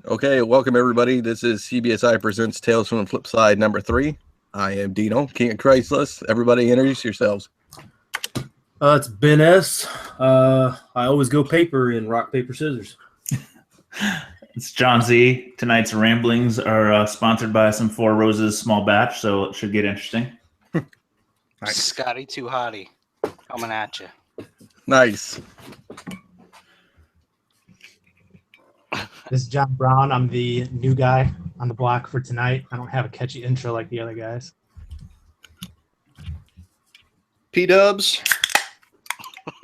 Okay, welcome everybody. This is CBSI Presents Tales from the Flipside number 3. I am Dino, King of Craigslist. Everybody introduce yourselves. It's Ben S. I always go paper in rock, paper, scissors. It's John Z. Tonight's ramblings are sponsored by some Four Roses small batch, so it should get interesting. Nice. Scotty Too Hottie coming at you. Nice. This is John Brown. I'm the new guy on the block for tonight. I don't have a catchy intro like the other guys. P-dubs.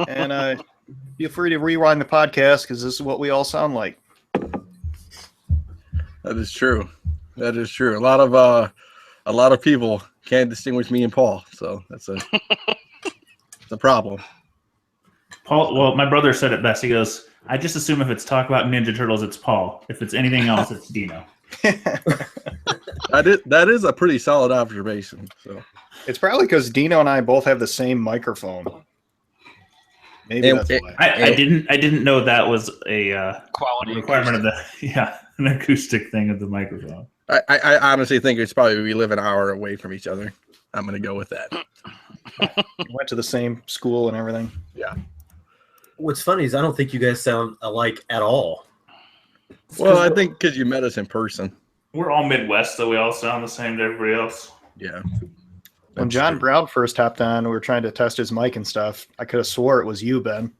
And feel free to rewind the podcast because this is what we all sound like. That is true. That is true. A lot of people can't distinguish me and Paul, so that's a problem. Paul, well, my brother said it best. He goes, I just assume if it's talk about Ninja Turtles, it's Paul. If it's anything else, it's Dino. That is a pretty solid observation. So It's probably because Dino and I both have the same microphone. Maybe that's why. I didn't know that was a Quality requirement of an acoustic thing of the microphone. I honestly think it's probably we live an hour away from each other. I'm going to go with that. Went to the same school and everything. Yeah. What's funny is I don't think you guys sound alike at all. Well, I think because you met us in person. We're all Midwest, so we all sound the same to everybody else. Yeah. When John Brown first hopped on, we were trying to test his mic and stuff. I could have swore it was you, Ben.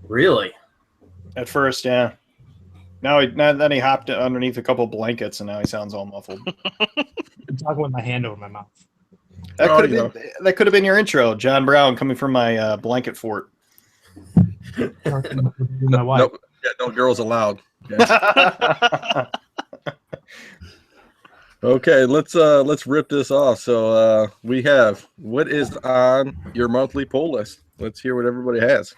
Really? At first, yeah. Then he hopped underneath a couple blankets, and now he sounds all muffled. I'm talking with my hand over my mouth. That could have been your intro, John Brown, coming from my blanket fort. My wife. No girls allowed. Yeah. Okay, let's rip this off. So we have what is on your monthly poll list. Let's hear what everybody has.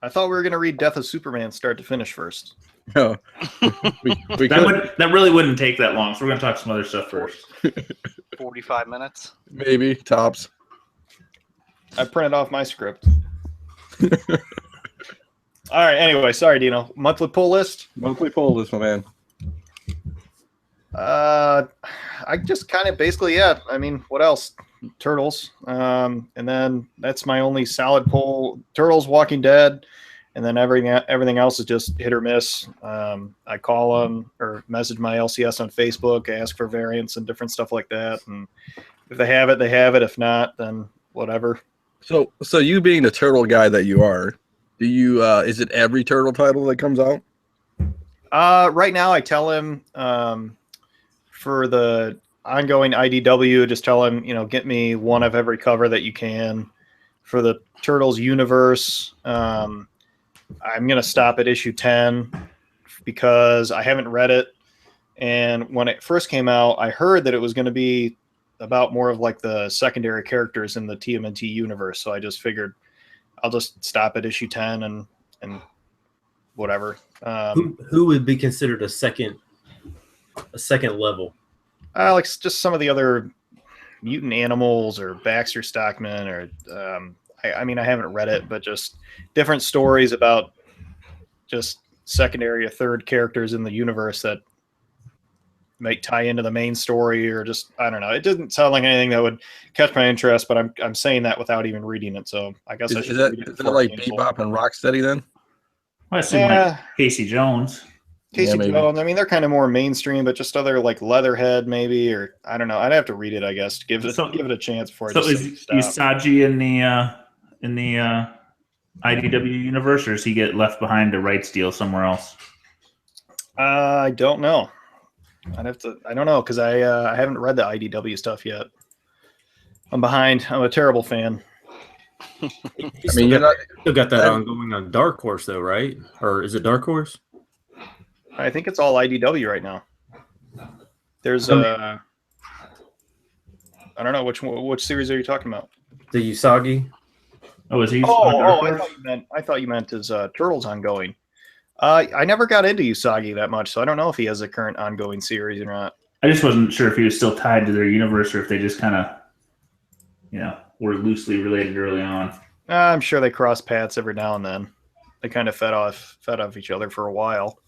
I thought we were going to read Death of Superman start to finish first. No, that really wouldn't take that long, so we're going to talk some other stuff first. 45 minutes. Maybe tops. I printed off my script. All right, anyway, sorry, Dino. Monthly poll list? Monthly poll list, my man. I just kind of basically, yeah. I mean, what else? Turtles. And then that's my only solid poll. Turtles, Walking Dead, and then everything else is just hit or miss. I call them or message my LCS on Facebook, ask for variants and different stuff like that. And if they have it, they have it. If not, then whatever. So you being the turtle guy that you are, do you is it every turtle title that comes out? Right now I tell him for the ongoing IDW, just tell him, get me one of every cover that you can. For the Turtles universe, I'm going to stop at issue 10 because I haven't read it. And when it first came out, I heard that it was going to be about more of like the secondary characters in the TMNT universe. So I just figured I'll just stop at issue 10 and whatever. Who would be considered a second level? Like just some of the other mutant animals or Baxter Stockman or I mean, I haven't read it, but just different stories about just secondary or third characters in the universe that might tie into the main story or just, I don't know. It doesn't sound like anything that would catch my interest, but I'm saying that without even reading it. So I guess Is that like Bebop and Rocksteady then? I assume like Casey Jones. Casey maybe. Jones. I mean, they're kind of more mainstream, but just other like Leatherhead maybe, or I don't know. I'd have to read it, I guess, to give it a chance before. So is Usagi in the IDW universe, or does he get left behind to rights deal somewhere else? I don't know. I don't know because I haven't read the IDW stuff yet. I'm behind. I'm a terrible fan. I mean, you still got that ongoing on Dark Horse, though, right? Or is it Dark Horse? I think it's all IDW right now. There's I don't know which series are you talking about? The Usagi. Oh, is he? I thought you meant his Turtles ongoing. I never got into Usagi that much, so I don't know if he has a current ongoing series or not. I just wasn't sure if he was still tied to their universe or if they just kind of, were loosely related early on. I'm sure they cross paths every now and then. They kind of fed off each other for a while.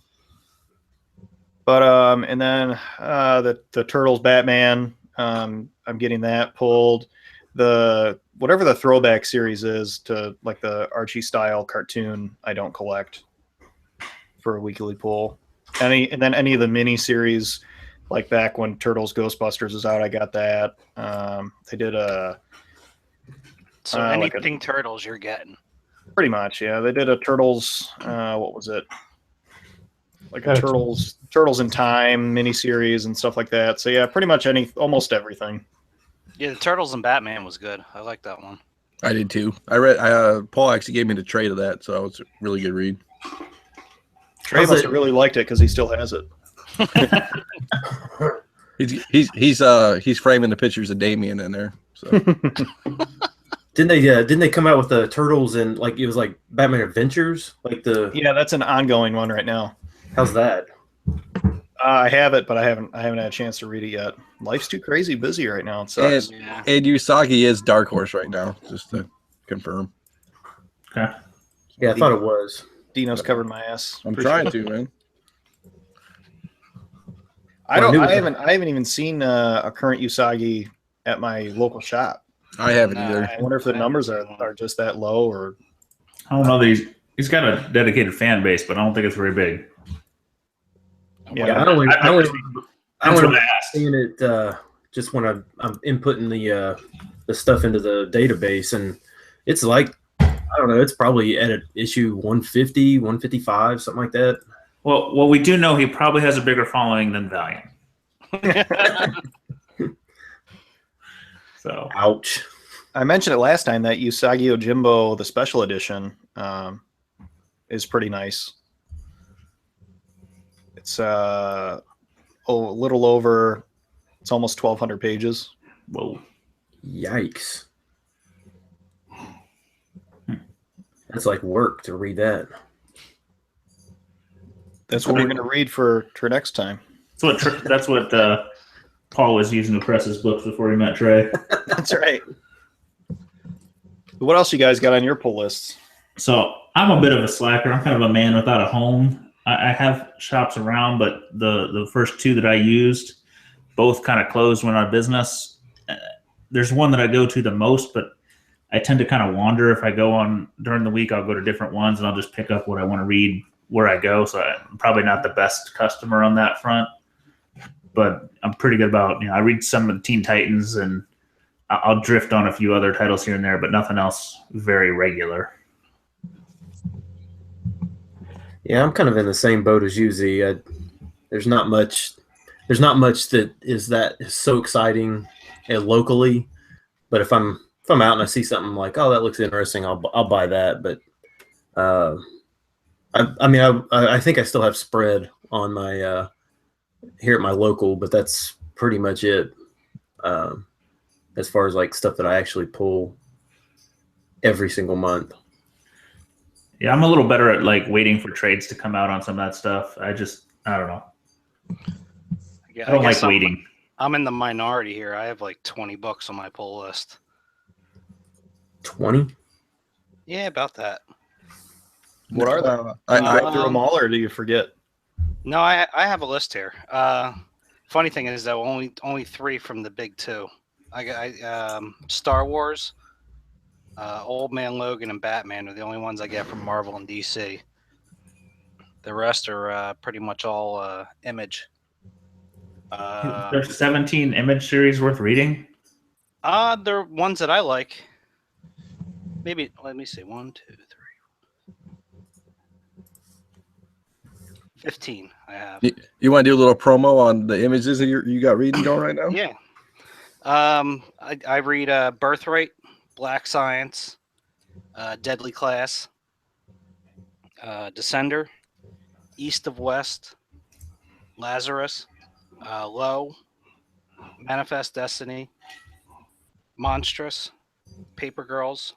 But and then the Turtles Batman, I'm getting that pulled. Whatever the throwback series is to like the Archie style cartoon, I don't collect for a weekly pull. And then any of the mini series, like back when Turtles Ghostbusters was out, I got that. They did So anything Turtles you're getting. pretty much, yeah. They did a Turtles. What was it? Like a Turtles in Time miniseries and stuff like that. So yeah, pretty much almost everything. Yeah, the Turtles and Batman was good. I like that one. I did too. I read. Paul actually gave me the trade of that, so it's a really good read. Trey must have really liked it because he still has it. He's framing the pictures of Damien in there. So Didn't they come out with the Turtles and like it was like Batman Adventures? Yeah, that's an ongoing one right now. How's that? I have it, but I haven't had a chance to read it yet. Life's too crazy busy right now. It sucks. And Usagi is Dark Horse right now, just to confirm. Okay. Yeah, I thought it was. Dino's covered my ass. I'm trying to, man. I haven't even seen a current Usagi at my local shop. I haven't either. I wonder if the numbers are just that low, or I don't know. He's got a dedicated fan base, but I don't think it's very big. yeah. I don't really seeing it just when I'm inputting the stuff into the database, and it's like I don't know. It's probably at issue 150, 155, something like that. Well, we do know he probably has a bigger following than Valiant. So, ouch. I mentioned it last time that Usagi Yojimbo, the special edition, is pretty nice. It's a little over. It's almost 1,200 pages. whoa. Yikes. That's like work to read that. That's what we're going to read for next time. That's what Paul was using to press his books before he met Trey. That's right. What else you guys got on your pull lists? So I'm a bit of a slacker. I'm kind of a man without a home. I have shops around, but the first two that I used both kind of closed when our business. There's one that I go to the most, but I tend to kind of wander. If I go on during the week, I'll go to different ones and I'll just pick up what I want to read where I go. So I'm probably not the best customer on that front, but I'm pretty good about, I read some of the Teen Titans and I'll drift on a few other titles here and there, but nothing else very regular. Yeah, I'm kind of in the same boat as you, Z. There's not much that is so exciting locally, but if I'm out and I see something like, oh, that looks interesting, I'll buy that. But I think I still have spread on my here at my local, but that's pretty much it as far as like stuff that I actually pull every single month. Yeah, I'm a little better at like waiting for trades to come out on some of that stuff. I don't know. Yeah, I don't like waiting. I'm in the minority here. I have like 20 books on my pull list. 20? Yeah, about that. What are they? I went through them all, or do you forget? No, I have a list here. Funny thing is that only 3 from the big 2. I got Star Wars, Old Man Logan, and Batman are the only ones I get from Marvel and DC. The rest are pretty much all Image. There's 17 Image series worth reading. They're ones that I like. Maybe let me see. 1, 2, 3, 15. I have. You want to do a little promo on the images that you got reading going right now? Yeah. I read Birthright, Black Science, Deadly Class, Descender, East of West, Lazarus, Low, Manifest Destiny, Monstrous, Paper Girls,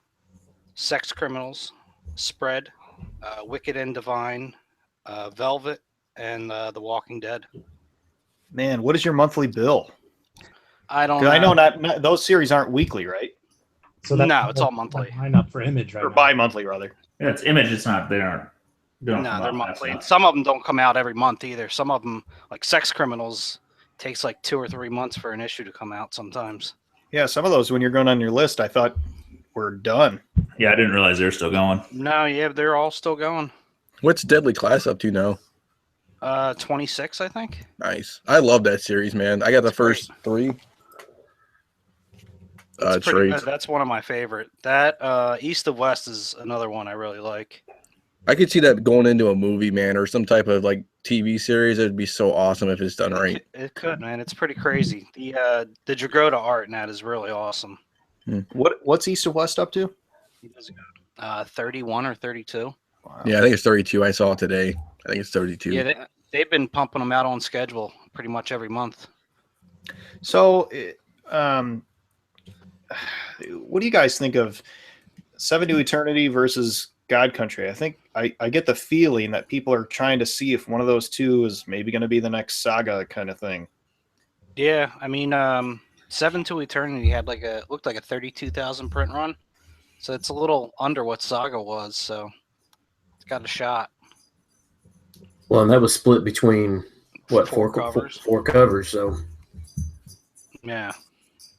Sex Criminals, Spread, Wicked and Divine, Velvet, and The Walking Dead. Man, what is your monthly bill? I don't know. I know not those series aren't weekly, right? So No, it's all monthly. Line up for Image right Or now. bi-monthly, rather. Yeah, it's Image. It's not. They aren't. Don't No, come they're out fast monthly. And enough. some of them don't come out every month either. Some of them, like Sex Criminals, takes like 2 or 3 months for an issue to come out sometimes. Yeah, some of those when you're going on your list, I thought were done. Yeah, I didn't realize they're still going. No, yeah, they're all still going. What's Deadly Class up to now? 26, I think. Nice. I love that series, man. I got the It's great. first 3 It's pretty trades. good. That's one of my favorite. That East of West is another one I really like. I could see that going into a movie, man, or some type of like TV series. It'd be so awesome if it's done right. It could, man. It's pretty crazy. The Jagrota art in that is really awesome. What's East of West up to? 31 or 32. Wow. Yeah, I think it's 32. I saw it today. I think it's 32. Yeah, they've been pumping them out on schedule pretty much every month. So, what do you guys think of Seven to Eternity versus God Country? I think I get the feeling that people are trying to see if one of those two is maybe going to be the next saga kind of thing. Yeah, I mean, Seven to Eternity had looked like a 32,000 print run, so it's a little under what Saga was. So it's got a shot. Well, and that was split between what Four covers. Four covers. So, Yeah,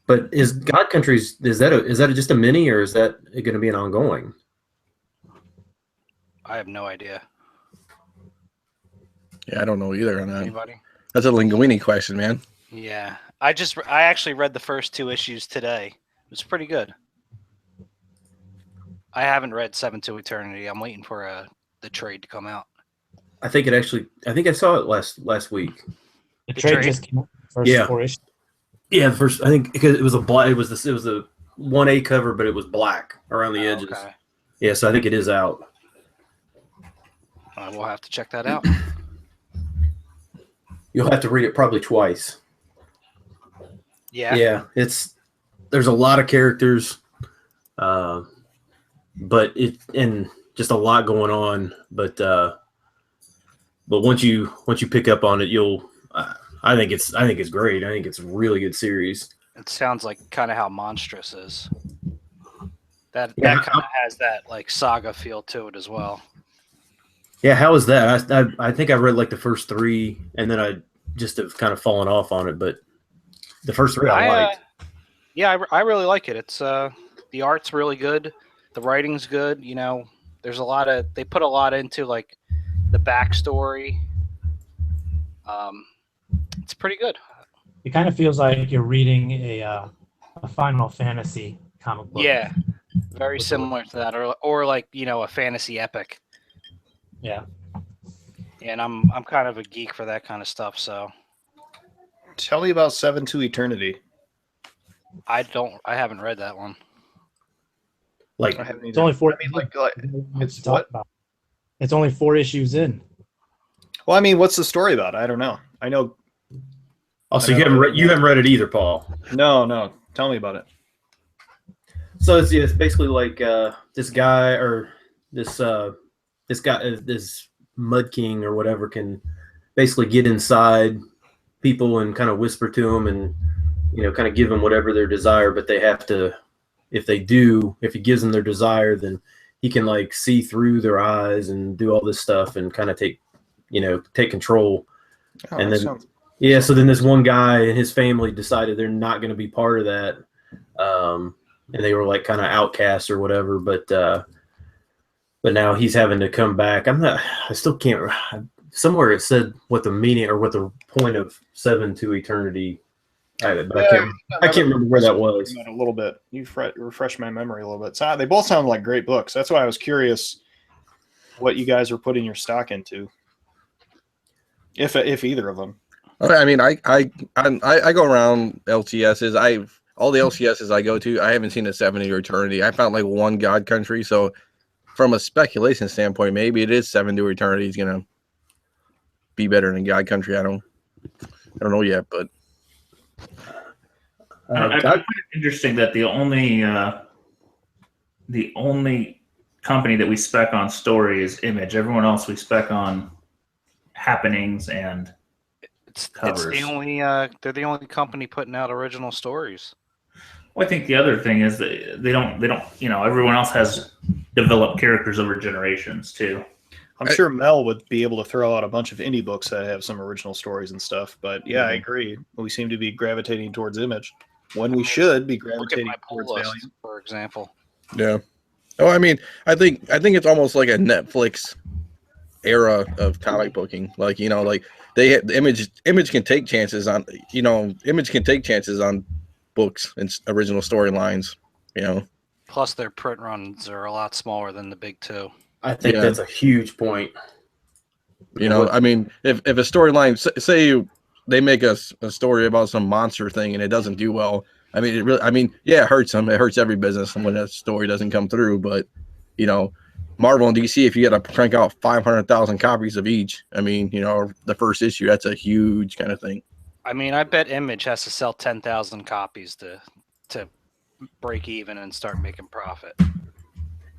but is God Country's is that just a mini or is that going to be an ongoing? I have no idea. Yeah, I don't know either on that. Anybody? That's a Linguini question, man. Yeah, I actually read the first 2 issues today. It was pretty good. I haven't read Seven to Eternity. I'm waiting for the trade to come out. I think I saw it last week. The The trade trade? just came out. First Yeah. 4 issues. Yeah, the first I think because it was a black. It was a 1A cover, but it was black around the edges. Okay. Yeah, so I think it is out. We'll have to check that out. You'll have to read it probably twice. Yeah. Yeah, there's a lot of characters, but and just a lot going on. But once you pick up on it, you'll. I think it's great. I think it's a really good series. It sounds like kind of how Monstrous is. That Yeah, kind of has that like Saga feel to it as well. Yeah, how is that? I think I read like the first 3, and then I just have kind of fallen off on it. But the first 3 I liked. I really like it. It's the art's really good, the writing's good. You know, there's they put a lot into like the backstory. It's pretty good. It kind of feels like you're reading a Final Fantasy comic book. Yeah, very similar to that, or like a fantasy epic. Yeah. And I'm kind of a geek for that kind of stuff. So Tell me about Seven to Eternity. I haven't read that one. Like I haven't It's either. only 4. I mean, like It's it's what? It's only 4 issues in. Well, I mean, what's the story about? I don't know. I know. oh, so you haven't read it either, Paul. No. Tell me about it. So it's basically like this guy or this guy, this Mud King or whatever, can basically get inside people and kind of whisper to them and kind of give them whatever their desire. But they have to, if he gives them their desire, then he can like see through their eyes and do all this stuff and kind of take control. Oh, And that then- sounds- Yeah, so then this one guy and his family decided they're not going to be part of that, and they were like kind of outcasts or whatever. But now he's having to come back. I still can't. Somewhere it said what the meaning or what the point of Seven to Eternity. I can't remember where that was. A little bit. You refresh my memory a little bit. So they both sound like great books. That's why I was curious what you guys were putting your stock into, if either of them. Okay, I mean, I go around LTSs. All the LCSs I go to, I haven't seen a 70 or Eternity. I found like one God Country. So from a speculation standpoint, maybe it is 7 to Eternity is gonna be better than God Country. I don't know yet, but I find it interesting that the only company that we spec on story is Image. Everyone else we spec on happenings and It's covers. the only they're the only company putting out original stories. Well, I think the other thing is that they don't everyone else has developed characters over generations too. I'm sure Mel would be able to throw out a bunch of indie books that have some original stories and stuff. But yeah, I agree. We seem to be gravitating towards Image when we should be Look at gravitating my towards pull list, Valiant. for example. Yeah. Oh, I mean, I think it's almost like a Netflix era of comic booking. Like, you know, like Image can take chances on, you know, Image can take chances on books and original storylines, you know. Plus, their print runs are a lot smaller than the big two. I think Yeah. that's a huge point. You know, I mean, if a storyline, say they make a story about some monster thing and it doesn't do well, I mean, it hurts them. It hurts every business when that story doesn't come through. But, you know, Marvel and DC, if you got to crank out 500,000 copies of each, I mean, you know, the first issue, that's a huge kind of thing. I mean, I bet Image has to sell 10,000 copies to break even and start making profit.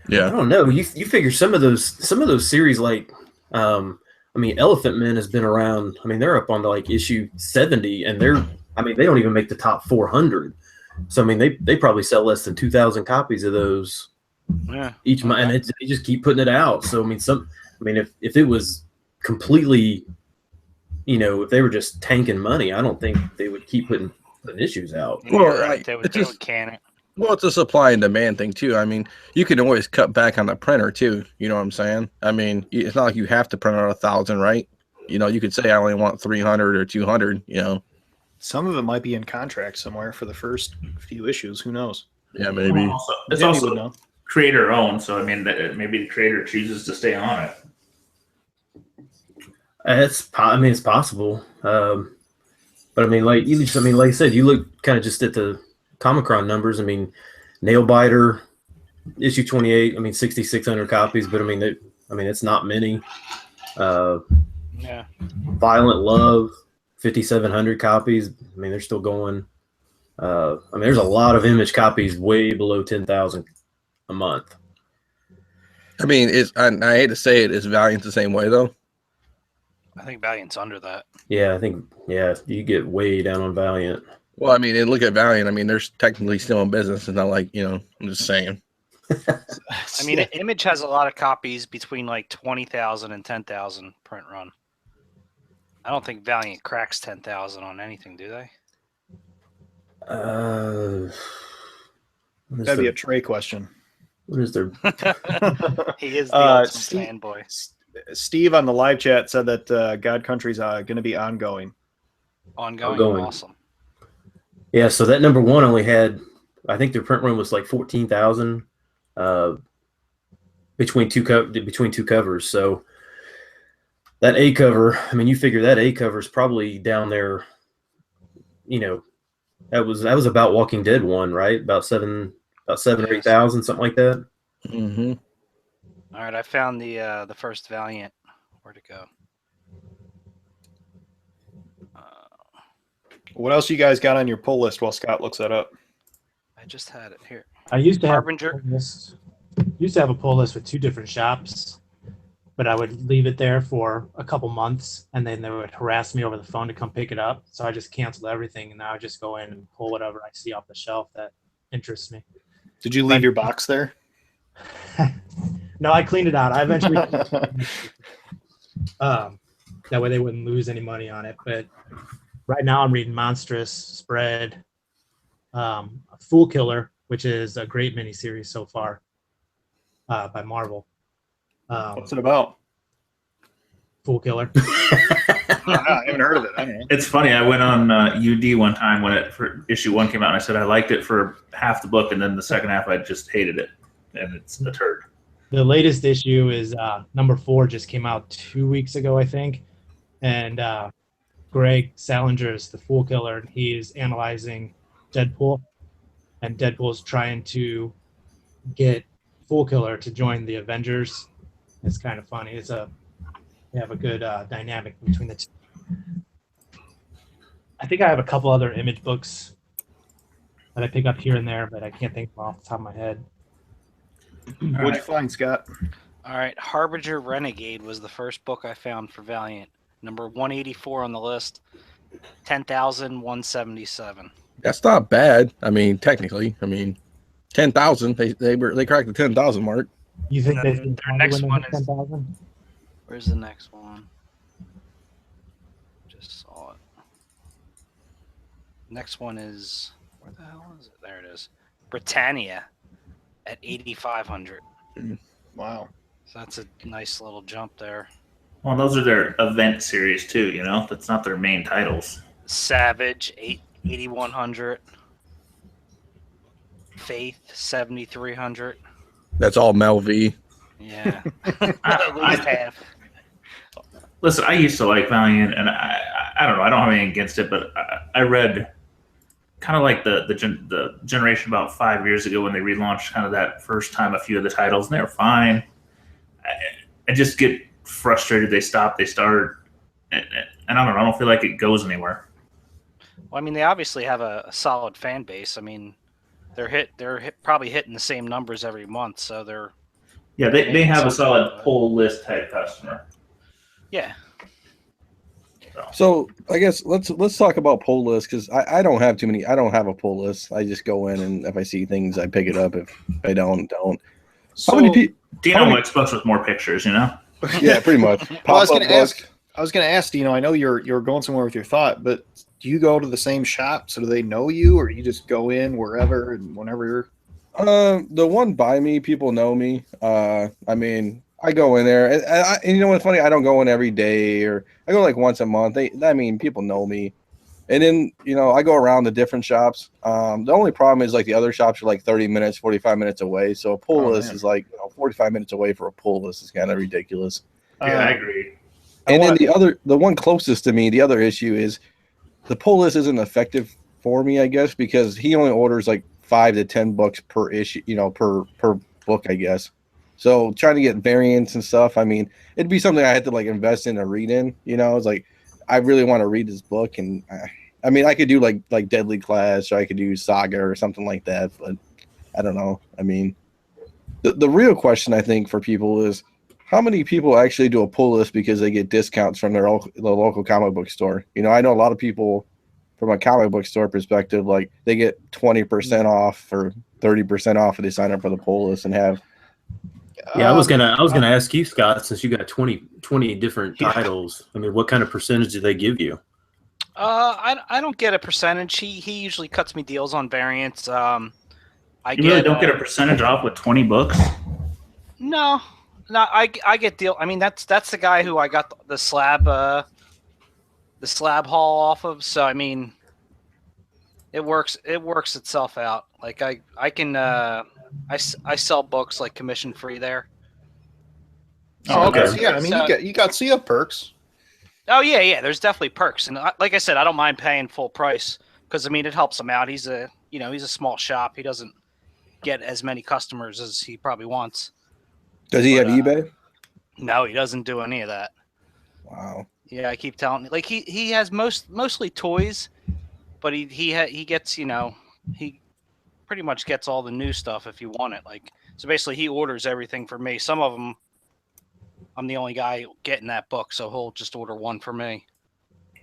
Yeah. I don't know. You figure some of those series like I mean, Elephant Men has been around. I mean, they're up on to like issue 70, and they don't even make the top 400. So I mean, they probably sell less than 2,000 copies of those each month, and they just keep putting it out. So I mean, if it was completely, you know, if they were just tanking money, I don't think they would keep putting issues out. Well, Right. They would can it. Well, it's a supply and demand thing too. I mean, you can always cut back on the printer too. You know what I'm saying? I mean, it's not like you have to print out 1,000, right? You know, you could say I only want 300 or 200. You know, Some of it might be in contract somewhere for the first few issues. Who knows? yeah, maybe. It's Jimmy also would know. creator owned, so I mean, maybe the creator chooses to stay on it. It's possible. But I mean, like I said, you look kind of just at the Comicron numbers. I mean, Nailbiter, issue 28. I mean, 6,600 copies, but I mean, it's not many. Yeah. Violent Love, 5,700 copies. I mean, they're still going. I mean, there's a lot of Image copies way below 10,000 a month. I mean, I hate to say it, is Valiant the same way though? I think Valiant's under that. Yeah, I think you get way down on Valiant. Well, I mean, and look at Valiant. I mean, they're technically still in business. It's not like, you know, I'm just saying. I mean, Image has a lot of copies between like 20,000 and 10,000 print run. I don't think Valiant cracks 10,000 on anything, do they? That'd be a Trey question. What is their? He is the ultimate fanboy. Steve on the live chat said that God Country's going to be ongoing. Ongoing. Awesome. Yeah, so that number one only had, I think their print run was like 14,000 between two covers. So that A cover, I mean, you figure that A cover is probably down there. You know, that was about Walking Dead one, right? About 7 or 8,000, something like that. Mm-hmm. All right, I found the first Valiant. Where'd it go? What else you guys got on your pull list while Scott looks that up? I just had it here. I used to Harbinger. have a pull list with 2 different shops, but I would leave it there for a couple months, and then they would harass me over the phone to come pick it up. So I just canceled everything, and now I just go in and pull whatever I see off the shelf that interests me. Did you leave your box there? No, I cleaned it out. I eventually that way they wouldn't lose any money on it. But right now I'm reading Monstrous, Spread, Fool Killer, which is a great miniseries so far by Marvel. What's it about? Fool Killer. I haven't heard of it. I don't know. It's funny. I went on UD one time when for issue 1 came out, and I said I liked it for half the book, and then the second half I just hated it, and it's a turd. The latest issue is number 4, just came out 2 weeks ago, I think, and Greg Salinger is the Fool Killer, and he is analyzing Deadpool, and Deadpool's trying to get Fool Killer to join the Avengers. It's kind of funny. They have a good dynamic between the two. I think I have a couple other Image books that I pick up here and there, but I can't think of them off the top of my head. What'd you find, Scott? All right, Harbinger Renegade was the first book I found for Valiant. Number 184 on the list, 10,177. That's not bad. I mean, technically, 10,000. They cracked the 10,000 mark. You think Their next one is 10,000? Where's the next one? Just saw it. Next one is, where the hell is it? There it is. Britannia at 8,500. Wow. So that's a nice little jump there. Well, those are their event series too. You know, that's not their main titles. Savage 8,100. Faith 7,300. That's all Mel V. Yeah, at least half. Listen, I used to like Valiant, and I don't know. I don't have anything against it, but I read kind of like the generation about 5 years ago when they relaunched kind of that first time a few of the titles, and they were fine. I just get frustrated. They stop, they start, and I don't know. I don't feel like it goes anywhere. Well, I mean, they obviously have a solid fan base. I mean, they're probably hitting the same numbers every month, so they're they have a solid pull list type customer. Yeah. So I guess let's talk about pull lists, because I don't have too many. I don't have a pull list. I just go in, and if I see things, I pick it up. If I don't. So, How many people? Dino likes books with more pictures, you know? Yeah, pretty much. well, I was Pop-up going to ask. book. I was going to ask. I know you're going somewhere with your thought, but do you go to the same shop? So do they know you, or you just go in wherever and whenever you're? The one by me, people know me. I mean, I go in there, and you know what's funny? I don't go in every day, or I go like once a month. People know me, and then I go around the different shops. The only problem is like the other shops are like 30 minutes, 45 minutes away. So a pull list is like 45 minutes away for a pull list is kind of ridiculous. Yeah, I agree. And then the one closest to me, the other issue is the pull list isn't effective for me, I guess, because he only orders like 5 to 10 books per issue, per book, I guess. So trying to get variants and stuff, I mean, it'd be something I had to like invest in or read in. It's like I really want to read this book, and I mean, I could do like Deadly Class, or I could do Saga or something like that, but I don't know. I mean, the real question I think for people is, how many people actually do a pull list because they get discounts from the local comic book store? I know a lot of people from a comic book store perspective, like they get 20% off or 30% off if they sign up for the pull list and have. Yeah, I was gonna ask you, Scott, since you got 20 different titles. I mean, what kind of percentage do they give you? I don't get a percentage. He usually cuts me deals on variants. You really don't get a percentage off with 20 books? No, I get deal. I mean, that's the guy who I got the slab haul off of. So I mean, it works itself out. Like I can I sell books like commission free there. Oh, okay. So, So, yeah, I mean, you got CF perks. Oh yeah. There's definitely perks, and like I said, I don't mind paying full price because I mean it helps him out. He's a small shop. He doesn't get as many customers as he probably wants. Does he have eBay? No, he doesn't do any of that. Wow. Yeah, I keep telling like he has mostly toys, but he gets he pretty much gets all the new stuff if you want it. Like so basically he orders everything for me. Some of them I'm the only guy getting that book, so he'll just order one for me.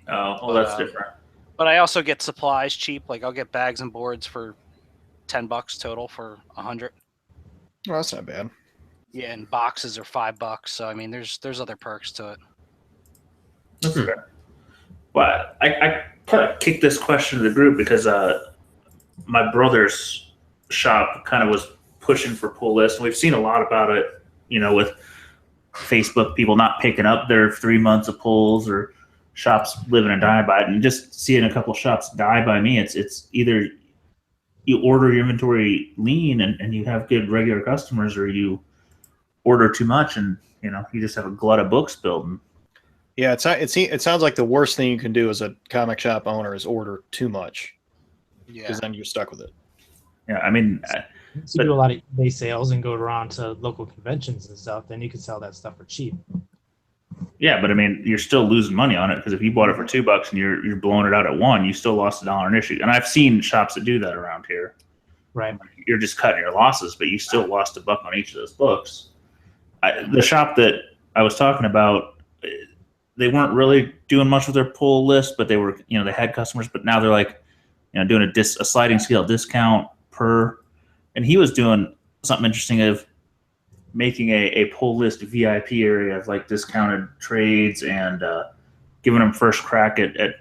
Oh, well, that's different. But I also get supplies cheap. Like I'll get bags and boards for $10 total for 100. Well, that's not bad. Yeah, and boxes are $5. So I mean, there's other perks to it. That's fair. Well, I kind of kicked this question to the group because my brother's shop kind of was pushing for pull lists, and we've seen a lot about it, with Facebook people not picking up their 3 months of pulls, or shops living and dying by it. And just seeing a couple shops die by me, it's either you order your inventory lean and you have good regular customers, or you order too much and you just have a glut of books building. Yeah, it sounds like the worst thing you can do as a comic shop owner is order too much. Yeah, because then you're stuck with it. Yeah, I mean, If you do a lot of eBay sales and go around to local conventions and stuff, then you can sell that stuff for cheap. yeah, but I mean, you're still losing money on it, because if you bought it for $2 and you're blowing it out at $1, you still lost $1 an issue. And I've seen shops that do that around here. Right. You're just cutting your losses, but you still lost $1 on each of those books. The shop that I was talking about, they weren't really doing much with their pull list, but they were, they had customers, but now they're like, doing a sliding scale discount per, and he was doing something interesting of making a pull list VIP area of like discounted trades and giving them first crack at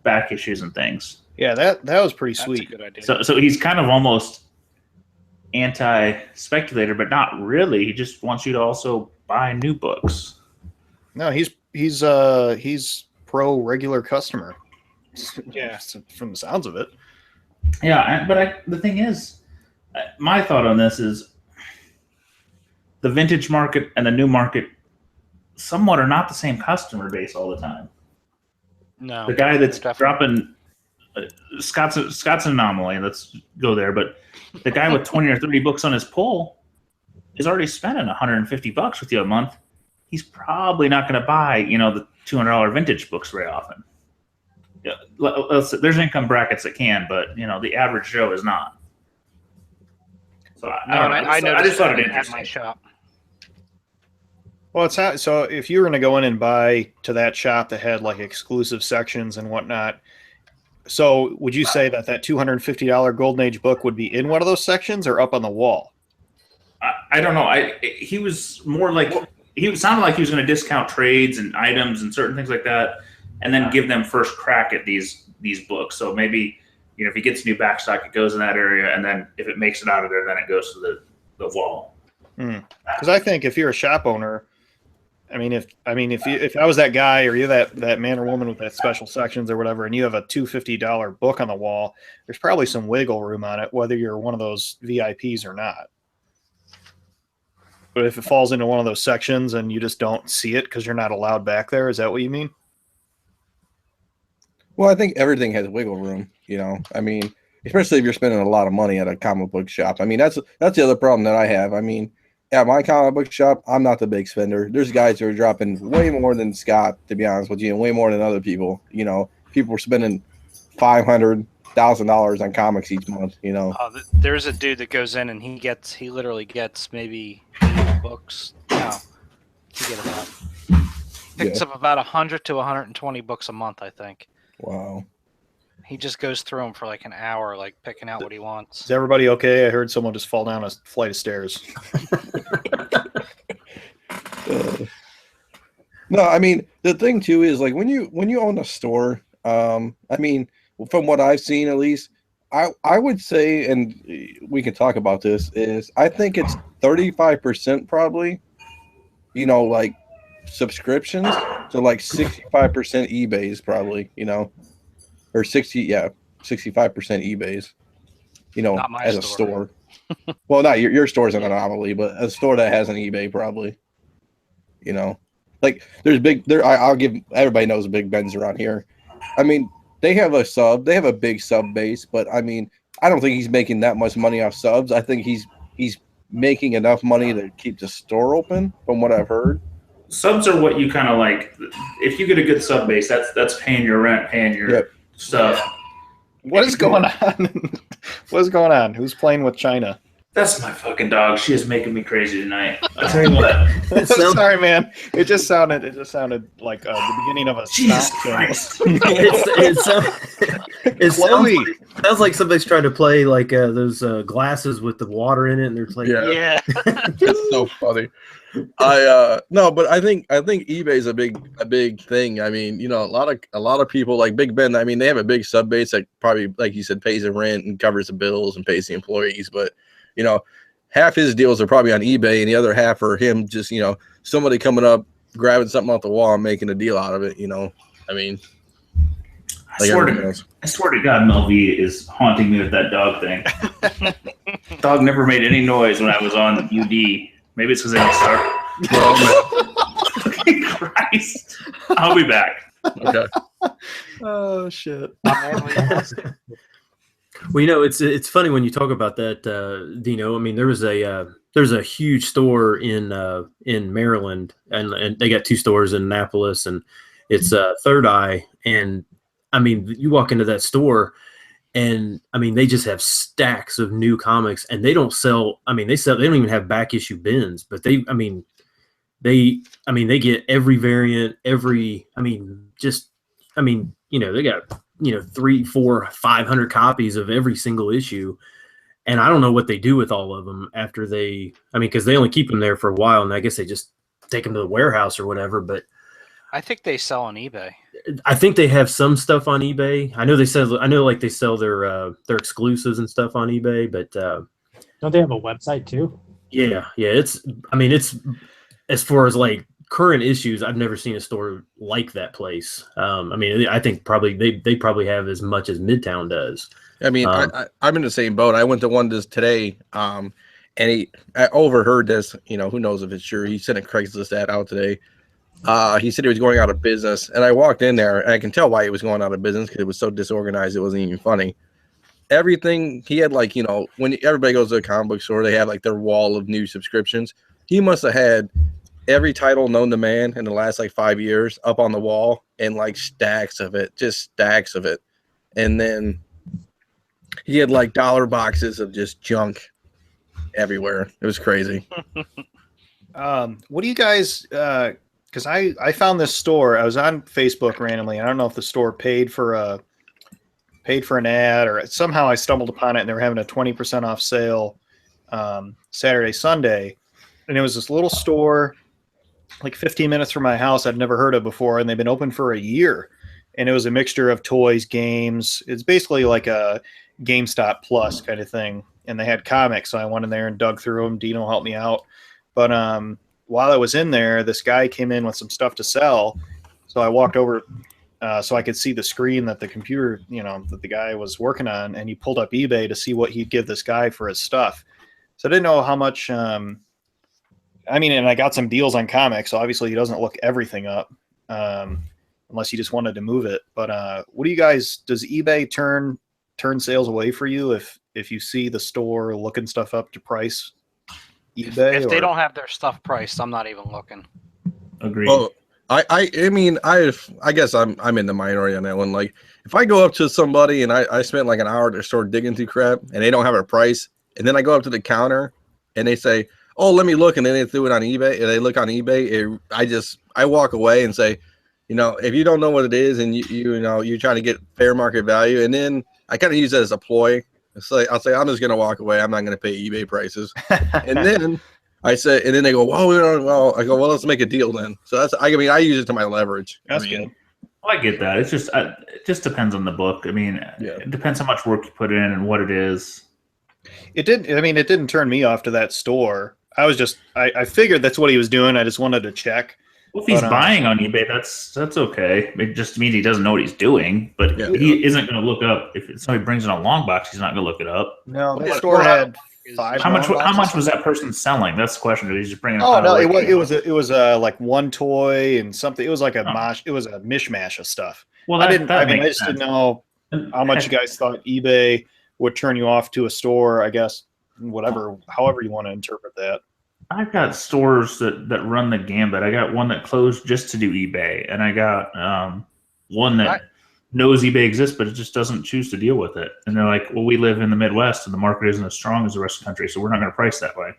back issues and things. Yeah, that was pretty That's sweet. a good idea. So he's kind of almost anti-speculator, but not really. He just wants you to also buy new books. No, he's pro regular customer. Yeah. From the sounds of it. Yeah, but the thing is, my thought on this is the vintage market and the new market somewhat are not the same customer base all the time. No. The guy that's definitely- dropping Scott's an anomaly. Let's go there. But the guy with 20 or 30 books on his pull is already spending $150 with you a month. He's probably not going to buy, the $200 vintage books very often. Yeah, there's income brackets that can, but the average Joe is not. So I just thought it at interesting. my shop. Well, so if you were going to go in and buy to that shop that had like exclusive sections and whatnot, so would you say that $250 Golden Age book would be in one of those sections or up on the wall? I don't know. He was more like sounded like he was going to discount trades and items and certain things like that, and then give them first crack at these books. So maybe if he gets new backstock, it goes in that area, and then if it makes it out of there, then it goes to the wall. Because I think if you're a shop owner, if I was that guy or you're that man or woman with that special sections or whatever, and you have a $250 book on the wall, there's probably some wiggle room on it, whether you're one of those VIPs or not. But if it falls into one of those sections and you just don't see it because you're not allowed back there, is that what you mean? Well, I think everything has wiggle room, especially if you're spending a lot of money at a comic book shop. That's the other problem that I have. At my comic book shop, I'm not the big spender. There's guys who are dropping way more than Scott, to be honest with you, and way more than other people. People are spending $500,000 on comics each month. There's a dude that goes in and he literally gets maybe 80 books. No, picks up about 100 to 120 books a month, I think. Wow. He just goes through them for like an hour, like picking out what he wants. Is everybody okay? I heard someone just fall down a flight of stairs. No, the thing too is like when you own a store, from what I've seen at least, I would say, and we can talk about this, is I think it's 35% probably, like subscriptions to like 65% eBay's probably, or 65% eBay's, Not my as a store. Well, not your store's an anomaly, but a store that has an eBay probably, like I'll give, everybody knows Big Ben's around here. They have a big sub base, but I don't think he's making that much money off subs. I think he's making enough money to keep the store open, from what I've heard. Subs are what you kind of like. If you get a good sub base, that's paying your rent, paying your stuff. What is going on? What is going on? Who's playing with China? That's my fucking dog. She is making me crazy tonight. I'll tell you what. Sorry, man. It just sounded like the beginning of a Jesus stock Christ. Sounds like somebody's trying to play like those glasses with the water in it, and they're like, Yeah. It's so funny. No, but I think eBay's a big thing. A lot of people like Big Ben. They have a big sub base that probably, like you said, pays the rent and covers the bills and pays the employees. But half his deals are probably on eBay, and the other half are him just somebody coming up, grabbing something off the wall, and making a deal out of it. I swear to God, Mel V is haunting me with that dog thing. Dog never made any noise when I was on UD. Maybe it's because I didn't start. Fucking Christ. I'll be back. Okay. Oh shit. Well, it's funny when you talk about that, Dino. There's a huge store in Maryland, and they got two stores in Annapolis, and it's Third Eye. And you walk into that store, and they just have stacks of new comics, and they don't sell. They don't even have back issue bins, but they get every variant, they got 300, 400, 500 copies of every single issue. And I don't know what they do with all of them after because they only keep them there for a while, and I guess they just take them to the warehouse or whatever. But I think they sell on eBay. I think they have some stuff on eBay. I know they sell their exclusives and stuff on eBay, but Don't they have a website too? yeah. It's as far as like current issues, I've never seen a store like that place. I think probably they probably have as much as Midtown does. I mean, I'm in the same boat. I went to one today, and I overheard this. Who knows if it's true? He sent a Craigslist ad out today. He said he was going out of business, and I walked in there, and I can tell why he was going out of business because it was so disorganized. It wasn't even funny. Everything he had, like, when everybody goes to a comic book store, they have like their wall of new subscriptions. He must have had every title known to man in the last like 5 years up on the wall, and like stacks of it, just stacks of it. And then he had like dollar boxes of just junk everywhere. It was crazy. What do you guys? Because I found this store. I was on Facebook randomly. I don't know if the store paid for an ad or somehow I stumbled upon it, and they were having a 20% off sale Saturday, Sunday, and it was this little store like 15 minutes from my house I'd never heard of before, and they've been open for a year. And it was a mixture of toys, games. It's basically like a GameStop Plus kind of thing. And they had comics, so I went in there and dug through them. Dino helped me out. But while I was in there, this guy came in with some stuff to sell. So I walked over so I could see the screen that the computer, that the guy was working on. And he pulled up eBay to see what he'd give this guy for his stuff. So I didn't know how much. And I got some deals on comics. So obviously he doesn't look everything up unless he just wanted to move it. But what do you guys, does eBay turn sales away for you if you see the store looking stuff up to price eBay? If they don't have their stuff priced, I'm not even looking. Agreed. Well, I guess I'm in the minority on that one. Like, if I go up to somebody and I spent like an hour at their store digging through crap and they don't have a price, and then I go up to the counter and they say, "Oh, let me look," and then they threw it on eBay and they look on eBay, I walk away and say, if you don't know what it is and you're trying to get fair market value, and then I kind of use that as a ploy. I'll say I'm just gonna walk away. I'm not gonna pay eBay prices, and then and then they go, well, I go, well, let's make a deal then. So I use it to my leverage. That's good. Well, I get that. It's just it just depends on the book. It depends how much work you put in and what it is. It didn't turn me off to that store. I figured that's what he was doing. I just wanted to check. Well, if he's buying on eBay, that's okay. It just means he doesn't know what he's doing, but he isn't going to look up. If somebody brings in a long box, he's not going to look it up. No, the store had 5. How much was that person selling? That's the question. He's just bringing. It was like one toy and something. It was like it was a mishmash of stuff. Well, I just didn't know how much you guys thought eBay would turn you off to a store. I guess however you want to interpret that. I've got stores that run the gambit. I got one that closed just to do eBay, and I got one that knows eBay exists, but it just doesn't choose to deal with it. And they're like, well, we live in the Midwest, and the market isn't as strong as the rest of the country, so we're not going to price that way.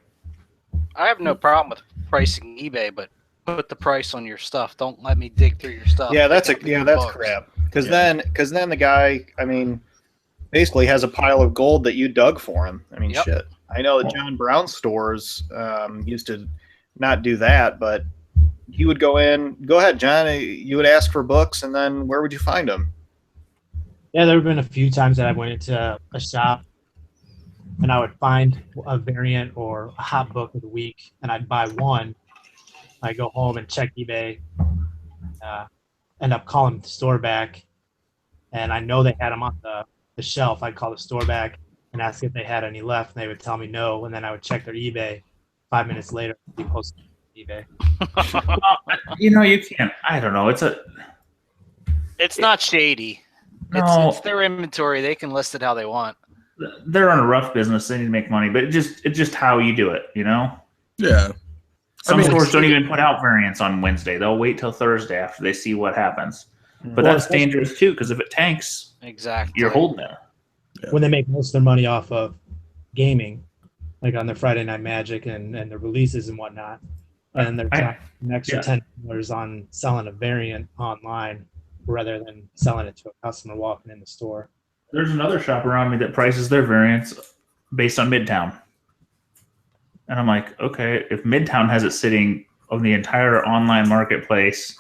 I have no problem with pricing eBay, but put the price on your stuff. Don't let me dig through your stuff. Yeah, that's crap. Because then the guy, basically has a pile of gold that you dug for him. Shit. I know that John Brown stores used to not do that, but he would go in. Go ahead, John. You would ask for books, and then where would you find them? Yeah, there have been a few times that I went into a shop and I would find a variant or a hot book of the week, and I'd buy one. I'd go home and check eBay, end up calling the store back, and I know they had them on the shelf. I'd call the store back and ask if they had any left, and they would tell me no, and then I would check their eBay. 5 minutes later, be posted on eBay. You can't. I don't know. It's not shady. No. It's their inventory. They can list it how they want. They're on a rough business. They need to make money, but it's just how you do it. Yeah. Some stores don't even put out variants on Wednesday. They'll wait till Thursday after they see what happens. But that's dangerous too, because if it tanks, exactly, you're holding it. Yeah. When they make most of their money off of gaming, like on their Friday Night Magic and the releases and whatnot, and they're an extra $10 on selling a variant online rather than selling it to a customer walking in the store. There's another shop around me that prices their variants based on Midtown. And I'm like, okay, if Midtown has it sitting on the entire online marketplace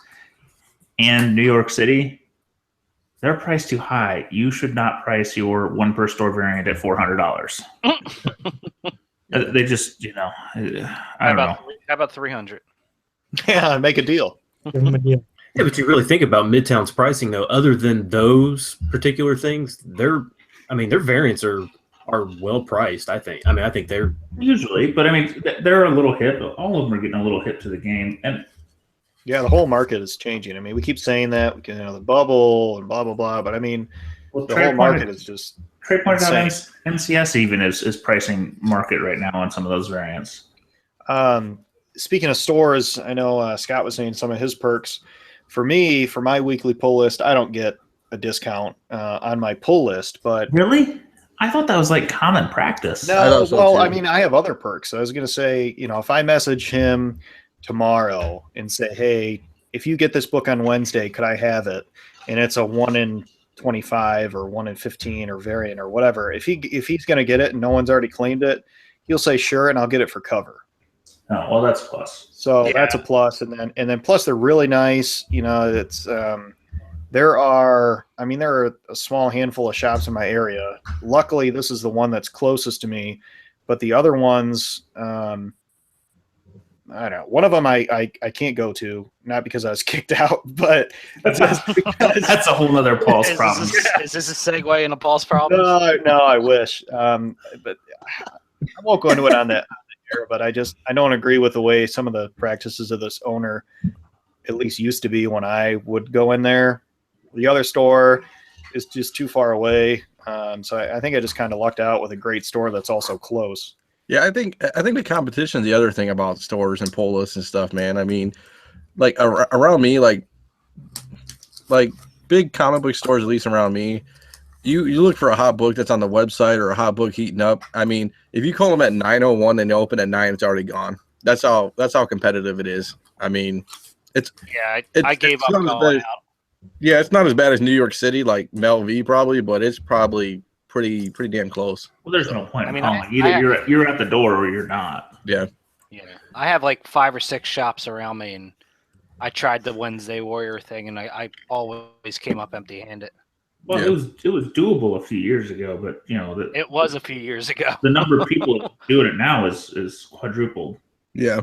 and New York City, they're priced too high. You should not price your one per store variant at $400. They just, I don't know. How about 300? Yeah, make a deal. Give them a deal. Yeah, but you really think about Midtown's pricing though. Other than those particular things, their variants are well priced. I think. I think they're Usually, but I mean, they're a little hip. All of them are getting a little hip to the game, and Yeah, the whole market is changing. I mean, we keep saying that, the bubble and blah blah blah, but I mean, the whole market is just. Trey pointed out insane. NCS even is pricing market right now on some of those variants. Speaking of stores, I know Scott was saying some of his perks. For me, for my weekly pull list, I don't get a discount on my pull list, but Really? I thought that was like common practice. I no. thought so, Well, too. I mean, I have other perks. I was going to say, if I message him tomorrow and say, hey, if you get this book on Wednesday, could I have it? And it's a 1 in 25 or 1 in 15 or variant or whatever. If he's going to get it and no one's already claimed it, he'll say sure, and I'll get it for cover. Oh, well, that's a plus. So Yeah. that's a plus, and then plus they're really nice. It's there are a small handful of shops in my area. Luckily, this is the one that's closest to me, but the other ones, I don't know. One of them I can't go to, not because I was kicked out, but just because. That's a whole nother Paul's problem. Is this a segue into Paul's problem? No, I wish. But I won't go into it on that air, but I don't agree with the way some of the practices of this owner at least used to be when I would go in there. The other store is just too far away. So I think I just kind of lucked out with a great store that's also close. Yeah, I think the competition is the other thing about stores and pull lists and stuff, man. I mean, like around me, like big comic book stores, at least around me, you look for a hot book that's on the website or a hot book heating up. I mean, if you call them at 9:01 and they open at 9, it's already gone. That's how competitive it is. I mean, I gave up not as going bad- out. Yeah, it's not as bad as New York City, like Mel V probably, but it's probably pretty damn close. Well, there's no point I in mean, calling. I- Either you're at the door or you're not. Yeah. Yeah, I have like 5 or 6 shops around me, and I tried the Wednesday Warrior thing, and I always came up empty-handed. Well, Yeah. it was doable a few years ago, but It was a few years ago. the number of people doing it now is quadrupled. Yeah.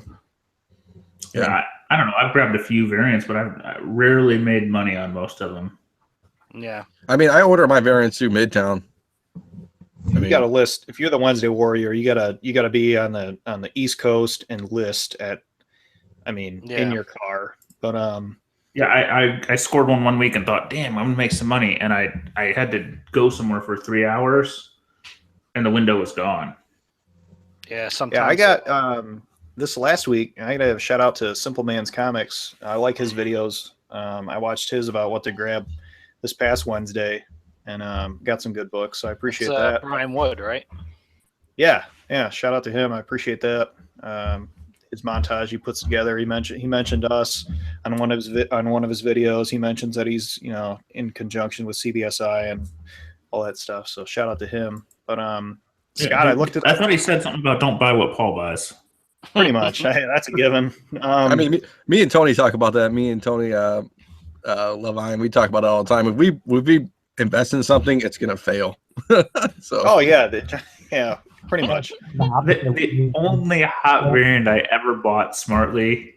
Yeah, I don't know. I've grabbed a few variants, but I rarely made money on most of them. Yeah, I mean, I order my variants through Midtown. I You mean, got to list if you're the Wednesday Warrior. You gotta be on the East Coast and list in your car. But Yeah, I scored one week and thought, damn, I'm gonna make some money, and I had to go somewhere for 3 hours, and the window was gone. yeah. Sometimes. yeah, I got this last week. I got to shout out to Simple Man's Comics. I like his videos. I watched his about what to grab this past Wednesday, and got some good books. So I appreciate that. Brian Wood, right? Yeah. Shout out to him. I appreciate that. His montage he puts together. He mentioned us on one of his videos. He mentions that he's in conjunction with CBSI and all that stuff. So shout out to him. But Scott, I looked at I thought he said something about don't buy what Paul buys. pretty much. That's a given. I mean, me and Tony talk about that. Me and Tony Levine, we talk about it all the time. If we invest in something, it's gonna fail. So. Oh yeah, yeah, pretty much. The only hot variant I ever bought smartly,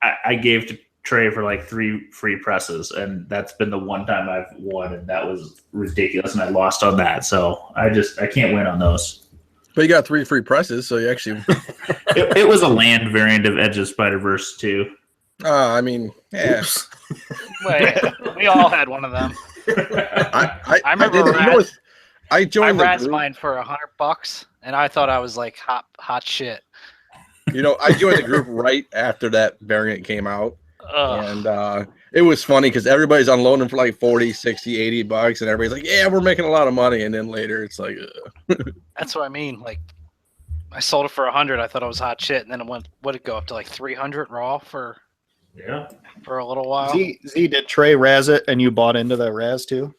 I gave to Trey for like 3 free presses, and that's been the one time I've won, and that was ridiculous, and I lost on that. So I can't win on those. But you got 3 free presses, so you actually. It was a land variant of Edge of Spider-Verse 2. I mean, yeah. Wait, we all had one of them. I remember did, I I joined the razzed group. mine for $100, and I thought I was like hot shit. I joined the group right after that variant came out. Ugh. And it was funny because everybody's unloading for like 40, 60, $80, and everybody's like, yeah, we're making a lot of money. And then later it's like, That's what I mean. Like, I sold it for 100. I thought it was hot shit, and then would it go up to like 300 raw for a little while? Z, did Trey razz it, and you bought into the razz too?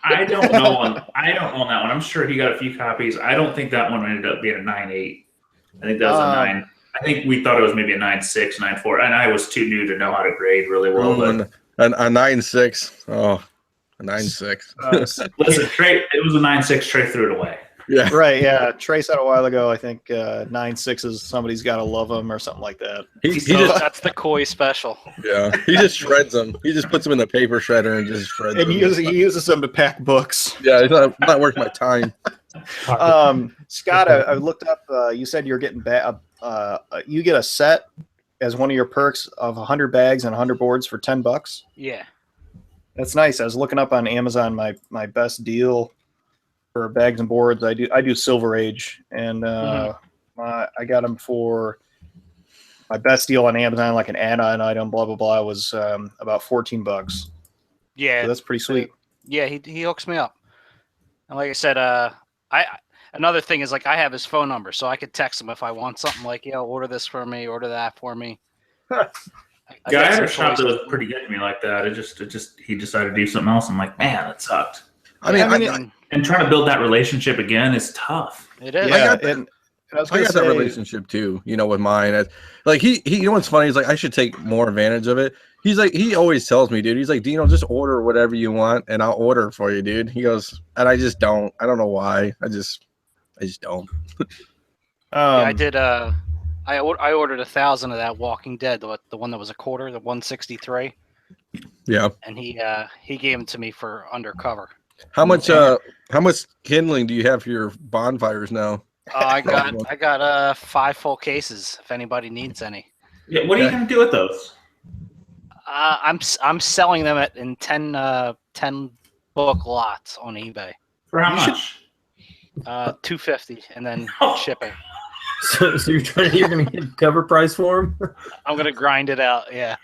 I don't know. I don't own that one. I'm sure he got a few copies. I don't think that one ended up being a 9.8. I think that was a 9. I think we thought it was maybe a 9.6, 9.4, and I was too new to know how to grade really well. But a 9.6. Oh, a 9.6. listen, Trey, it was a 9.6. Trey threw it away. Yeah. Right, yeah. Trey said a while ago, I think 9.6s, somebody's got to love them or something like that. That's the Koi special. Yeah, he just shreds them. He just puts them in the paper shredder and just shreds them. And he uses them to pack books. Yeah, it's not worth my time. Scott, I looked up. You said you're getting you get a set as one of your perks of 100 bags and 100 boards for $10. Yeah, that's nice. I was looking up on Amazon my best deal for bags and boards. I do Silver Age, and I got them for my best deal on Amazon, like an add-on item. Blah blah blah. Was about $14. Yeah, so that's pretty sweet. Yeah, he hooks me up, and like I said, another thing is like I have his phone number, so I could text him if I want something like, order this for me, order that for me. I had a shop that was pretty good to me like that. It just he decided to do something else. I'm like, man, that sucked. I mean, and trying to build that relationship again is tough. It is. Yeah, I got that relationship too, with mine. Like he what's funny is like I should take more advantage of it. He's like, he always tells me, dude, he's like, Dino, just order whatever you want and I'll order for you, dude. He goes, and I just don't. I don't know why. I just don't. I did. I ordered 1,000 of that Walking Dead, the one that was a quarter, the 163. Yeah. And he gave them to me for undercover. How much kindling do you have for your bonfires now? I got 5 full cases. If anybody needs any. Yeah. What are you gonna do with those? I'm selling them in 10 book lots on eBay. For how much? $250 and then shipping. So you're gonna get cover price for them? I'm gonna grind it out. Yeah.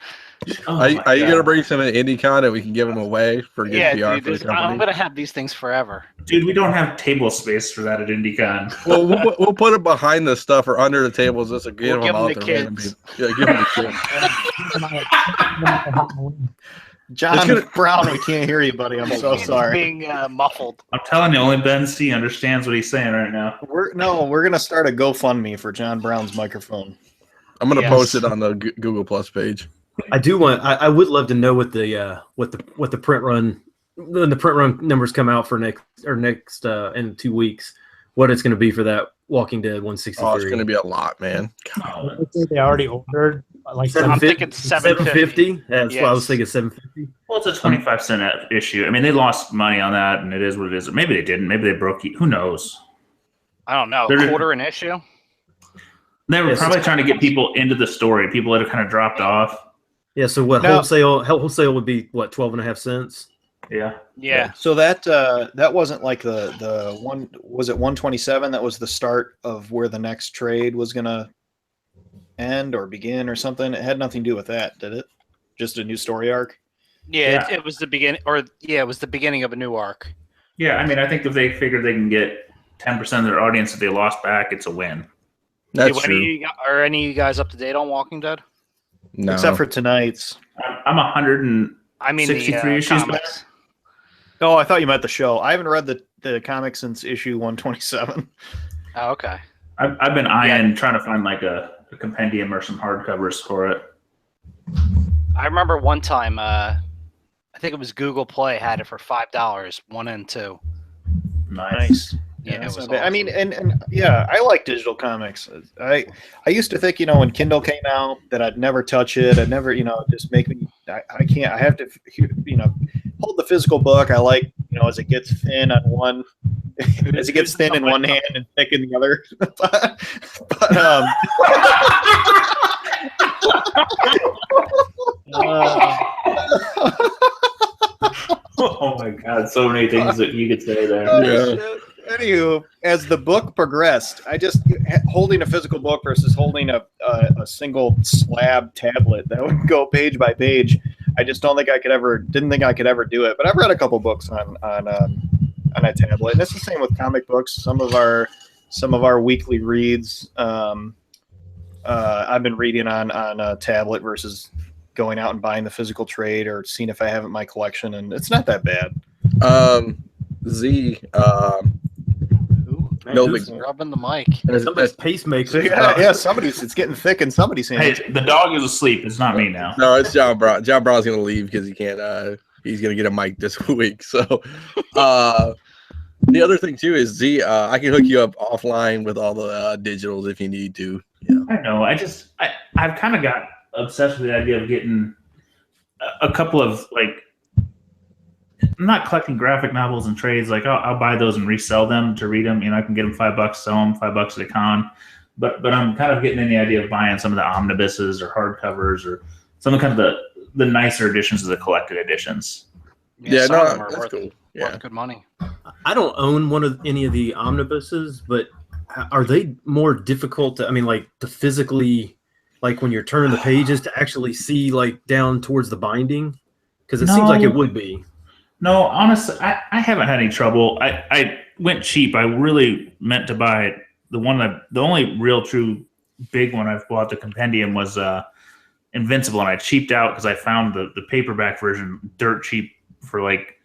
Are you gonna bring some in IndyCon and we can give them away for good PR dude, for the company? I'm gonna have these things forever. Dude, we don't have table space for that at IndyCon. Well, we'll put it behind the stuff or under the tables just to give them out to kids. Yeah, give them to kids. John Brown, we can't hear you, buddy. I'm so sorry. Being muffled. I'm telling you, only Ben C understands what he's saying right now. We're gonna start a GoFundMe for John Brown's microphone. I'm gonna post it on the Google Plus page. I do want. I would love to know what the print run when the print run numbers come out for next in 2 weeks. What it's going to be for that Walking Dead 163. Oh, it's going to be a lot, man. They already ordered like I'm thinking 750. That's what I was thinking. 750. Well, it's a 25-cent issue. I mean, they lost money on that, and it is what it is. Maybe they didn't. Maybe they broke. Who knows? I don't know. Quarter an issue. They were probably trying to get people into the story. People that have kind of dropped off. Yeah. So what wholesale would be? What 12.5 cents? Yeah. So that wasn't like the one. Was it 127? That was the start of where the next trade was gonna end or begin or something. It had nothing to do with that, did it? Just a new story arc. Yeah. It was the beginning, it was the beginning of a new arc. Yeah. I mean, I think if they figure they can get 10% of their audience if they lost back, it's a win. That's true. Are any of you guys up to date on Walking Dead? No. Except for tonight's. I'm 163 issues back. Oh, I thought you meant the show. I haven't read the comic since issue 127. Oh, okay. I've been trying to find like a compendium or some hardcovers for it. I remember one time, I think it was Google Play had it for $5, 1 and 2. Nice. Yeah, it was awesome. awesome. I mean, and yeah, I like digital comics. I used to think, when Kindle came out, that I'd never touch it. I'd never, just make me. I can't. I have to, hold the physical book. I like, as it gets thin on one, as it gets thin in one hand and thick in the other. Oh my God! So many things that you could say there. Yeah. Anywho, as the book progressed, I just holding a physical book versus holding a single slab tablet that would go page by page. I just didn't think I could ever do it. But I've read a couple books on a tablet, and it's the same with comic books. Some of our weekly reads, I've been reading on a tablet versus going out and buying the physical trade or seeing if I have it in my collection, and it's not that bad. Z. Man, No who's big- Rubbing the mic. somebody's pacemaker. So yeah, somebody's it's getting thick in somebody's hands. Hey, the dog is asleep. It's not me now. No, it's John Brown. John Brown's gonna leave because he can't. He's gonna get a mic this week. So, the other thing too is Z. I can hook you up offline with all the digitals if you need to. Yeah. I know. I've kind of got obsessed with the idea of getting a couple of like. I'm not collecting graphic novels and trades. Like I'll buy those and resell them to read them. You know, I can get them $5, sell them $5 at a con. But I'm kind of getting in the idea of buying some of the omnibuses or hardcovers or some of kind of the nicer editions of the collected editions. Yeah, some no, of them are that's worth, cool. Yeah. worth good money. I don't own any of the omnibuses, but are they more difficult to, I mean, like to physically, like when you're turning the pages to actually see like down towards the binding? Because it seems like it would be. No, honestly, I haven't had any trouble. I went cheap. I really meant to buy it. The only real true big one I've bought, the compendium, was Invincible, and I cheaped out because I found the paperback version dirt cheap for like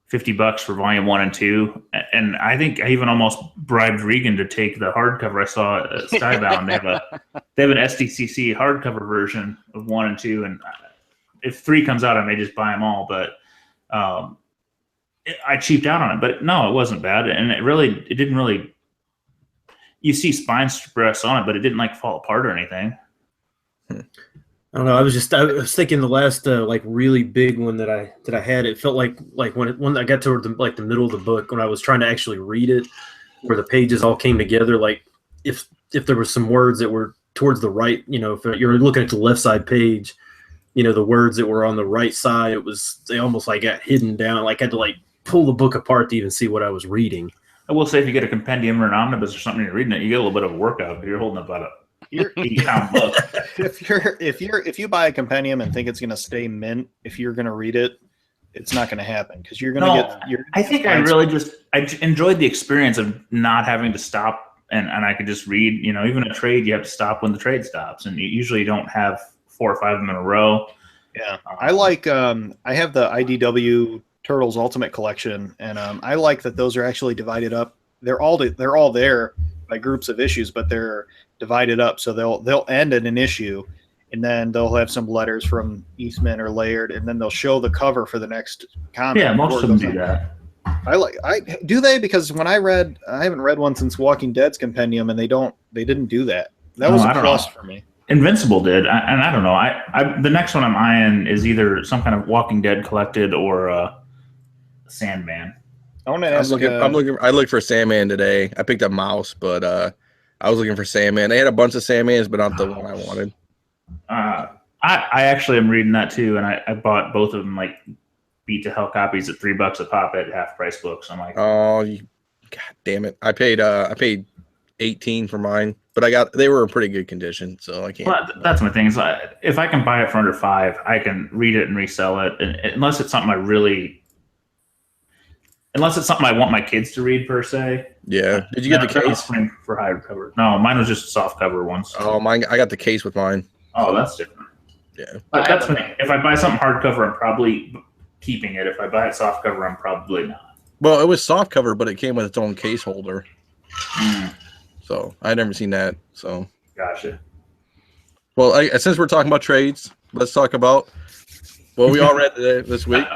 $50 for volume 1 and 2. And I think I even almost bribed Regan to take the hardcover I saw at Skybound. They have an SDCC hardcover version of 1 and 2, and if 3 comes out, I may just buy them all. But I cheaped out on it. But no, it wasn't bad, and it didn't really. You see spine stress on it, but it didn't like fall apart or anything. I don't know. I was thinking the last like really big one that I had. It felt like when I got toward the middle of the book, when I was trying to actually read it, where the pages all came together. Like if there were some words that were towards the right, you know, if you're looking at the left side page, you know, the words that were on the right side, they almost like got hidden down. Like I had to like pull the book apart to even see what I was reading. I will say, if you get a compendium or an omnibus or something, you're reading it, you get a little bit of a workout. But you're holding up about a 80-pound book. If you buy a compendium and think it's going to stay mint, if you're going to read it, it's not going to happen because you're going to get. I think I enjoyed the experience of not having to stop and I could just read. You know, even a trade, you have to stop when the trade stops, and you usually don't have 4 or 5 of them in a row. Yeah, I like. I have the IDW Turtles Ultimate Collection, and I like that those are actually divided up. They're all there by groups of issues, but they're divided up, so they'll end at an issue, and then they'll have some letters from Eastman or Laird, and then they'll show the cover for the next comic. Yeah, most of them do that. Do they? Because when I haven't read one since Walking Dead's compendium, and they didn't do that. That was a plus for me. Invincible did, and I don't know. I the next one I'm eyeing is either some kind of Walking Dead collected or Sandman. I want to ask. I looked for Sandman today. I picked up Mouse, but I was looking for Sandman. They had a bunch of Sandmans, but not the one I wanted. I actually am reading that too, and I bought both of them like beat to hell copies at $3 a pop at half price books. I'm like, oh, God damn it! I paid $18 for mine, but they were in pretty good condition, so I can't. Well, that's my thing. Is if I can buy it for under $5, I can read it and resell it, and unless it's something I want my kids to read per se. Yeah. Did you get the case for hardcover? No, mine was just soft cover ones. Oh, mine! I got the case with mine. Oh, that's different. Yeah. But that's me. If I buy something hardcover, I'm probably keeping it. If I buy it soft cover, I'm probably not. Well, it was soft cover, but it came with its own case holder. So I'd never seen that. So gotcha. Well, since we're talking about trades, let's talk about what we all read this week.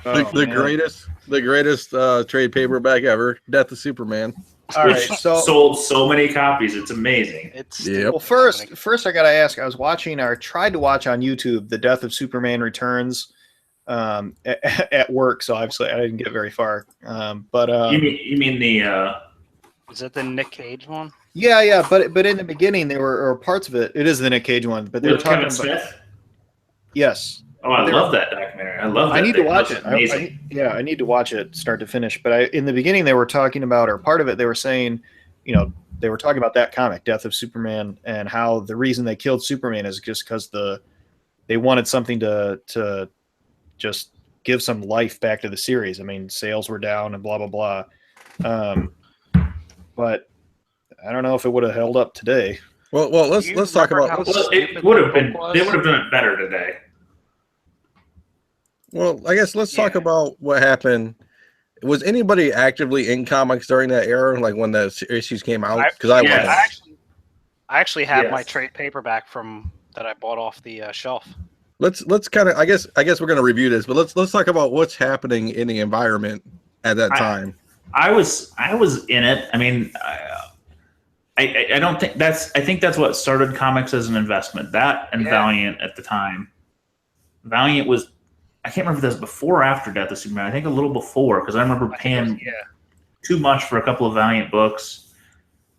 The greatest trade paperback ever, Death of Superman. All right, so sold so many copies, it's amazing. Well, first I gotta ask. I was watching, or tried to watch on YouTube, The Death of Superman Returns, at work. So obviously I didn't get very far. But you mean the? Is it the Nick Cage one? Yeah. But in the beginning there were parts of it. It is the Nick Cage one, but they were talking Kevin about. Smith? Yes. Oh, I love that documentary. I love that. I need to watch it. I need to watch it start to finish. But in the beginning, they were talking about, or part of it, they were saying, they were talking about that comic, Death of Superman, and how the reason they killed Superman is just because they wanted something to just give some life back to the series. I mean, sales were down and blah blah blah. But I don't know if it would have held up today. Well, let's talk about. It would have been. They would have done it better today. Well, I guess let's talk about what happened was anybody actively in comics during that era, like when the issues came out? Because I Yes. wasn't. I actually have my Yes. trade paperback from that I bought off the shelf. Let's kind of I guess we're gonna review this, but let's talk about what's happening in the environment at that time. I was in it. I mean, I don't think I think that's what started comics as an investment. That and Valiant at the time. Valiant was, I can't remember if that was before or after Death of Superman. I think a little before, because I remember paying too much for a couple of Valiant books.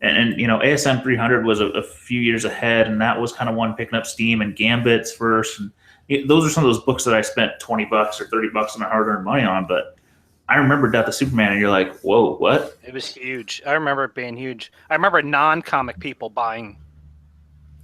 And you know, ASM 300 was a few years ahead, and that was kind of one picking up steam, and Gambit's first. And those are some of those books that I spent $20 or $30 of my hard-earned money on. But I remember Death of Superman, and you're like, whoa, what? It was huge. I remember it being huge. I remember non-comic people buying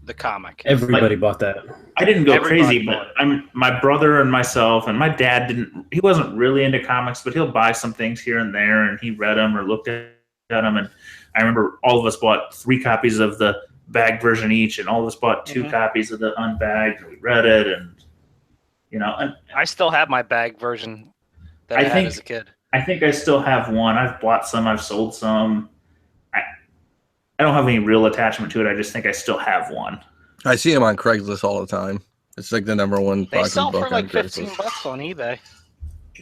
the comic. Everybody bought that. I didn't go Everybody crazy, but my brother and myself, and my dad didn't. He wasn't really into comics, but he'll buy some things here and there, and he read them or looked at them. And I remember all of us bought 3 copies of the bag version each, and all of us bought 2 copies of the unbagged, and we read it, and you know. And I still have my bag version that I had as a kid. I think I still have one. I've bought some. I've sold some. I don't have any real attachment to it. I just think I still have one. I see them on Craigslist all the time. It's like the #1 They fucking sell book for like on $15 Craigslist. on eBay.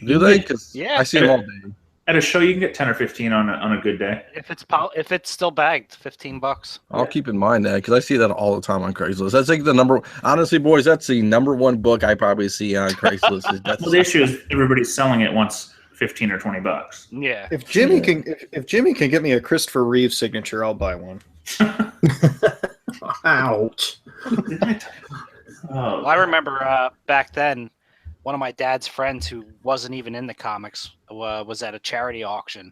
Do they? Because Yeah. I see them all day. At a show, you can get 10 or 15 on a good day. If it's still bagged, $15. I'll keep in mind that because I see that all the time on Craigslist. That's like the number. Honestly, boys, that's the #1 book I probably see on Craigslist. Is Well, the issue is everybody's selling it once $15 or $20. Yeah. If Jimmy can get me a Christopher Reeve signature, I'll buy one. Ouch. Oh, I remember back then, one of my dad's friends who wasn't even in the comics was at a charity auction,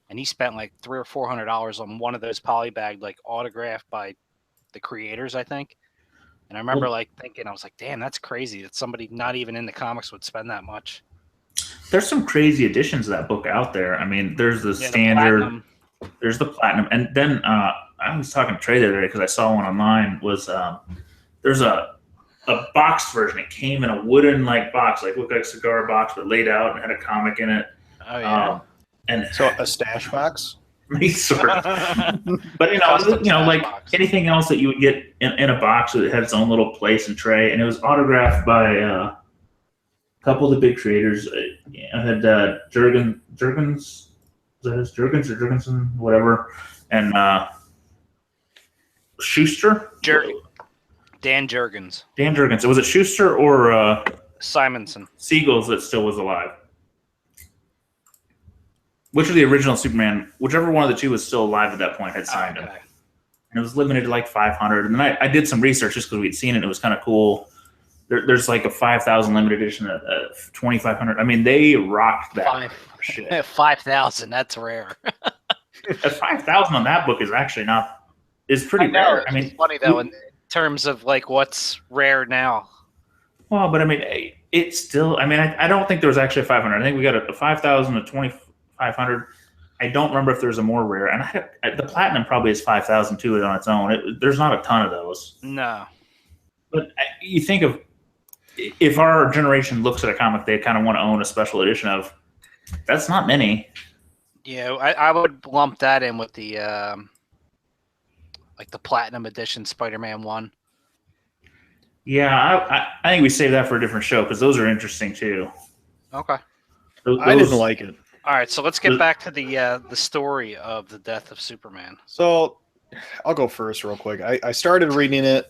and he spent like $300 or $400 on one of those polybagged, like autographed by the creators, I think. And I remember like thinking, I was like, damn, that's crazy that somebody not even in the comics would spend that much. there's some crazy editions of that book out there. I mean, there's the standard, there's the platinum, and then I was talking to Trey the other day because I saw one online. Was there's a boxed version. It came in a wooden like box, like looked like a cigar box, but laid out and had a comic in it. Oh yeah. And So a stash box. sort of. But you know, like anything else that you would get in a box, it had its own little place and tray, and it was autographed by a couple of the big creators. I had Jurgens, is that his Jurgens or Jurgensen, whatever, and Schuster. Dan Jurgens. Dan Jurgens. Was it Schuster or Simonson? Siegels that still was alive? Which of the original Superman, whichever one of the two was still alive at that point, had signed him. And it was limited to like 500. And then I did some research just because we'd seen it. And it was kind of cool. There's like a 5,000 limited edition at 2,500. I mean, they rocked that. 5,000. That's rare. 5,000 on that book is actually is pretty rare. I mean, it's funny though in terms of like what's rare now. Well, but I mean, it's still. I mean, I don't think there was actually 500. I think we got a 5,000 to 2,500. I don't remember if there's a more rare. And the platinum probably is 5,000 to it on its own. There's not a ton of those. No. But you think of if our generation looks at a comic they kind of want to own a special edition of, that's not many. Yeah, I would lump that in with the like the platinum edition Spider-Man 1. Yeah, I think we save that for a different show because those are interesting too. Okay. I didn't like it. All right, so let's get back to the story of the death of Superman. So I'll go first real quick. I started reading it.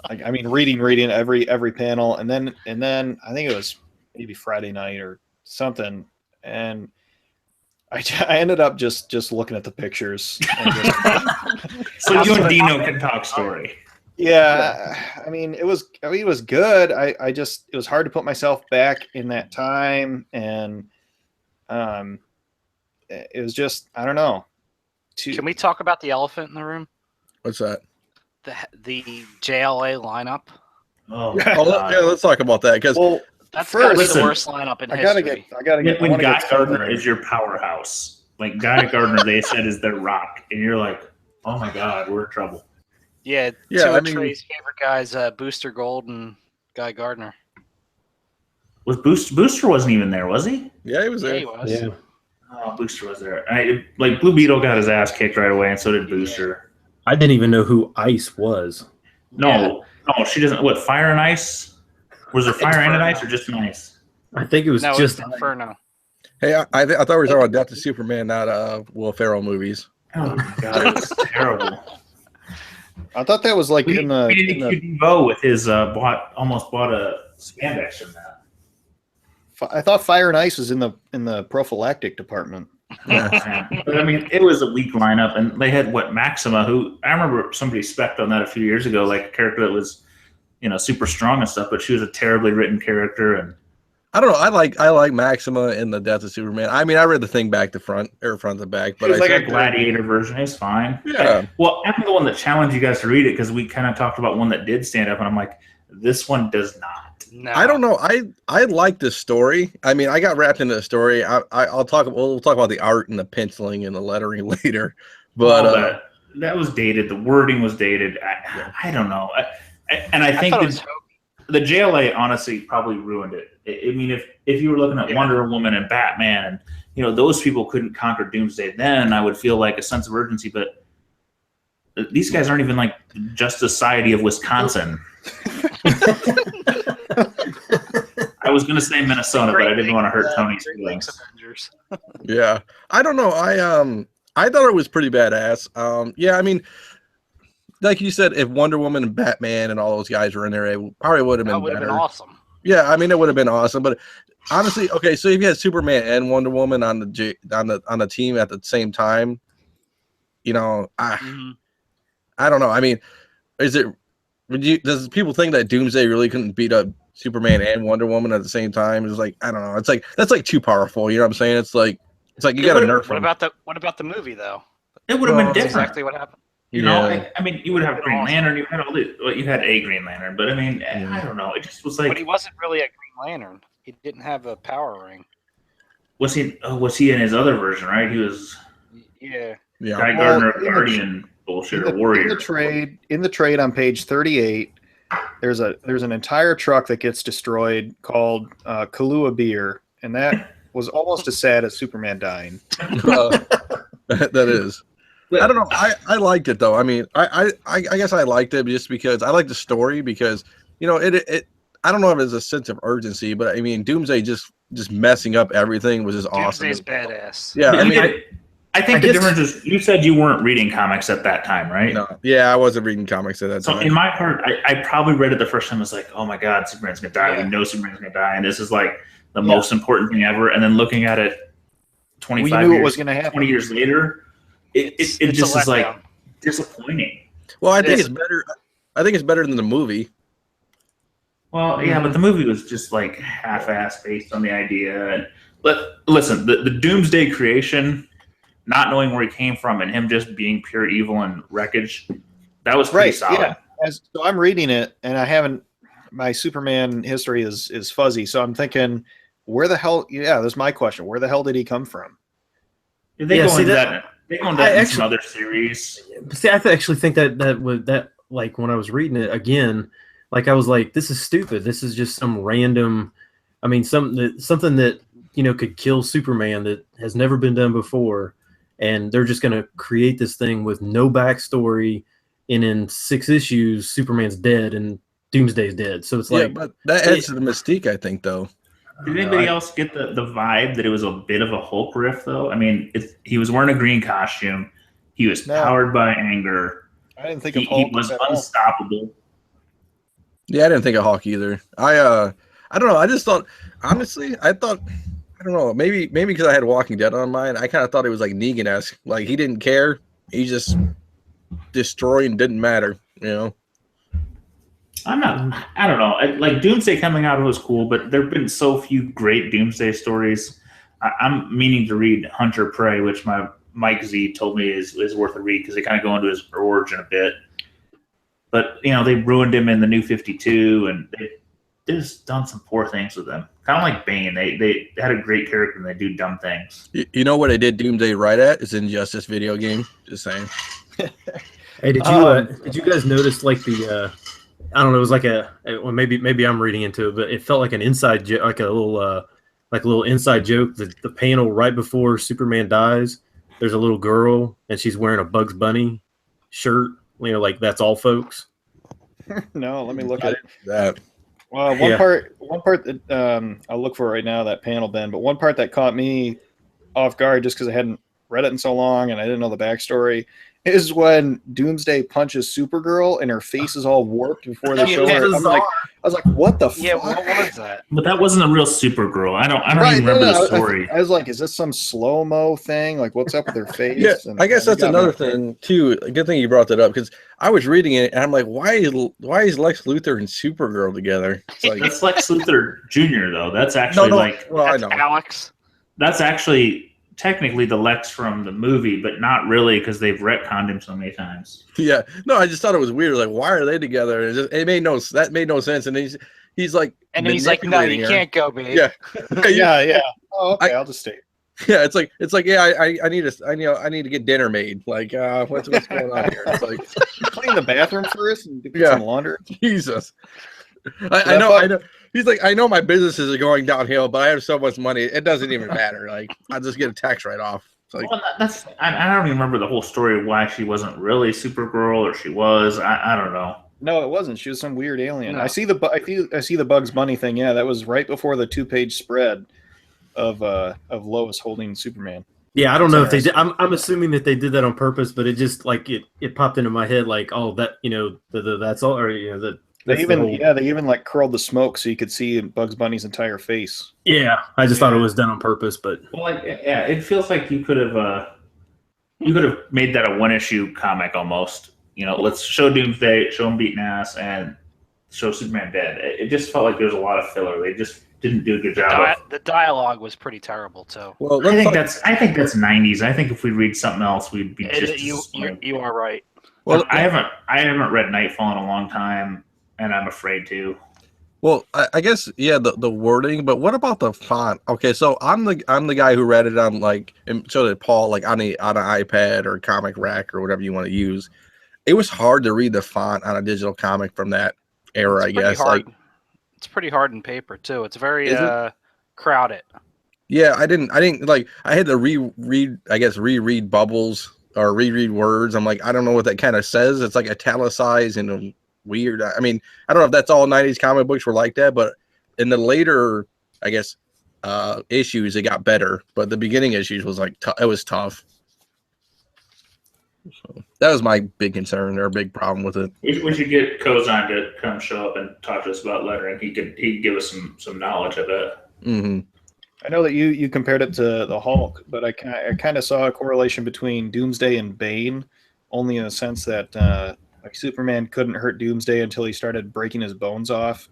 I mean, reading every panel, and then I think it was maybe Friday night or something, and I ended up just looking at the pictures. And so you and Dino can talk story. Yeah, I mean, it was good. It was hard to put myself back in that time, and it was just, I don't know. Can we talk about the elephant in the room? What's that? The JLA lineup. Oh, yeah, let's talk about that because That's probably the worst lineup in history. I gotta get. When Guy Gardner is your powerhouse, like Guy Gardner, they said is their rock, and you're like, oh my god, we're in trouble. Yeah, two of Trey's favorite guys, Booster Gold and Guy Gardner. Was Booster wasn't even there, was he? Yeah, he was there. Yeah, he was. Yeah. Oh, Booster was there. Blue Beetle got his ass kicked right away, and so did Booster. I didn't even know who Ice was. No, she doesn't. What, Fire and Ice? Was there Fire and Ice or just an Ice? I think it was No, just it's Inferno. Hey, I thought we were talking about Death of Superman, not Will Ferrell movies. Oh my god, it was terrible. I thought that was like We in the. didn't Devo with his almost bought a spandex in that. I thought Fire and Ice was in the prophylactic department. Yeah. But I mean, it was a weak lineup, and they had Maxima, who I remember somebody spec'd on that a few years ago, like a character that was, super strong and stuff, but she was a terribly written character. And I don't know. I like Maxima in the Death of Superman. I mean, I read the thing back to front or front to back, but it was I like a think Gladiator version. It's fine. Yeah. Well, I'm the one that challenged you guys to read it because we kind of talked about one that did stand up, and I'm like, this one does not. No. I don't know. I like this story. I mean, I got wrapped into the story. We'll talk about the art and the penciling and the lettering later. But that was dated. The wording was dated. I don't know. I think the JLA honestly probably ruined it. I mean, if you were looking at Wonder Woman and Batman, and those people couldn't conquer Doomsday, then I would feel like a sense of urgency. But these guys aren't even like Justice Society of Wisconsin. I was going to say Minnesota, but I didn't want to hurt Tony's feelings. Yeah, I don't know. I thought it was pretty badass. Yeah, I mean, like you said, if Wonder Woman and Batman and all those guys were in there, it probably would have been better. Been awesome. Yeah, I mean, it would have been awesome. But honestly, okay, so if you had Superman and Wonder Woman on the team at the same time, I don't know. I mean, does people think that Doomsday really couldn't beat up Superman and Wonder Woman at the same time? It's like, I don't know. It's like that's like too powerful. You know what I'm saying? It's like you got to nerf What them. about the movie though? It would have been That's different. exactly what happened. I mean, you would have Green Lantern. You had you had a Green Lantern, but I mean, I don't know. It just was like. But he wasn't really a Green Lantern. He didn't have a power ring. Was he? Was he in his other version? Right? He was. Yeah. Guy Gardner, Guardian bullshit or Warrior. In the trade on page 38, there's an entire truck that gets destroyed called Kahlua Beer, and that was almost as sad as Superman dying. That is. I don't know. I liked it though. I mean, I guess I liked it just because I like the story because it. I don't know if it's a sense of urgency, but I mean, Doomsday just messing up everything was just awesome. Doomsday's badass. Yeah, I mean, I think the difference is you said you weren't reading comics at that time, right? No, yeah, I wasn't reading comics at that time. So in my part, I probably read it the first time. I was like, oh my god, Superman's gonna die. We know Superman's gonna die, and this is like the most important thing ever. And then looking at it, 25 years, it was gonna happen. 20 years later. It just is like disappointing. Well, I think it's better. I think it's better than the movie. Well, yeah, but the movie was just like half-assed based on the idea. But listen, the Doomsday creation, not knowing where he came from, and him just being pure evil and wreckage, that was pretty solid. Yeah. So I'm reading it, and I haven't. My Superman history is fuzzy, so I'm thinking, where the hell? Yeah, that's my question. Where the hell did he come from? They go into that. They go into that in some other series. See, I actually think that like when I was reading it again, like I was like, this is stupid. This is just some random. I mean, something that could kill Superman that has never been done before, and they're just going to create this thing with no backstory. And in 6 issues, Superman's dead and Doomsday's dead. So it's like, but that adds to the mystique, I think, though. Did anybody else get the vibe that it was a bit of a Hulk riff, though? I mean, he was wearing a green costume. He was powered by anger. I didn't think of Hulk. He was unstoppable. Yeah, I didn't think of Hulk either. I don't know. I just thought, honestly, I don't know. Maybe because I had Walking Dead on mine, I kind of thought it was like Negan-esque. Like he didn't care. He just destroyed and didn't matter. I don't know. Like Doomsday coming out was cool, but there've been so few great Doomsday stories. I'm meaning to read Hunter Prey, which my Mike Z told me is worth a read because they kind of go into his origin a bit. But they ruined him in the New 52, and they just done some poor things with him. Kind of like Bane. They had a great character and they do dumb things. You know what they did Doomsday right at? It's Injustice video game. Just saying. Hey, did you guys notice like the I don't know, it was like maybe I'm reading into it, but it felt like an inside like a little like a little inside joke. The panel right before Superman dies, there's a little girl and she's wearing a Bugs Bunny shirt. You know, like that's all, folks. No, let me look at it. That. Well, one part that I'll look for right now, that panel, Ben. But one part that caught me off guard, just because I hadn't read it in so long and I didn't know the backstory, is when Doomsday punches Supergirl and her face is all warped before they show her. I was like, what the Yeah, fuck? what was that? But that wasn't a real Supergirl. I don't even remember the story. I was like, is this some slow-mo thing? Like, what's up with her face? Yeah, And I guess that's got another me. thing too. A good thing you brought that up because I was reading it and I'm like, why is Lex Luthor and Supergirl together? It's like, That's Lex Luthor Jr. though. That's no, actually no. like Well, I That's know. Alex. that's actually technically the Lex from the movie, but not really because they've retconned him so many times. Yeah, no, I just thought it was weird. Like, why are they together? It made no sense. And he's like, And he's like, no, you manipulating her. can't go, babe. Yeah, Yeah. Oh, okay. I'll just stay. yeah. It's like, yeah, I need to get dinner made. Like, what's going on here? It's like, Clean the bathroom first and do Yeah. some laundry. Jesus. I know. He's like, I know my businesses are going downhill, but I have so much money, it doesn't even matter. Like, I'll just get a tax write-off. It's like, Well, I don't even remember the whole story of why she wasn't really Supergirl or she was. I don't know. No, it wasn't. She was some weird alien. No. I see the Bugs Bunny thing. Yeah, that was right before the 2-page spread of Lois holding Superman. Yeah, I don't know if they did. I'm assuming that they did that on purpose, but it just like it popped into my head like, oh, that that's all, or They even like curled the smoke so you could see Bugs Bunny's entire face. Yeah, I just thought it was done on purpose, but Well, yeah, it feels like you could have made that a one-issue comic almost. You know, let's show Doomsday, show him beating ass, and show Superman dead. It just felt like there was a lot of filler. They just didn't do a good job. The dialogue was pretty terrible too. well, I think that's 90s. I think if we read something else, we'd be just. You are right. well, I haven't read Nightfall in a long time, and I'm afraid to. Well, I guess the wording, but what about the font? Okay, so I'm the guy who read it on like, and so did Paul, like on an iPad or Comic Rack or whatever you want to use. It was hard to read the font on a digital comic from that era, I guess. Hard. Like, It's pretty hard in paper too. It's very Is it? crowded. yeah, I didn't like. I had to reread bubbles or reread words. I'm like, I don't know what that kind of says. It's like italicized and weird. I mean, I don't know if that's all 90s comic books were like that, but in the later, I guess, issues, it got better. But the beginning issues was like, it was tough. So that was my big concern or big problem with it. We should get Kozan to come show up and talk to us about lettering. He could give us some knowledge of it. Mm-hmm. I know that you compared it to the Hulk, but I kind of saw a correlation between Doomsday and Bane, only in the sense that like Superman couldn't hurt Doomsday until he started breaking his bones off,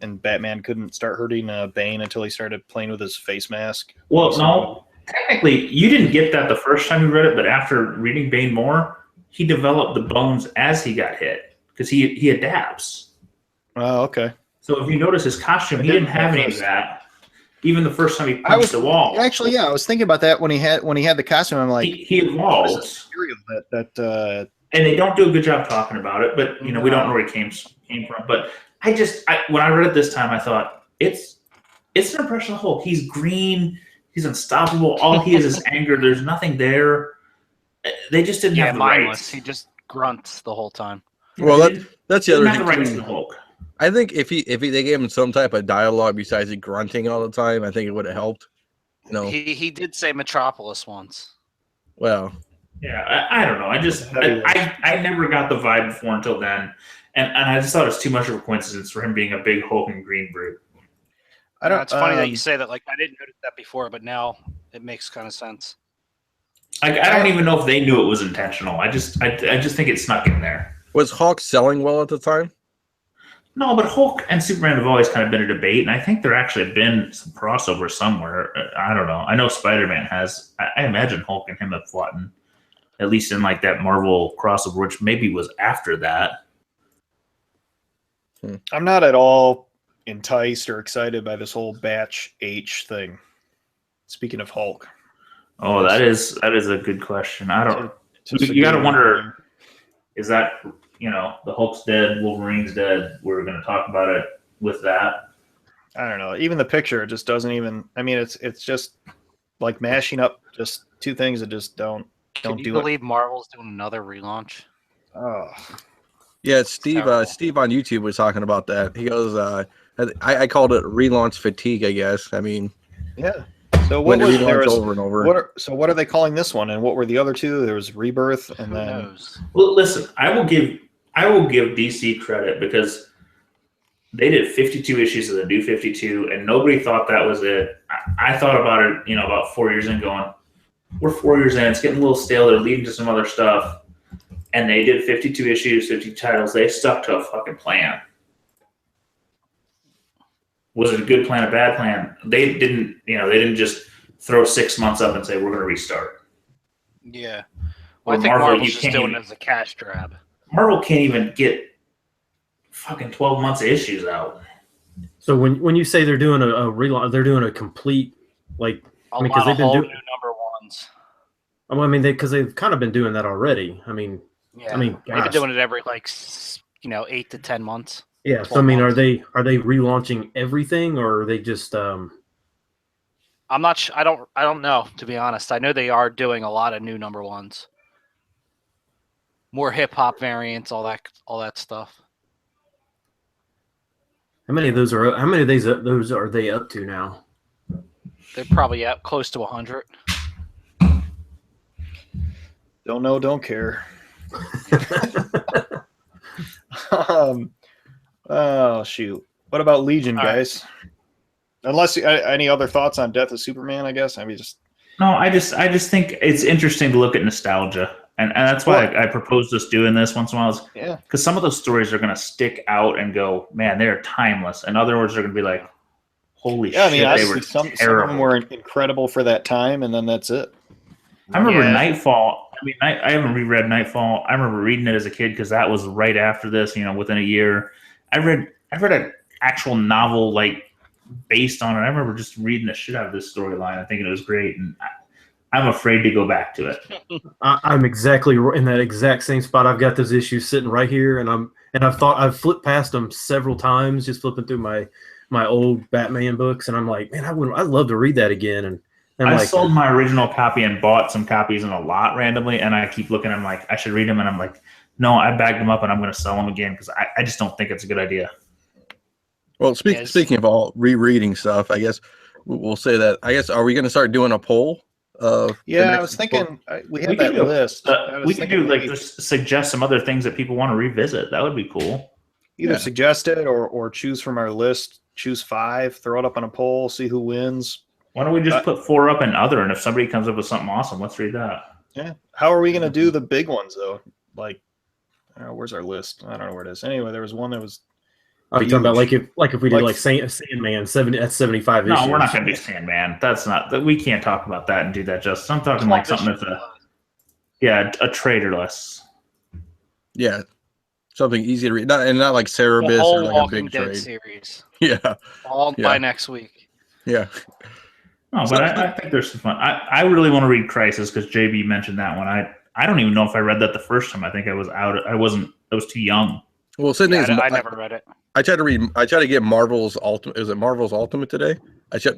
and Batman couldn't start hurting Bane until he started playing with his face mask. Well, no, technically, you didn't get that the first time you read it, but after reading Bane more, he developed the bones as he got hit because he adapts. Oh, okay. So if you notice his costume, he didn't have any of that. Even the first time he punched the wall, Actually, yeah, I was thinking about that when he had the costume. I'm like, he evolved. that And they don't do a good job talking about it, but we don't know where it came from. But when I read it this time, I thought it's an impression of Hulk. He's green, he's unstoppable. All he is anger. There's nothing there. They just didn't have the mindless. rights. He just grunts the whole time. Well, that's the They other didn't have the rights thing. to Hulk. I think if they gave him some type of dialogue besides the grunting all the time, I think it would have helped. No, He did say Metropolis once. well, Yeah, I don't know. I never got the vibe before until then, and I just thought it was too much of a coincidence for him being a big Hulk and green brute. It's funny that you say that. Like I didn't notice that before, but now it makes kind of sense. I don't even know if they knew it was intentional. I just think it snuck in there. was Hawk selling well at the time? No, but Hulk and Superman have always kind of been a debate, and I think there actually have been some crossover somewhere. I don't know. I know Spider-Man has. I imagine Hulk and him have fought in, at least in like that Marvel crossover, which maybe was after that. I'm not at all enticed or excited by this whole Batch H thing. Speaking of Hulk. Oh, that is a good question. I don't. You got to wonder, is that the Hulk's dead, Wolverine's dead? We're going to talk about it with that. I don't know. Even the picture just doesn't even. I mean, it's just like mashing up just two things that just don't Can you do believe Marvel's doing another relaunch? Oh, Yeah, Steve. terrible. Steve on YouTube was talking about that. He goes, I called it relaunch fatigue. I guess. I mean, yeah. So when what they was there relaunch was over and over. what are they calling this one? And what were the other two? There was Rebirth, and Who then knows? Well, listen, I will give DC credit because they did 52 issues of the New 52, and nobody thought that was it. I thought about it, about 4 years in, going, we're 4 years in, it's getting a little stale. They're leading to some other stuff, and they did 52 issues, 50 titles. They stuck to a fucking plan. Was it a good plan, a bad plan? They didn't, they didn't just throw 6 months up and say we're going to restart. Yeah. Or Well, I think Marvel, Marvel's you just can't doing even- it as a cash grab. Marvel can't even get fucking 12 months of issues out. So when you say they're doing a relaunch, they're doing a complete like. A I mean, lot because they've of been whole doing. new number ones. I mean, because they've kind of been doing that already. I mean, Yeah. I mean, They've been gosh. doing it every 8 to 10 months. Yeah. So 12 I mean, months. are they relaunching everything, or are they just? I'm not. I don't know, to be honest. I know they are doing a lot of new number ones. More hip hop variants, all that stuff. How many of those are? How many of those are they up to now? They're probably at close to 100. don't know, don't care. Oh shoot! What about Legion, All right. guys? Unless any other thoughts on Death of Superman, I guess. I mean, just No, I just think it's interesting to look at nostalgia. And that's why I proposed us doing this once in a while. yeah. Because some of those stories are going to stick out and go, man, they're timeless. And other words are going to be like, holy Yeah, I shit, mean, they honestly, were some of terrible. them were incredible for that time, and then that's it. I remember Yeah. Nightfall. I mean, I haven't reread Nightfall. I remember reading it as a kid because that was right after this, within a year. I read an actual novel based on it. I remember just reading the shit out of this storyline. I think it was great, and I'm afraid to go back to it. I'm exactly in that exact same spot. I've got those issues sitting right here, and I've flipped past them several times, just flipping through my old Batman books, and I'm like, man, I'd love to read that again. And I'm I sold my original copy and bought some copies in a lot randomly, and I keep looking. I'm like, I should read them, and I'm like, no, I bagged them up, and I'm going to sell them again because I just don't think it's a good idea. Well, speaking of all rereading stuff, I guess we'll say that. I guess are we going to start doing a poll? Yeah, I was thinking we had that list. We could do just suggest some other things that people want to revisit. That would be cool. Either Yeah. suggest it or choose from our list. Choose 5, throw it up on a poll, see who wins. Why don't we just put 4 up in other, and if somebody comes up with something awesome, let's read that. Yeah. How are we going to do the big ones though? Like, where's our list? I don't know where it is. Anyway, there was one that was. Are you talking about huge. like if we did Like- Sandman 70? That's 75 No, issues. we're not going to do Sandman. That's not. We can't talk about that and do that justice. I'm talking like something that's a trader list. Yeah, something easy to read, not like The Cerebus whole or like a Walking big Dead trade. series. Yeah, All Yeah. by next week. yeah. No, but I think there's some fun. I really want to read Crisis because JB mentioned that one. I don't even know if I read that the first time. I think I was out. I was too young. Well, Sydney, Yeah, I never read it. I tried to get Marvel's Ultimate. Is it Marvel's Ultimate today?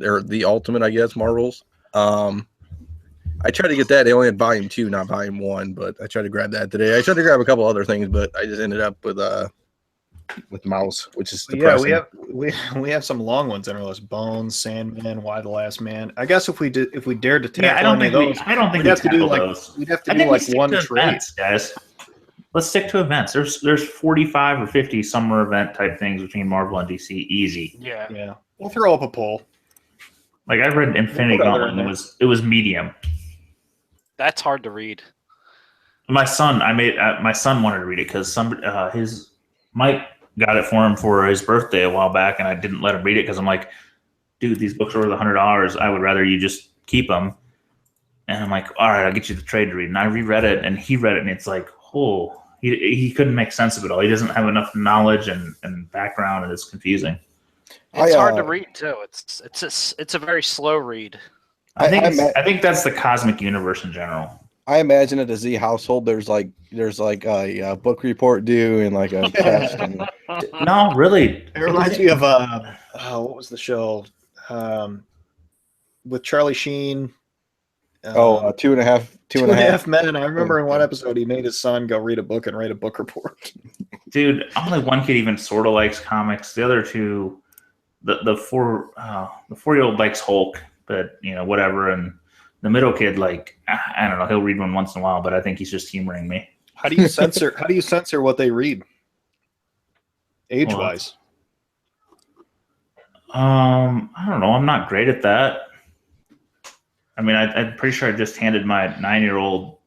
Or the Ultimate, I guess. Marvel's. I tried to get that. They only had volume 2, not volume 1. But I tried to grab that today. I tried to grab a couple other things, but I just ended up with Mouse, which is Yeah, depressing. we have some long ones on our list. Bones, Sandman, Why the Last Man. I guess if we dared to tackle Yeah, I don't any think of those, I don't think we'd we have to do tackle like those. we'd have to I do think we like stick one to trade. events, guys. Let's stick to events. There's 45 or 50 summer event type things between Marvel and DC. Easy. Yeah. Yeah, we'll throw up a poll. Like I read Infinity We'll put other Gauntlet, in and there. it was medium. That's hard to read. My son wanted to read it because his Mike got it for him for his birthday a while back, and I didn't let him read it because I'm like, dude, these books are worth $100. I would rather you just keep them. And I'm like, all right, I'll get you the trade to read. And I reread it, and he read it, and it's like, oh, he couldn't make sense of it all. He doesn't have enough knowledge and background, and it's confusing. It's hard to read too. It's a very slow read. I think that's the cosmic universe in general. I imagine at the Z household, there's like a book report due and like a test. And No, really. It reminds me of what was the show with Charlie Sheen? two and a half men. I remember in one episode he made his son go read a book and write a book report. Dude, only one kid even sort of likes comics. The other two, the 4-year-old likes Hulk, but whatever. And the middle kid, like, I don't know, he'll read one once in a while, but I think he's just humoring me. How do you censor what they read? Age-wise. I don't know. I'm not great at that. I mean, I'm pretty sure I just handed my 9-year-old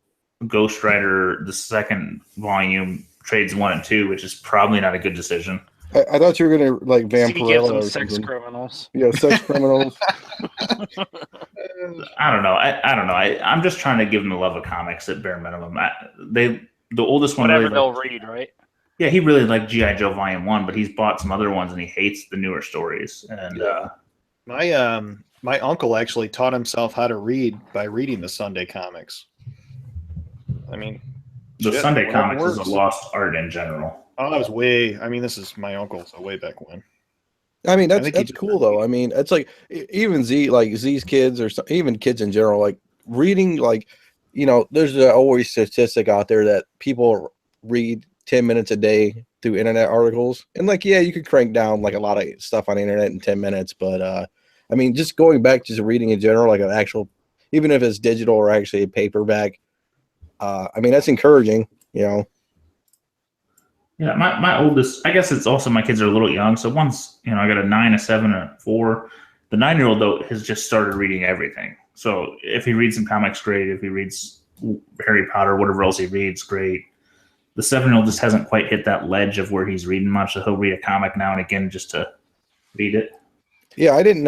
Ghost Rider the second volume, trades 1 and 2, which is probably not a good decision. I thought you were gonna like Vampirella or sex something. criminals. Yeah, sex criminals. I don't know. I don't know. I'm just trying to give them the love of comics at bare minimum. The oldest one, Whatever really they'll read, right? Yeah, he really liked G.I. Joe Volume 1, but he's bought some other ones and he hates the newer stories. And my uncle actually taught himself how to read by reading the Sunday comics. I mean, the Sunday comics is works. a lost art in general. Oh, that was way. I mean, this is my uncle, so way back when. I mean, I think that's cool though. I mean, it's like even Z's kids or even kids in general, like reading, like, there's always statistic out there that people read 10 minutes a day through internet articles. And like, yeah, you could crank down like a lot of stuff on the internet in 10 minutes. But I mean, just going back to reading in general, like an actual, even if it's digital or actually a paperback, I mean, that's encouraging, Yeah, my oldest, I guess it's also my kids are a little young. So once, I got a 9, a 7, and a 4. The 9-year-old, though, has just started reading everything. So if he reads some comics, great. If he reads Harry Potter, whatever else he reads, great. The 7-year-old just hasn't quite hit that ledge of where he's reading much. So he'll read a comic now and again just to read it. Yeah, I didn't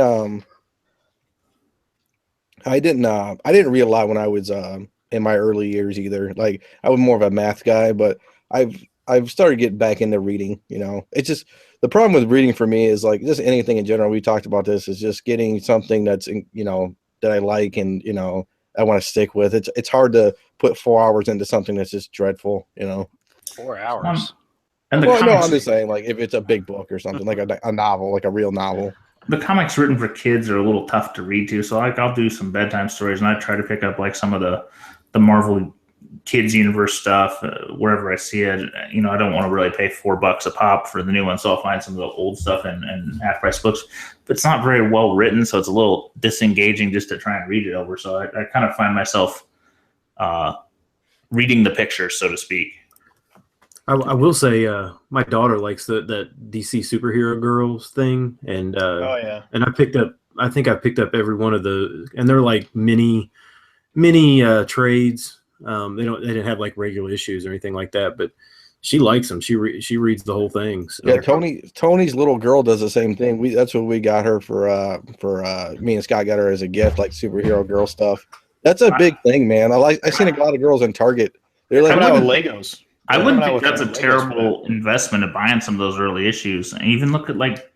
read a lot when I was in my early years either. Like I was more of a math guy, but I've started getting back into reading. It's just the problem with reading for me is like just anything in general. We talked about this, is just getting something that's that I like and I want to stick with. It's hard to put 4 hours into something that's just dreadful. 4 hours. And Well, no, I'm just saying, like if it's a big book or something, like a novel, like a real novel. The comics written for kids are a little tough to read too. So like I'll do some bedtime stories and I try to pick up like some of the Marvel Kids Universe stuff wherever I see it. I don't want to really pay $4 a pop for the new one, so I'll find some of the old stuff and half price books. But it's not very well written, so it's a little disengaging just to try and read it over. So I kind of find myself reading the pictures, so to speak. I will say my daughter likes that DC superhero girls thing, and Oh yeah. and I picked up every one of the, and they're like mini trades. They didn't have like regular issues or anything like that, but she likes them. She reads the whole thing. So. Yeah, Tony's little girl does the same thing. That's what we got her for me and Scott got her as a gift, like superhero girl stuff. That's a big thing, man. I seen a lot of girls in Target. They're like, Coming out with Legos. I wouldn't think that's a terrible investment of buying some of those early issues. And even look at like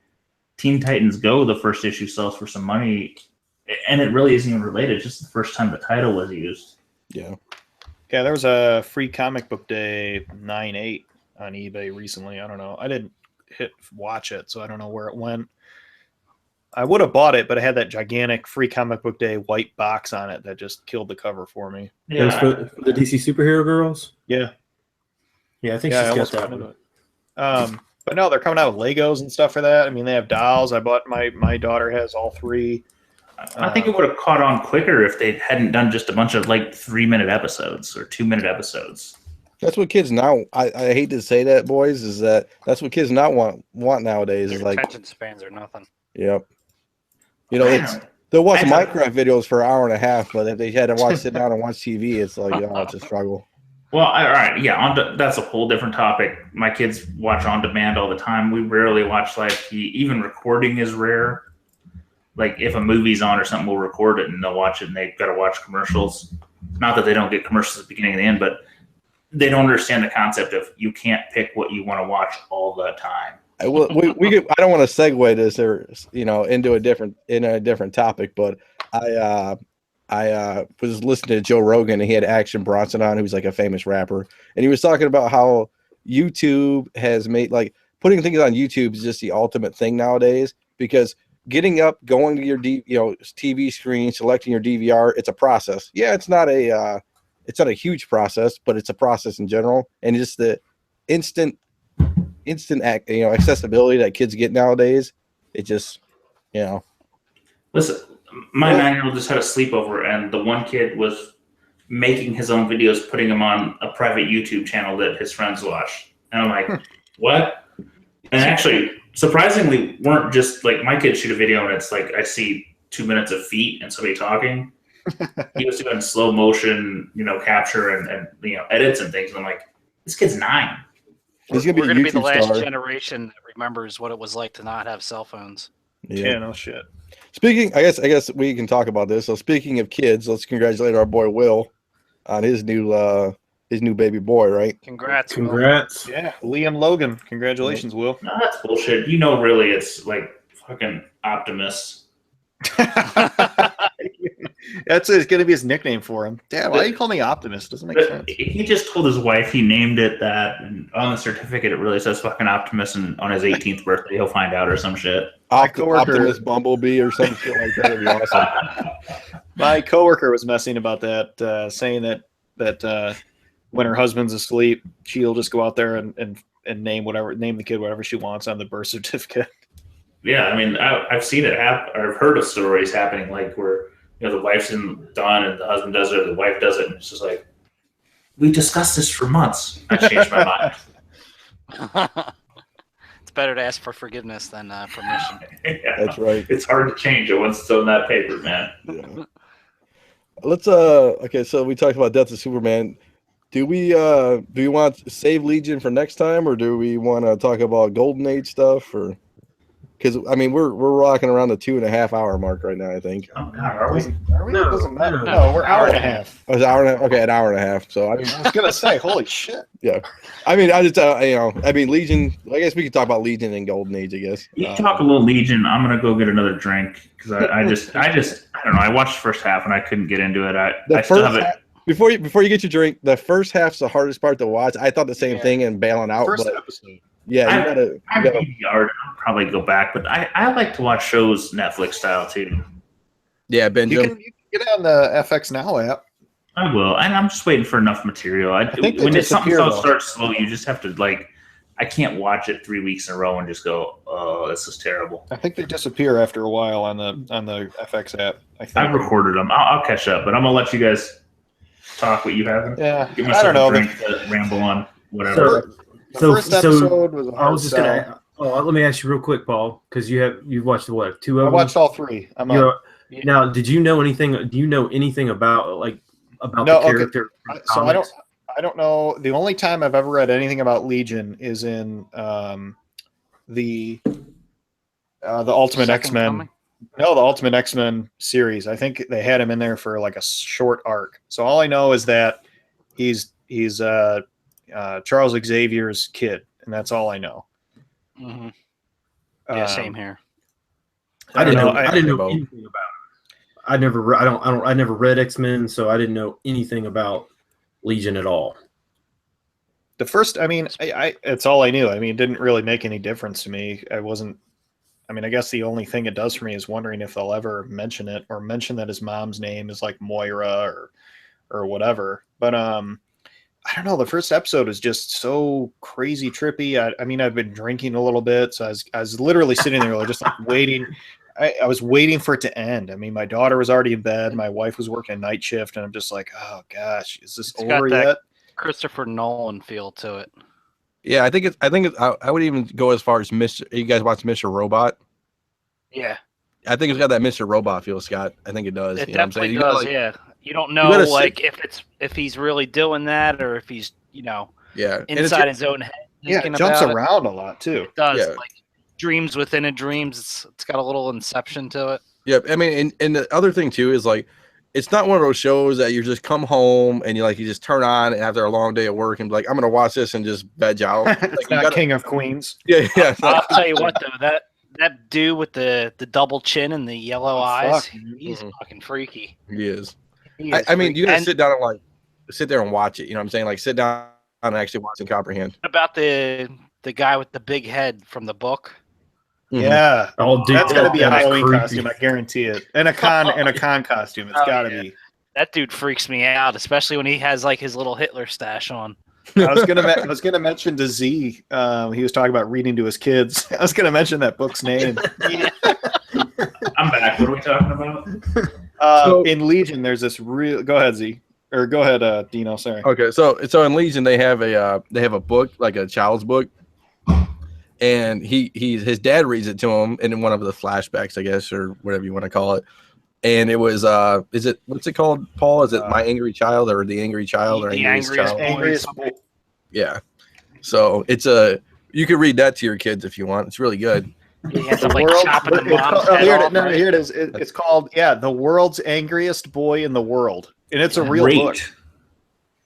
Teen Titans Go, the first issue sells for some money, and it really isn't even related. It's just the first time the title was used. Yeah. Yeah, there was a free comic book day 9/8 on eBay recently. I don't know. I didn't watch it, so I don't know where it went. I would have bought it, but it had that gigantic free comic book day white box on it that just killed the cover for me. Yeah, for the DC superhero girls. Yeah. Yeah, I think she's got that one. But no, they're coming out with Legos and stuff for that. I mean, they have dolls. I bought my daughter has all 3. I think it would have caught on quicker if they hadn't done just a bunch of like 3-minute episodes or 2-minute episodes. That's what kids now. I hate to say that, boys, is that's what kids now want nowadays. Their is like attention spans are nothing. Yep. They'll watch Minecraft videos for an hour and a half, but if they had to sit down and watch TV, it's like it's a struggle. Well, all right, yeah, that's a whole different topic. My kids watch on demand all the time. We rarely watch even recording is rare. Like if a movie's on or something, we'll record it and they'll watch it and they've got to watch commercials. Not that they don't get commercials at the beginning and the end, but they don't understand the concept of you can't pick what you want to watch all the time. I don't want to segue this or into a different topic, but I I was listening to Joe Rogan, and he had Action Bronson on, who's like a famous rapper, and he was talking about how YouTube has made like putting things on YouTube is just the ultimate thing nowadays, because getting up, going to your TV screen, selecting your DVR, it's a process. Yeah, it's not a huge process, but it's a process in general, and just the instant accessibility that kids get nowadays. It just Listen, my 9-year-old just had a sleepover, and the one kid was making his own videos, putting them on a private YouTube channel that his friends watch. And I'm like, what? And actually, surprisingly, weren't just like my kids shoot a video and it's like I see 2 minutes of feet and somebody talking. He was doing slow motion, capture and edits and things. And I'm like, this kid's 9. He's We're gonna be the a YouTube last star. generation that remembers what it was like to not have cell phones. Yeah, no shit. Speaking, I guess we can talk about this. So speaking of kids, let's congratulate our boy Will on his new baby boy, right? Congrats. Will. Congrats. Yeah, Liam Logan. Congratulations, Will. No, that's bullshit. Really, it's like fucking Optimus. That's going to be his nickname for him. Dad, why do you call me Optimus? Doesn't make sense. He just told his wife he named it that, and on the certificate it really says fucking Optimus, and on his 18th birthday he'll find out or some shit. Optimus Bumblebee or some shit like that would be awesome. My coworker was messing about that, saying that when her husband's asleep, she'll just go out there and name the kid whatever she wants on the birth certificate. Yeah, I mean, I've seen it happen. I've heard of stories happening like where the wife's done and the husband does it, or the wife does it, and it's just like, we discussed this for months. I changed my mind. It's better to ask for forgiveness than permission. Yeah, That's right. It's hard to change it once it's on that paper, man. Yeah. Let's okay, so we talked about Death of Superman. Do we want to save Legion for next time, or do we want to talk about Golden Age stuff, or because I mean we're rocking around the 2.5 hour mark right now, I think. Oh God, are we? No, doesn't matter. No, we're hour and a half. Oh, it's an hour and a, okay, an hour and a half. So I mean, I was gonna say, holy shit. yeah. I mean, I just I mean Legion. I guess we could talk about Legion and Golden Age. I guess. You talk a little Legion. I'm gonna go get another drink because I just I don't know. I watched the first half and I couldn't get into it. I still have it. Before you get your drink, the first half's the hardest part to watch. I thought the same thing and bailing out. First but episode. yeah, you gotta. I'm DVR'd. I'll probably go back, but I like to watch shows Netflix style too. Yeah, Benjamin. You can get it on the FX Now app. I will, and I'm just waiting for enough material. think they When something disappear, though. starts slow, you just have to like. I can't watch it 3 weeks in a row and just go, "Oh, this is terrible." I think they disappear after a while on the FX app. I think. I've recorded them. I'll catch up, but I'm gonna let you guys talk what you have. Yeah, Give I myself don't know. a drink to ramble on whatever. The first episode was a I hard was just sell. gonna. Oh, let me ask you real quick, Paul, because you've watched what 2 of I them? watched all 3. I'm You up. know, now, did you know anything? Do you know anything about No, the okay. character? from So comics? I don't know. The only time I've ever read anything about Legion is in the Ultimate Second X-Men. Coming? No, the Ultimate X-Men series. I think they had him in there for like a short arc. So all I know is that he's Charles Xavier's kid, and that's all I know. Mm-hmm. Yeah, same here. I didn't know. I I didn't know about- anything about it. I never read X-Men, so I didn't know anything about Legion at all. The first, I mean, I it's all I knew. I mean, it didn't really make any difference to me. I guess the only thing it does for me is wondering if they'll ever mention it or mention that his mom's name is like Moira or whatever. But I don't know. The first episode is just so crazy trippy. I mean, I've been drinking a little bit, so I was literally sitting there just like waiting. I was waiting for it to end. I mean, my daughter was already in bed. My wife was working a night shift, and I'm just like, oh gosh, is this It's got over that yet? Christopher Nolan feel to it. Yeah, I think it's. I would even go as far as Mr. You guys watch Mr. Robot? Yeah, I think it's got that Mr. Robot feel, Scott. I think it does. it you know what I'm saying? definitely You gotta, does. like, Yeah, you don't know gotta like if he's really doing that or if he's yeah. And it's- inside his own head. Yeah, thinking it jumps about around a lot too. It does Yeah. like dreams within a dreams. It's got a little inception to it. Yeah, I mean, and the other thing too is like, it's not one of those shows that you just come home and you just turn on after a long day at work and be like, I'm gonna watch this and just veg out. Like, It's you not gotta- King of Queens. yeah, yeah. It's I'll not- tell you what though, that dude with the double chin and the yellow eyes, fuck. he's Mhm. fucking freaky. he is. I mean, you gotta And sit down and like sit there and watch it. You know what I'm saying? Like sit down and actually watch and comprehend. about the guy with the big head from the book. Mhm. Yeah. Oh, dude, That's gonna be a that is Halloween creepy. costume, I guarantee it. And a con costume. It's Oh, gotta yeah. be. That dude freaks me out, especially when he has like his little Hitler stash on. I was gonna mention to Z. He was talking about reading to his kids. I was gonna mention that book's name. Yeah. I'm back. What are we talking about? In Legion, there's this real. Go ahead, Z. Or go ahead, Dino. Sorry. Okay, so in Legion they have a book, like a child's book, and his dad reads it to him in one of the flashbacks, I guess, or whatever you want to call it. And it was what's it called, Paul? Is it My Angry Child or The Angry Child or The Angriest Child? Angriest boy. Yeah. So you could read that to your kids if you want. It's really good. He ends up like chopping the mom's head Here, off, right? here it is. It's called The World's Angriest Boy in the World, and it's a real Great. book.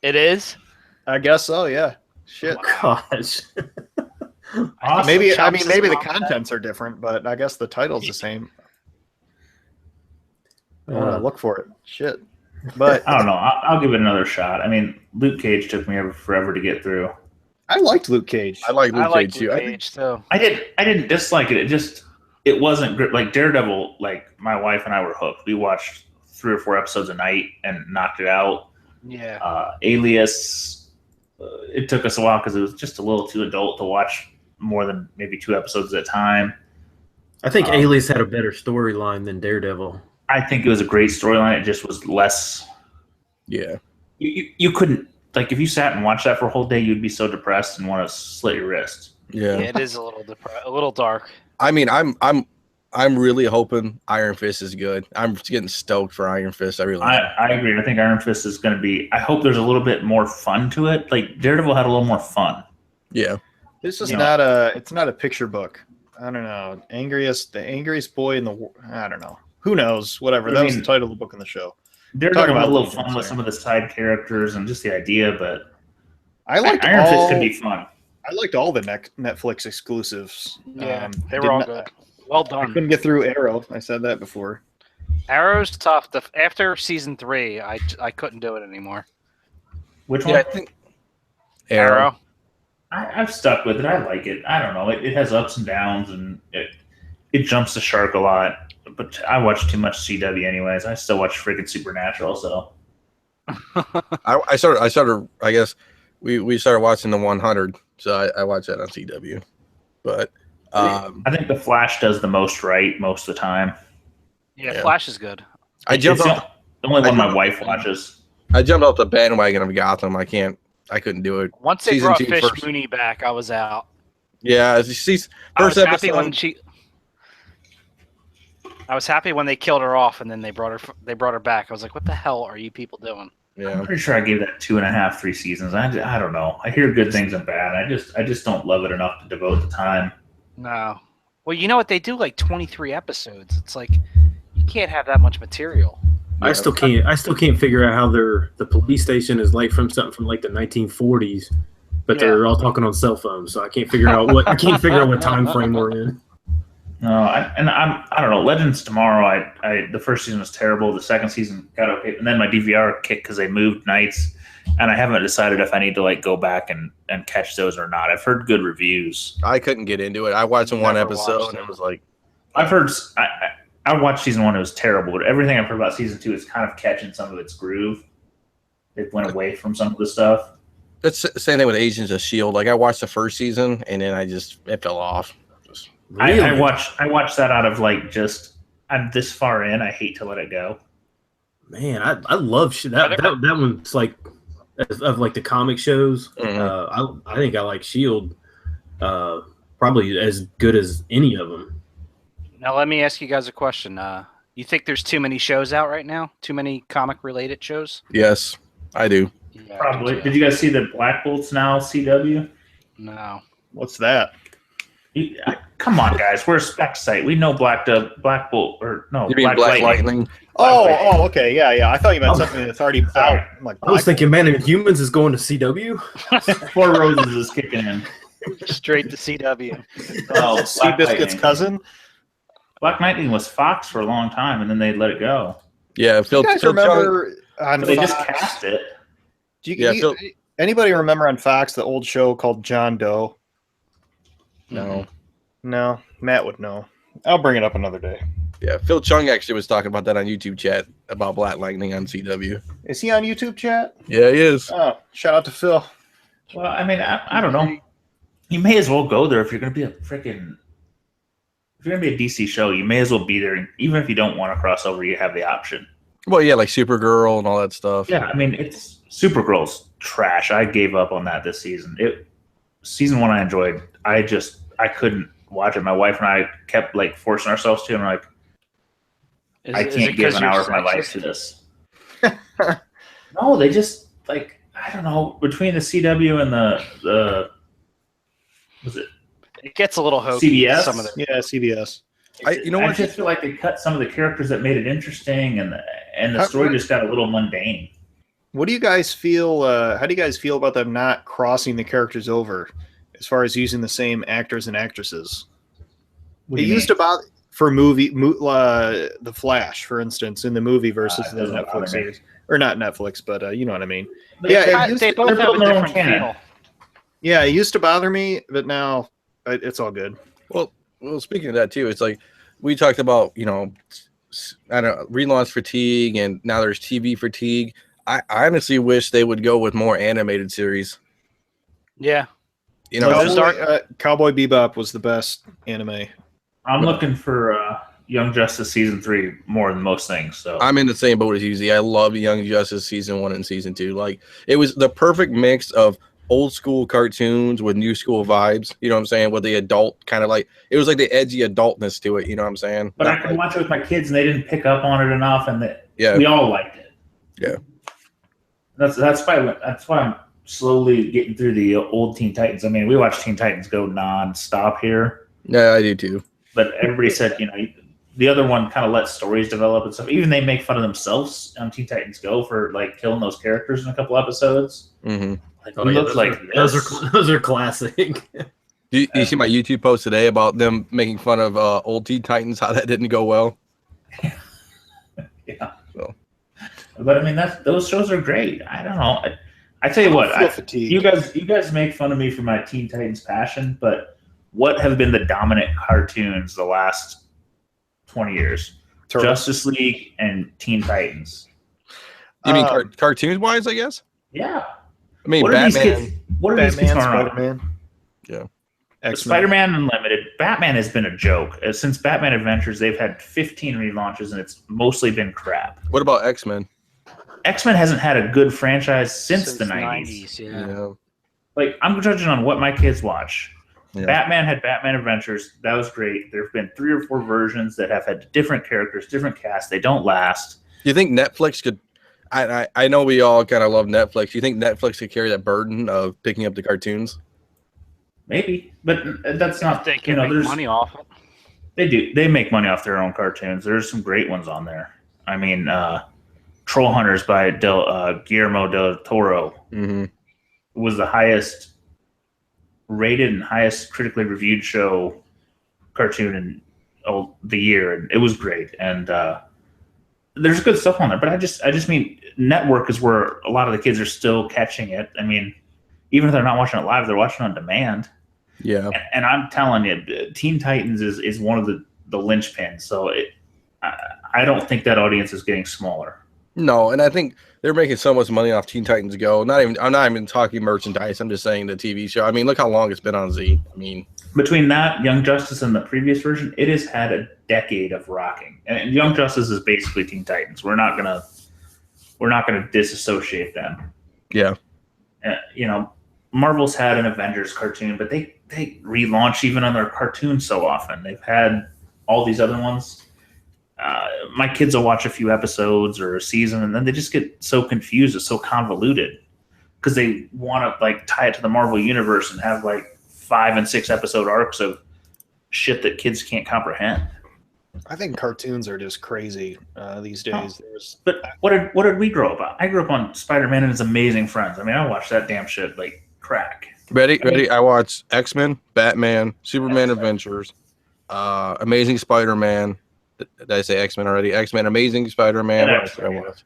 It is. I guess so. Yeah. Shit. Gosh. Awesome. Maybe Chops his maybe the mom's head. contents are different, but I guess the title's the same. I want to look for it. Shit. But I don't know. I'll give it another shot. I mean, Luke Cage took me forever to get through. I liked Luke Cage. I like I Luke like Cage too. Luke I think Cage too. I didn't dislike it. It wasn't great. Like Daredevil, like my wife and I were hooked. We watched 3 or 4 episodes a night and knocked it out. Yeah. Alias, it took us a while because it was just a little too adult to watch more than maybe 2 episodes at a time. I think Alias had a better storyline than Daredevil. I think it was a great storyline. It just was less. yeah. You couldn't, like, if you sat and watched that for a whole day, you'd be so depressed and want to slit your wrist. Yeah. Yeah, it is a little dark. I mean, I'm really hoping Iron Fist is good. I'm getting stoked for Iron Fist. I really am. I agree. I think Iron Fist is going to be. I hope there's a little bit more fun to it. Like Daredevil had a little more fun. Yeah. This is You not a picture book. I don't know. The angriest boy in the world. I don't know. Who knows? Whatever. That was the title of the book in the show. Daredevil had a little Legion, fun with sorry. some of the side characters and just the idea, but I liked Iron Fist all. could be fun. I liked all the Netflix exclusives. Yeah, they did were all not- good. Well I done. couldn't get through Arrow. I said that before. Arrow's tough. After season 3, I couldn't do it anymore. Which one? Yeah, I think Arrow. I've stuck with it. I like it. I don't know. It has ups and downs, and it jumps the shark a lot. But I watch too much CW anyways. I still watch freaking Supernatural. So I started. I guess we started watching the 100, so I watched that on CW. But I think the Flash does the most right most of the time. Yeah, Flash is good. I jumped It's off. the only one my wife watches. I jumped off the bandwagon of Gotham. I couldn't do it. Once they Season brought 2 Fish first. Mooney back, I was out. Yeah, she's I was first happy when episode. I was happy when they killed her off, and then they brought her back. I was like, "What the hell are you people doing?" Yeah, I'm pretty sure I gave that 2.5, 3 seasons. I don't know. I hear good things and bad. I just don't love it enough to devote the time. No. Well, you know what? They do like 23 episodes. It's like you can't have that much material. I still can't figure out how the police station is like from something from like the 1940s, but they're all talking on cell phones. So I can't figure out what time frame we're in. No, I don't know. Legends Tomorrow. The first season was terrible. The second season got okay, and then my DVR kicked because they moved nights, and I haven't decided if I need to like go back and catch those or not. I've heard good reviews. I couldn't get into it. I watched one Never episode watched and it. it was like, I've heard. I watched season 1. It was terrible, but everything I've heard about season 2 is kind of catching some of its groove. It went away from some of the stuff. that's the same thing with Agents of S.H.I.E.L.D. Like I watched the first season and then it fell off. Really? I watched that out of like just I'm this far in. I hate to let it go. Man, I love that one's like of like the comic shows. Mhm. I think I like Shield probably as good as any of them. Now, let me ask you guys a question. You think there's too many shows out right now? Too many comic-related shows? Yes, I do. Yeah, I Probably. do, Did you guys see the Black Bolts now? CW. No. What's that? Come on, guys. We're a spec site. We know Black Bolt or no You mean Black Lightning? Oh, okay, yeah. I thought you meant something that's already out. I'm like, I was thinking, man, if Humans is going to CW. Four Roses is kicking in. Straight to CW. Oh, Black Seabiscuit's Lightning. cousin. Black Lightning was Fox for a long time, and then they let it go. Yeah, You guys remember? on But they just Fox. cast it. Anybody remember on Fox the old show called John Doe? No. No, Matt would know. I'll bring it up another day. Yeah, Phil Chung actually was talking about that on YouTube chat about Black Lightning on CW. Is he on YouTube chat? Yeah, he is. Oh, shout out to Phil. Well, I mean, I don't know. You may as well go there if you're going to be if you're going to be a DC show. You may as well be there, and even if you don't want to cross over, you have the option. Well, yeah, like Supergirl and all that stuff. Yeah, I mean, it's Supergirl's trash. I gave up on that this season. Season 1 I enjoyed. I couldn't watch it. My wife and I kept like forcing ourselves to, and I'm like, I can't give an hour of my life to this. No, they just like, I don't know, between the CW and the was it It gets a little hokey. CBS? Some of the Yeah, CBS. I just feel like they cut some of the characters that made it interesting, and the story just got a little mundane. What do you guys feel? How do you guys feel about them not crossing the characters over, as far as using the same actors and actresses? What It do you used mean? about for the Flash, for instance, in the movie versus It the doesn't bother Netflix me. series, or not Netflix, but you know what I mean. But Yeah, they- they both they're have a building their own different canon. feel. Yeah, it used to bother me, but now it's all good. Well, speaking of that too, it's like we talked about, I don't know, relaunch fatigue, and now there's TV fatigue. I honestly wish they would go with more animated series. Yeah. Cowboy Bebop was the best anime. I'm looking for Young Justice season 3 more than most things. So I'm in the same boat as you. Z. I love Young Justice season 1 and season 2. Like, it was the perfect mix of old school cartoons with new school vibes. You know what I'm saying? With the adult kind of like, it was like the edgy adultness to it. You know what I'm saying? but I could watch it with my kids, and they didn't pick up on it enough, and Yeah. we all liked it. Yeah. That's why I'm slowly getting through the old Teen Titans. I mean, we watch Teen Titans go non-stop here, Yeah, I do too. but everybody said, the other one kind of lets stories develop and stuff. Even they make fun of themselves on Teen Titans Go for like killing those characters in a couple episodes. Mm-hmm. Like, Oh, we yeah, looked like those are classic. Do you see my YouTube post today about them making fun of old Teen Titans? How that didn't go well. Yeah. So. But I mean, those shows are great. I don't know. I tell you what, you guys make fun of me for my Teen Titans passion, but what have been the dominant cartoons the last 20 years? Justice League and Teen Titans. You mean cartoons wise, I guess? Yeah. I mean, What are these kids? What are these kids Batman, going on? Spider-Man. Yeah. X-Men. Spider-Man Unlimited. Batman has been a joke. Since Batman Adventures, they've had 15 relaunches, and it's mostly been crap. What about X-Men? X-Men hasn't had a good franchise since the 90s. Yeah. Like, I'm judging on what my kids watch. Yeah. Batman had Batman Adventures. That was great. There have been 3 or 4 versions that have had different characters, different casts. They don't last. Do you think Netflix could? I know we all kind of love Netflix. Do you think Netflix could carry that burden of picking up the cartoons? Maybe, but that's not. They can make there's money off it. They do. They make money off their own cartoons. There's some great ones on there. I mean, Troll Hunters by Guillermo del Toro Mm-hmm. was the highest rated and highest critically reviewed show cartoon in the year, and it was great. And there's good stuff on there, but I just mean network is where a lot of the kids are still catching it. I mean, even if they're not watching it live, they're watching on demand. Yeah. And I'm telling you, Teen Titans is one of the linchpins. So I don't think that audience is getting smaller. No, and I think they're making so much money off Teen Titans Go. I'm not even talking merchandise. I'm just saying the TV show. I mean, look how long it's been on Z. I mean, between that, Young Justice, and the previous version, it has had a decade of rocking. And Young Justice is basically Teen Titans. We're not gonna disassociate them. Yeah. Marvel's had an Avengers cartoon, but they relaunch even on their cartoons so often. They've had all these other ones. My kids will watch a few episodes or a season, and then they just get so confused. It's so convoluted because they want to like tie it to the Marvel universe and have like 5 and 6 episode arcs of shit that kids can't comprehend. I think cartoons are just crazy these days. But what did we grow up on? I grew up on Spider-Man and His Amazing Friends. I mean, I watched that damn shit like crack. Ready? I watched X-Men, Batman, Superman Adventures, Amazing Spider-Man. Did I say X-Men already? X-Men, Amazing Spider-Man. What else did I watch?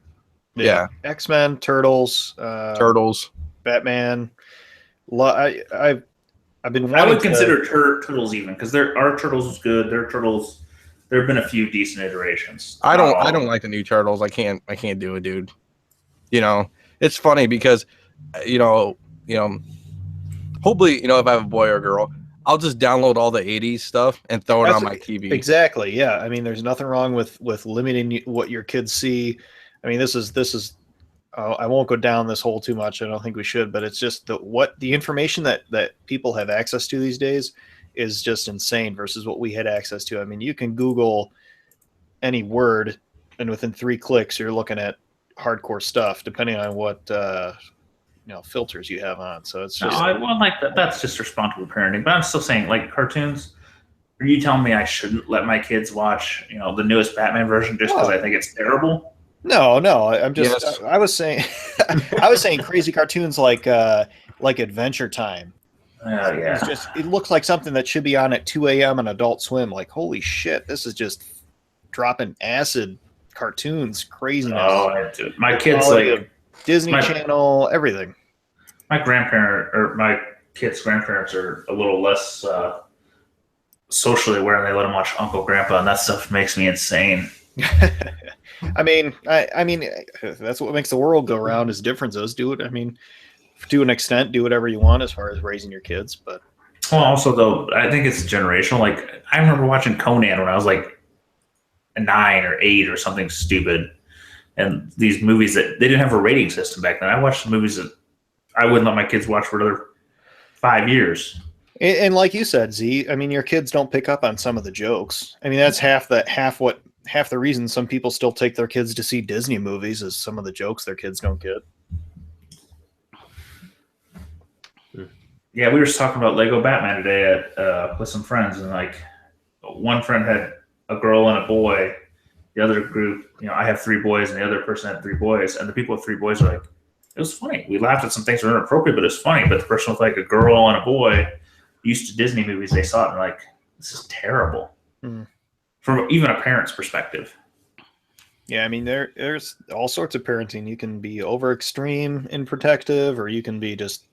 Yeah. X-Men, Turtles, Turtles. Batman. I've been I wanting would consider Turtles even because our Turtles was good. Their Turtles, there have been a few decent iterations. I Not all don't of them. like the new Turtles. I can't do it, dude. You know, it's funny because you know, hopefully, if I have a boy or a girl, I'll just download all the 80s stuff and throw it on my TV. Exactly. Yeah. I mean, there's nothing wrong with limiting what your kids see. I mean, this is I won't go down this hole too much. I don't think we should, but it's just the information that people have access to these days is just insane versus what we had access to. I mean, you can Google any word and within 3 clicks, you're looking at hardcore stuff depending on what, filters you have on. So it's just, that's just responsible parenting, but I'm still saying like cartoons. Are you telling me I shouldn't let my kids watch, the newest Batman version just because I think it's terrible? No, I'm just. Yes. I was saying, I was saying crazy cartoons like Adventure Time. Yeah. It's just, it looks like something that should be on at 2 a.m. on Adult Swim. Like, holy shit, this is just dropping acid cartoons, craziness. Oh, my kids like Disney Channel, everything. My kids' grandparents are a little less socially aware, and they let them watch Uncle Grandpa, and that stuff makes me insane. I mean, that's what makes the world go round is differences. Do it. I mean, to an extent, do whatever you want as far as raising your kids. But also, though, I think it's generational. Like, I remember watching Conan when I was like 9 or 8 or something stupid, and these movies that they didn't have a rating system back then. I watched movies that I wouldn't let my kids watch for another 5 years. And like you said, Z, I mean, your kids don't pick up on some of the jokes. I mean, that's half the reason some people still take their kids to see Disney movies is some of the jokes their kids don't get. Yeah, we were just talking about Lego Batman today with some friends, and like one friend had a girl and a boy. The other group, I have 3 boys, and the other person had 3 boys, and the people with 3 boys were like, it was funny. We laughed at some things that were inappropriate, but it's funny. But the person with like a girl and a boy used to Disney movies, they saw it and like, this is terrible. From even a parent's perspective. Yeah, I mean, there's all sorts of parenting. You can be over extreme and protective, or you can be just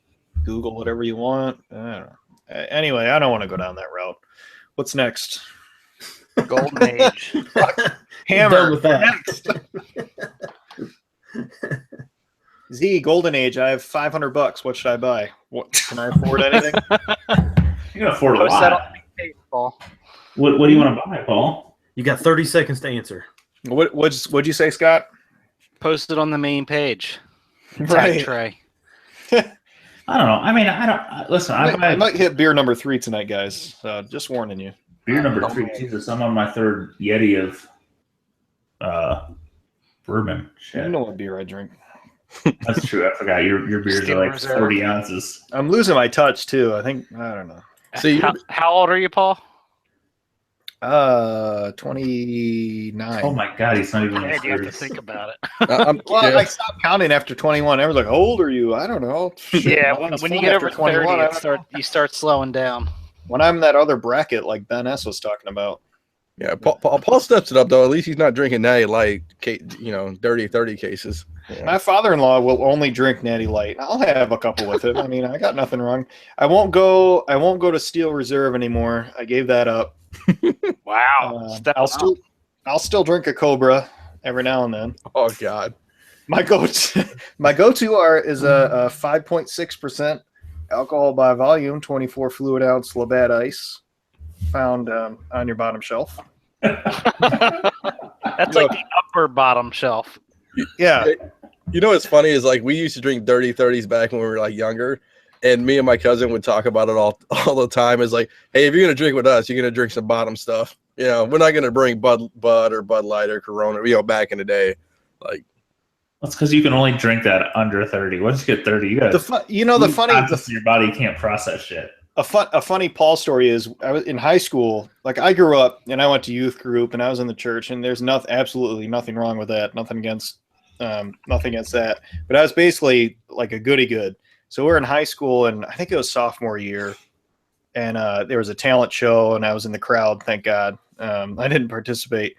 Google whatever you want. I don't know. Anyway, I don't want to go down that route. What's next? Golden Age. Hammer. Done with that. Next. Z, Golden Age. I have $500. What should I buy? What can I afford? Anything? You can afford a Post that lot. on the page, Paul. What do you want to buy, Paul? You got 30 seconds to answer. What'd you say, Scott? Post it on the main page. Right. Tag Trey. I don't know. I mean, listen. I might hit beer number 3 tonight, guys. Just warning you. Beer number 3. Jesus, I'm on my 3rd Yeti of bourbon. Shit. You know what beer I drink. That's true. I forgot. Your beers Steel are like Reserve. 40 ounces. I'm losing my touch too. I don't know. See, How old are you, Paul? 29. Oh my God, he's not even in Yeah, his you have to 30s. think about it. Well, I stopped counting after 21. I was like, how old are you? I don't know. Yeah, Nothing's when you fun get after over 30, 21, you start slowing down. when I'm in that other bracket like Ben S was talking about. yeah, Paul steps it up though. At least he's not drinking Natty Light, dirty 30 cases. Yeah. My father-in-law will only drink Natty Light. I'll have a couple with him. I mean, I got nothing wrong. I won't go to Steel Reserve anymore. I gave that up. Wow. I'll still drink a Cobra every now and then. Oh God. My go-to is a 5.6% alcohol by volume, 24 fluid ounce Labatt Ice, found on your bottom shelf. That's like the upper bottom shelf. Yeah. What's funny is like we used to drink dirty 30s back when we were like younger, and me and my cousin would talk about it all the time. It's like, hey, if you're gonna drink with us, you're gonna drink some bottom stuff. We're not gonna bring Bud or Bud Light or Corona. Back in the day, like. That's because you can only drink that under 30. Once you get 30, you got your body can't process shit. A funny Paul story is I was in high school. Like I grew up and I went to youth group and I was in the church, and there's absolutely nothing wrong with that. Nothing against that. But I was basically like a goody good. So we're in high school, and I think it was sophomore year, and there was a talent show, and I was in the crowd. Thank God, I didn't participate.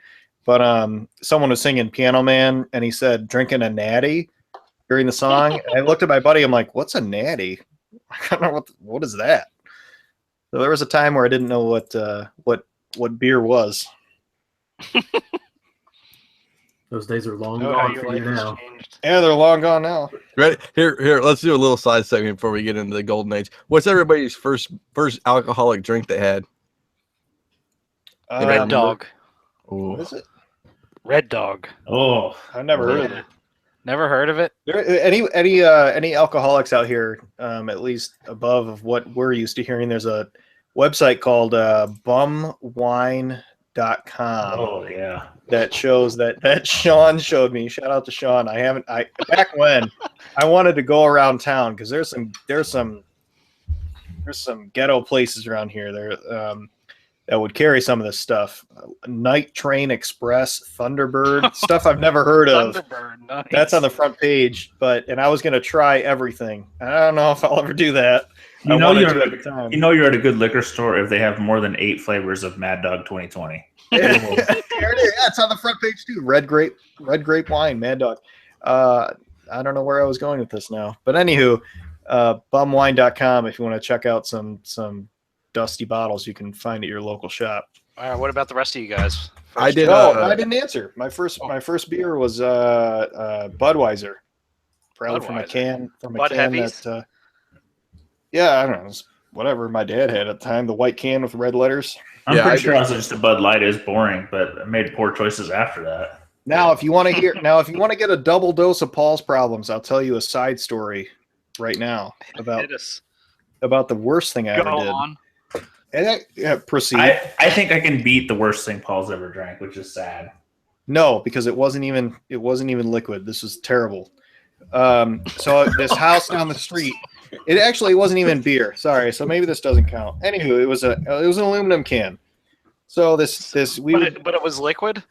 but someone was singing Piano Man, and he said drinking a natty during the song. And I looked at my buddy. I'm like, "What's a natty? I don't know what is that." So there was a time where I didn't know what beer was. Those days are long Oh, gone your for you life has now. changed. Yeah, they're long gone now. Ready? Here. Let's do a little side segment before we get into the golden age. What's everybody's first alcoholic drink they had? Red Dog. Ooh. What is it? Red Dog. Oh, I've never heard of Yeah. it. Never heard of it? Any alcoholics out here, at least above of what we're used to hearing? There's a website called bumwine.com oh yeah. that shows that Sean showed me. Shout out to Sean. Back when I wanted to go around town because there's some ghetto places around here there that would carry some of this stuff. Night Train Express, Thunderbird, stuff I've never heard of. Thunderbird, nice. That's on the front page, and I was gonna try everything. I don't know if I'll ever do that. You know wanted you're to at the time. you're at a good liquor store if they have more than 8 flavors of Mad Dog 2020. There it is. Yeah, it's on the front page too. Red grape wine, Mad Dog. I don't know where I was going with this now, but anywho, bumwine.com if you want to check out some dusty bottles you can find at your local shop. All right, what about the rest of you guys? I did. I didn't answer. My first beer was Budweiser, probably from a can Bud Heavies? that. Yeah, I don't know. It was whatever my dad had at the time, the white can with red letters. I'm Yeah, pretty sure also just a Bud Light is boring, but I made poor choices after that. Now, if you want to get a double dose of Paul's problems, I'll tell you a side story right now Hit us. about the worst thing I Go ever did. on. And proceed. I think I can beat the worst thing Paul's ever drank, which is sad. No, because it wasn't even liquid. This was terrible. So this house down the street, it wasn't even beer. Sorry, so maybe this doesn't count. Anywho, it was an aluminum can. So but it was liquid.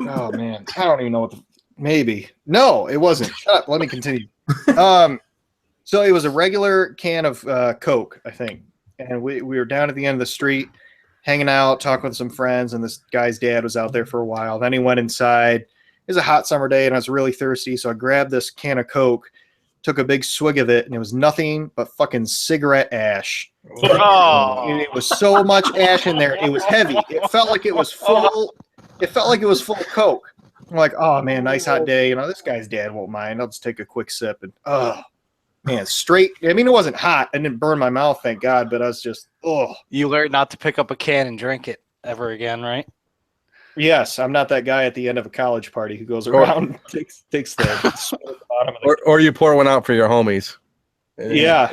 oh man, I don't even know maybe no, it wasn't. Shut up. Let me continue. So it was a regular can of Coke, I think, and we were down at the end of the street, hanging out, talking with some friends, and this guy's dad was out there for a while. Then he went inside. It was a hot summer day, and I was really thirsty, so I grabbed this can of Coke, took a big swig of it, and it was nothing but fucking cigarette ash. Oh. And it was so much ash in there. It was heavy. It felt like it was full. It felt like it was full of Coke. I'm like, oh man, nice hot day. This guy's dad won't mind. I'll just take a quick sip and man, straight. I mean, it wasn't hot. I didn't burn my mouth, thank God. But I was just You learned not to pick up a can and drink it ever again, right? Yes, I'm not that guy at the end of a college party who goes around and takes the bottom of the or you pour one out for your homies. It's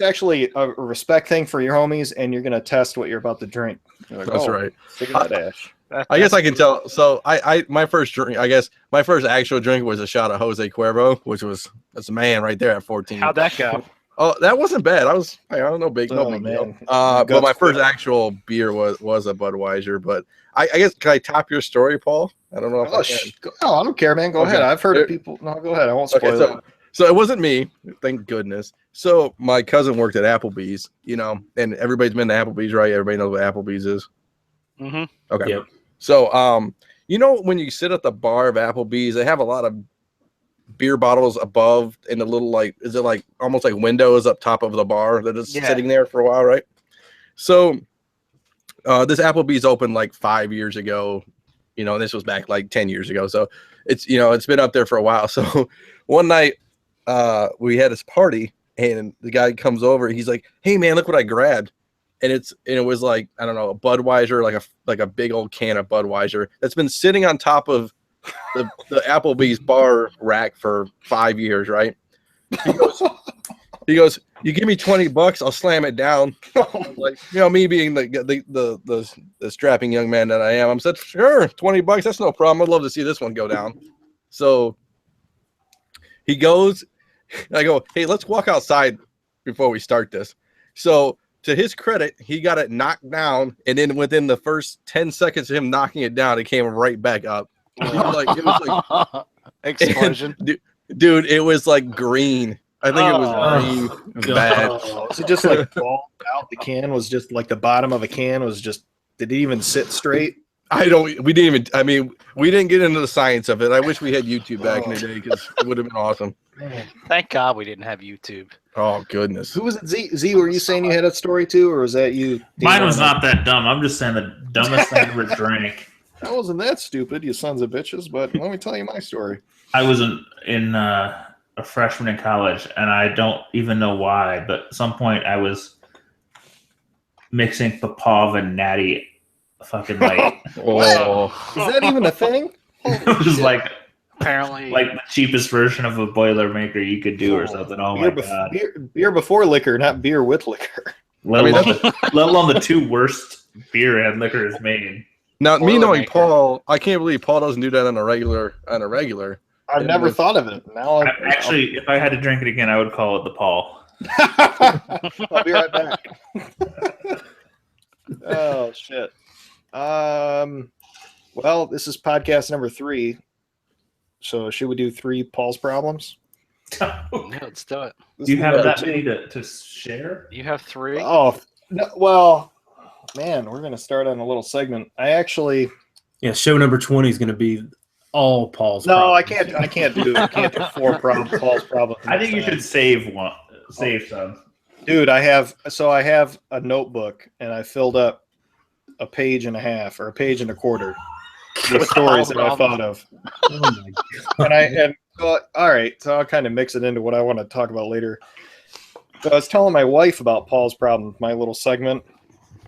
actually a respect thing for your homies, and you're gonna test what you're about to drink. Like, That's right. Cigarette ash. I guess I can tell. So my first drink, my first actual drink was a shot of Jose Cuervo, that's a man right there at 14. How'd that go? Oh, that wasn't bad. I don't know, big deal. But my first actual beer was a Budweiser. But I guess, can I top your story, Paul? I don't know if I can. I don't care, man. Go ahead. I've heard of people. No, go ahead. I won't spoil it. So it wasn't me, thank goodness. So my cousin worked at Applebee's, and everybody's been to Applebee's, right? Everybody knows what Applebee's is. Mm-hmm. Okay. Yep. So, when you sit at the bar of Applebee's, they have a lot of beer bottles above in the little, almost like windows up top of the bar that is sitting there for a while, right? So this Applebee's opened like 5 years ago, and this was back like 10 years ago. So it's, it's been up there for a while. So one night we had this party and the guy comes over, he's like, "Hey man, look what I grabbed." And it was like, I don't know, a Budweiser, like a big old can of Budweiser that's been sitting on top of the Applebee's bar rack for 5 years, right? He goes, "You give me $20, I'll slam it down." Like, me being the strapping young man that I am, I'm said, "Sure, $20, that's no problem. I'd love to see this one go down." So he goes, I go, "Hey, let's walk outside before we start this." So to his credit, he got it knocked down, and then within the first 10 seconds of him knocking it down, it came right back up. It was like explosion. Dude, it was like green. I think it was green. It was bad. Was it just like balled out? The can was just like the bottom of a can was just, did it even sit straight? We didn't even. I mean, we didn't get into the science of it. I wish we had YouTube back in the day because it would have been awesome. Thank God we didn't have YouTube. Oh goodness. Who was it? Z, were you saying you had a story too, or was that you? Mine was not that dumb. I'm just saying the dumbest thing I ever drank. I wasn't that stupid, you sons of bitches. But let me tell you my story. I was in a freshman in college, and I don't even know why, but at some point I was mixing Popov and Natty fucking light. Oh, Is that even a thing? It was like Apparently, the cheapest version of a Boilermaker you could do or something. Oh my god! Beer before liquor, not beer with liquor. Let alone the two worst beer and liquors made. now me knowing Boilermaker. Paul, I can't believe Paul doesn't do that on a regular. I've never thought of it. Now Actually, if I had to drink it again, I would call it the Paul. I'll be right back. Oh shit. Well, this is podcast number 3. So should we do 3 Paul's problems? yeah, let's do it. Do you have that many to share? You have 3. Oh no, well, man, we're gonna start on a little segment. I actually Yeah, show number 20 is going to be all Paul's. no, I problems. can't do 4 Paul's problems. I think you should save one. Save some. Dude, I have a notebook and I filled up a page and a half or a page and a quarter with stories that I thought of. Oh my God. And so, all right, so I'll kind of mix it into what I want to talk about later. So I was telling my wife about Paul's problem, my little segment,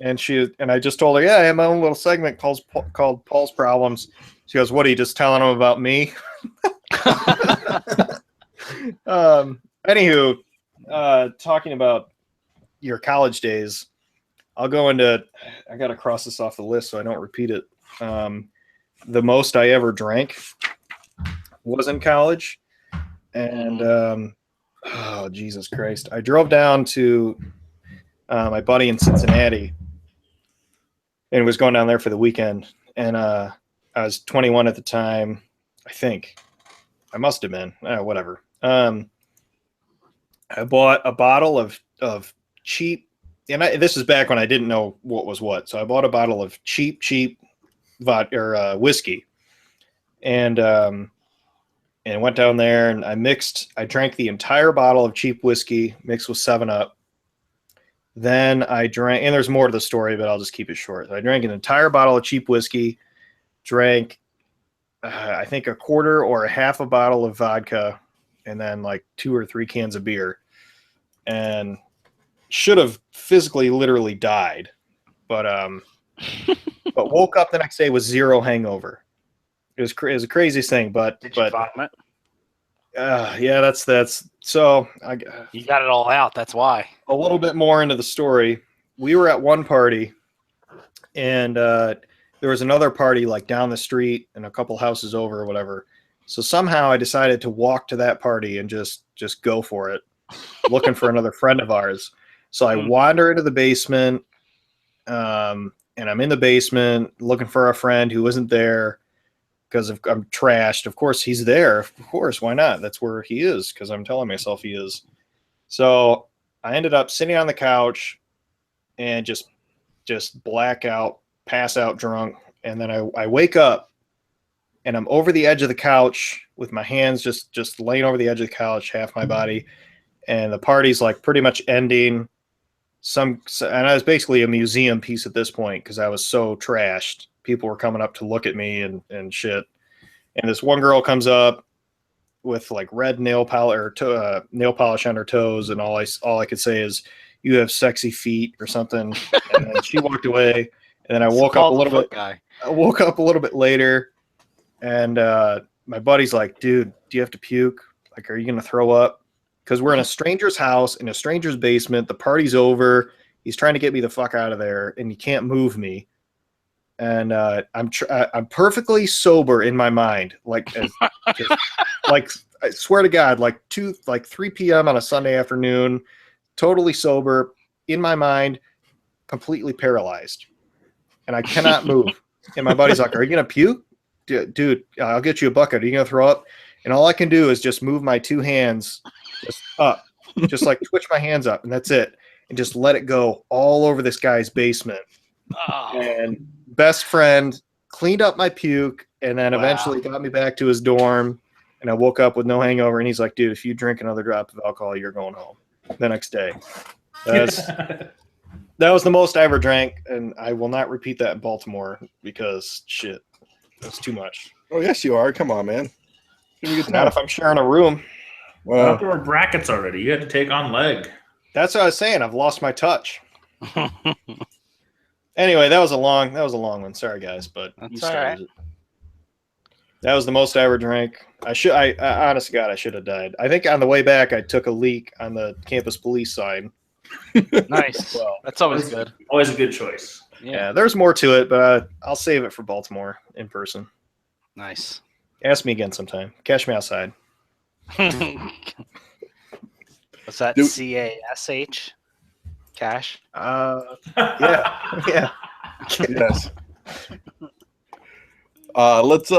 and I just told her, yeah, I have my own little segment called Paul's Problems. She goes, what are you just telling him about me? Anywho, talking about your college days, I got to cross this off the list so I don't repeat it. The most I ever drank was in college. And, oh, Jesus Christ. I drove down to my buddy in Cincinnati and was going down there for the weekend. And I was 21 at the time, I think. I must have been. Whatever. I bought a bottle of cheap, and this is back when I didn't know what was what. So I bought a bottle of cheap vodka or whiskey, and went down there and I drank the entire bottle of cheap whiskey mixed with 7-Up. Then I drank, and there's more to the story, but I'll just keep it short. So I drank an entire bottle of cheap whiskey, drank, I think a quarter or a half a bottle of vodka, and then like 2 or 3 cans of beer, and should have physically literally died, but woke up the next day with 0 hangover. It was the craziest thing, but Did you vomit? yeah, that's so You got it all out. That's why. a little bit more into the story. We were at one party, and there was another party like down the street and a couple houses over or whatever. So somehow I decided to walk to that party and just go for it, looking for another friend of ours. So I wander into the basement, and I'm in the basement looking for a friend who isn't there because I'm trashed. Of course he's there. Of course, why not? That's where he is, because I'm telling myself he is. So I ended up sitting on the couch and just black out, pass out drunk. And then I wake up and I'm over the edge of the couch with my hands just laying over the edge of the couch, half my body. And the party's like pretty much ending. And I was basically a museum piece at this point because I was so trashed. People were coming up to look at me and shit. And this one girl comes up with like red nail polish on her toes, and all I could say is, "You have sexy feet" or something. And then she walked away. And then I woke up a little bit. I woke up a little bit later, and my buddy's like, "Dude, do you have to puke? Like, are you gonna throw up?" Because we're in a stranger's house in a stranger's basement. The party's over. He's trying to get me the fuck out of there, and he can't move me. And I'm perfectly sober in my mind, like I swear to God, like 3 p.m. on a Sunday afternoon, totally sober in my mind, completely paralyzed, and I cannot move. And my buddy's like, "Are you gonna puke, dude? I'll get you a bucket. Are you gonna throw up?" And all I can do is just move my 2 hands just up, just like twitch my hands up, and that's it, and just let it go all over this guy's basement. Oh. And best friend cleaned up my puke, and then Wow. eventually got me back to his dorm. And I woke up with no hangover. And he's like, "Dude, if you drink another drop of alcohol, you're going home." The next day. That was the most I ever drank, and I will not repeat that in Baltimore because shit, that's too much. Oh yes, you are. Come on, man. Not if I'm sharing a room. Well, There were brackets already. You had to take on leg. That's what I was saying. I've lost my touch. Anyway, that was a long one. Sorry, guys, but That's you all started right. it. That was the most I ever drank. I honest to God, I should have died. I think on the way back, I took a leak on the campus police side. Nice. Well, That's always good. Always a good choice. Yeah, there's more to it, but I'll save it for Baltimore in person. Nice. Ask me again sometime. Catch me outside. What's that? CASH? Cash? Yeah. yes. Let's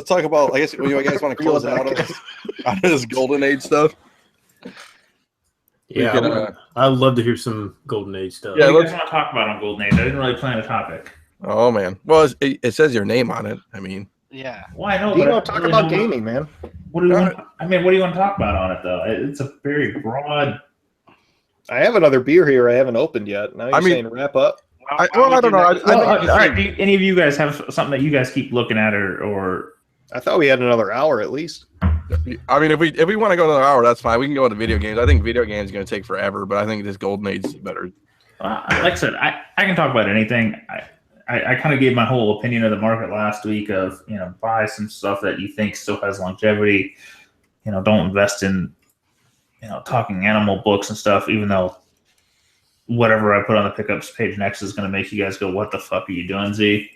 talk about. I guess you guys want to close it out of this Golden Age stuff. Yeah, I'd love to hear some Golden Age stuff. Yeah, what do you guys want to talk about on Golden Age? I didn't really plan a topic. Oh man, well it says your name on it. I mean, Yeah. Well, I know. You but don't talk about gaming, man. What do you want? I mean, what do you want to talk about on it though? It's a very broad. I have another beer here I haven't opened yet. Now you're saying wrap up. I don't know. I think all right. Do any of you guys have something that you guys keep looking at, or I thought we had another hour at least. I mean, if we want to go another hour, that's fine. We can go into video games. I think video games is going to take forever, but I think this Golden Age is better. like I said, I can talk about anything. I kind of gave my whole opinion of the market last week of, buy some stuff that you think still has longevity. Don't invest in, talking animal books and stuff, even though whatever I put on the pickups page next is going to make you guys go, what the fuck are you doing, Z?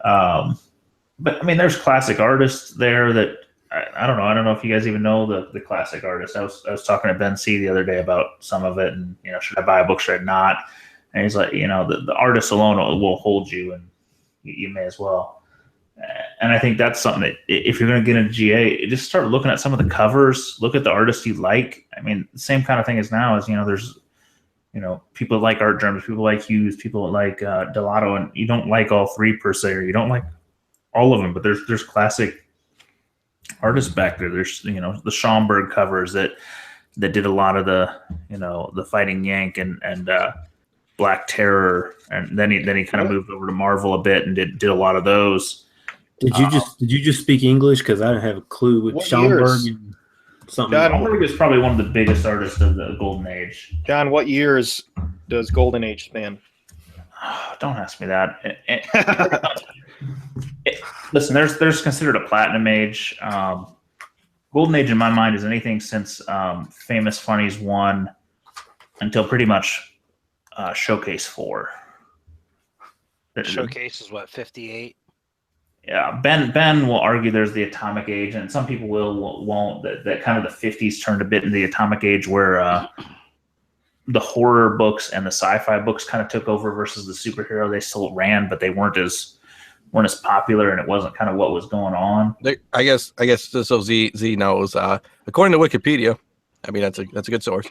But I mean, there's classic artists there that I don't know. I don't know if you guys even know the classic artists. I was talking to Ben C the other day about some of it, and should I buy a book? Should I not? And he's like, the artist alone will hold you, and you may as well. And I think that's something that if you're going to get into GA, just start looking at some of the covers. Look at the artists you like. I mean, the same kind of thing as now is there's people like Art Germs, people like Hughes, people like Delato, and you don't like all three per se, or you don't like all of them, but there's classic artists back there. There's the Schomburg covers that did a lot of the the Fighting Yank and Black Terror, and then he kind of moved over to Marvel a bit and did a lot of those. Did you just speak English? Because I don't have a clue with Schomburg and something. Schomburg is probably one of the biggest artists of the Golden Age. John, what years does Golden Age span? Don't ask me that. Listen, there's considered a platinum age. Golden Age in my mind is anything since Famous Funnies 1 until pretty much Showcase 4. Showcase is what, 58? Yeah, Ben will argue there's the Atomic Age, and some people won't. That kind of the 50s turned a bit into the Atomic Age, where the horror books and the sci-fi books kind of took over versus the superhero. They still ran, but they weren't as popular, and it wasn't kind of what was going on. I guess just so Z knows, according to Wikipedia, I mean that's a good source.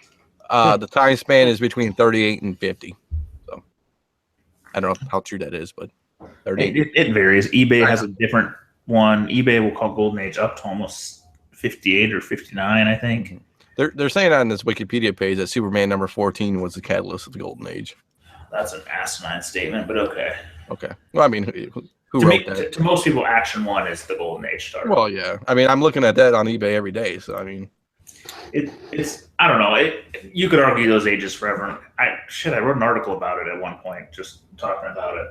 The time span is between 38 and 50. So I don't know how true that is, but 38. It varies. eBay has a different one. eBay will call Golden Age up to almost 58 or 59, I think. They're saying on this Wikipedia page that Superman number 14 was the catalyst of the Golden Age. That's an asinine statement, but okay. Okay. Well, I mean, who wrote that? To most people, Action 1 is the Golden Age starter. Well, yeah. I mean, I'm looking at that on eBay every day, so I mean, it's I don't know. You could argue those ages forever. I wrote an article about it at one point, just talking about it.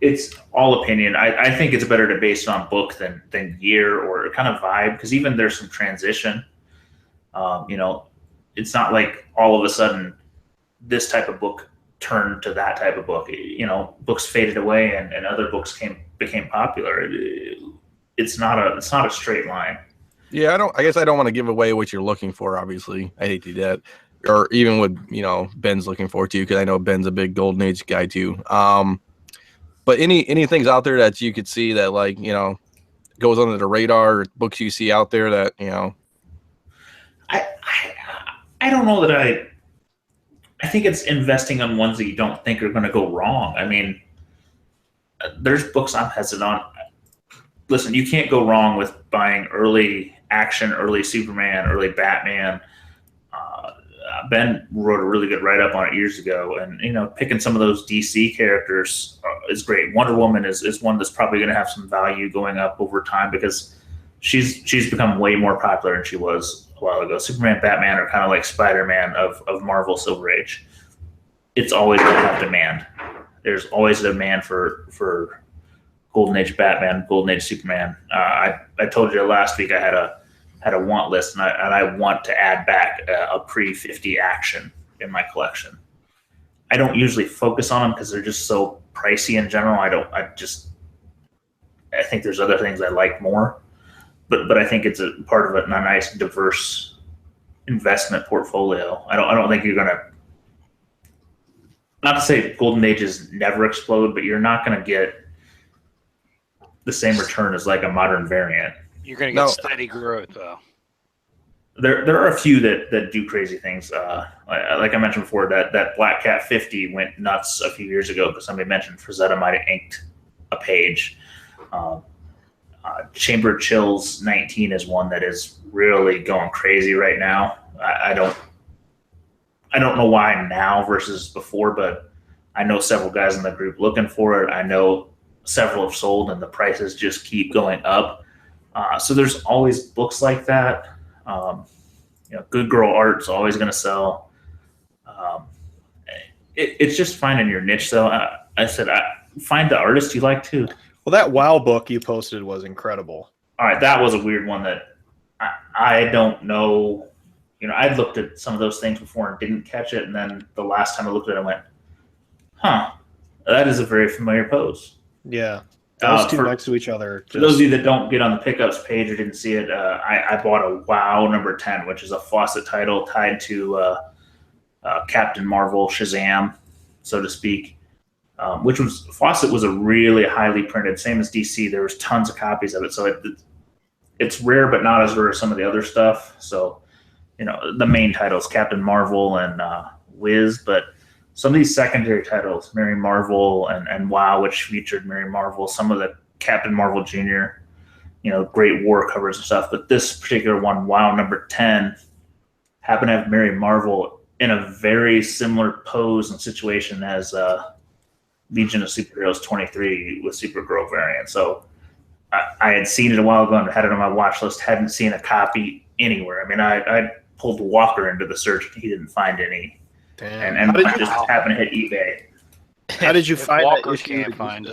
It's all opinion. I think it's better to base it on book than year or kind of vibe, because even there's some transition. It's not like all of a sudden this type of book turned to that type of book. Books faded away and other books became popular. It's not a straight line. Yeah, I guess I don't want to give away what you're looking for. Obviously, I hate to do that, or even what Ben's looking for too, because I know Ben's a big Golden Age guy too. But any things out there that you could see that goes under the radar, books you see out there that I don't know that I think it's investing on ones that you don't think are going to go wrong. I mean, there's books I'm hesitant on. Listen, you can't go wrong with buying early action, early Superman, early Batman. Ben wrote a really good write-up on it years ago, and picking some of those DC characters is great. Wonder Woman is one that's probably going to have some value going up over time because she's become way more popular than she was a while ago. Superman, Batman are kind of like Spider-Man of Marvel Silver Age. It's always going to have demand. There's always a demand for Golden Age Batman, Golden Age Superman. I told you last week I had a want list, and I want to add back a pre-50 action in my collection. I don't usually focus on them because they're just so pricey in general. I think there's other things I like more, but I think it's a part of a nice, diverse investment portfolio. I don't think you're gonna. Not to say Golden Ages never explode, but you're not gonna get the same return as like a modern variant. You're going to get steady growth, though. There are a few that do crazy things. Like I mentioned before, that Black Cat 50 went nuts a few years ago because somebody mentioned Frazetta might have inked a page. Chamber Chills 19 is one that is really going crazy right now. I don't know why now versus before, but I know several guys in the group looking for it. I know several have sold, and the prices just keep going up. So there's always books like that. Good girl art's always going to sell. It's just finding your niche, though. I said, find the artist you like too. Well, that WoW book you posted was incredible. All right, that was a weird one that I don't know. I'd looked at some of those things before and didn't catch it, and then the last time I looked at it, I went, "Huh, that is a very familiar pose." Yeah. Those two next to each other. For those of you that don't get on the pickups page or didn't see it, I bought a WoW number 10, which is a Fawcett title tied to Captain Marvel, Shazam, so to speak. Fawcett was a really highly printed, same as DC. There was tons of copies of it, so it's rare, but not as rare as some of the other stuff. So, the main titles, Captain Marvel and Wiz, but some of these secondary titles, Mary Marvel and WoW, which featured Mary Marvel, some of the Captain Marvel Jr., great war covers and stuff. But this particular one, WoW number 10, happened to have Mary Marvel in a very similar pose and situation as Legion of Superheroes 23 with Supergirl variant. So I had seen it a while ago and had it on my watch list, hadn't seen a copy anywhere. I mean, I pulled Walker into the search, and he didn't find any. Damn. And I just happened to hit eBay. How did you find Walker that? Can't find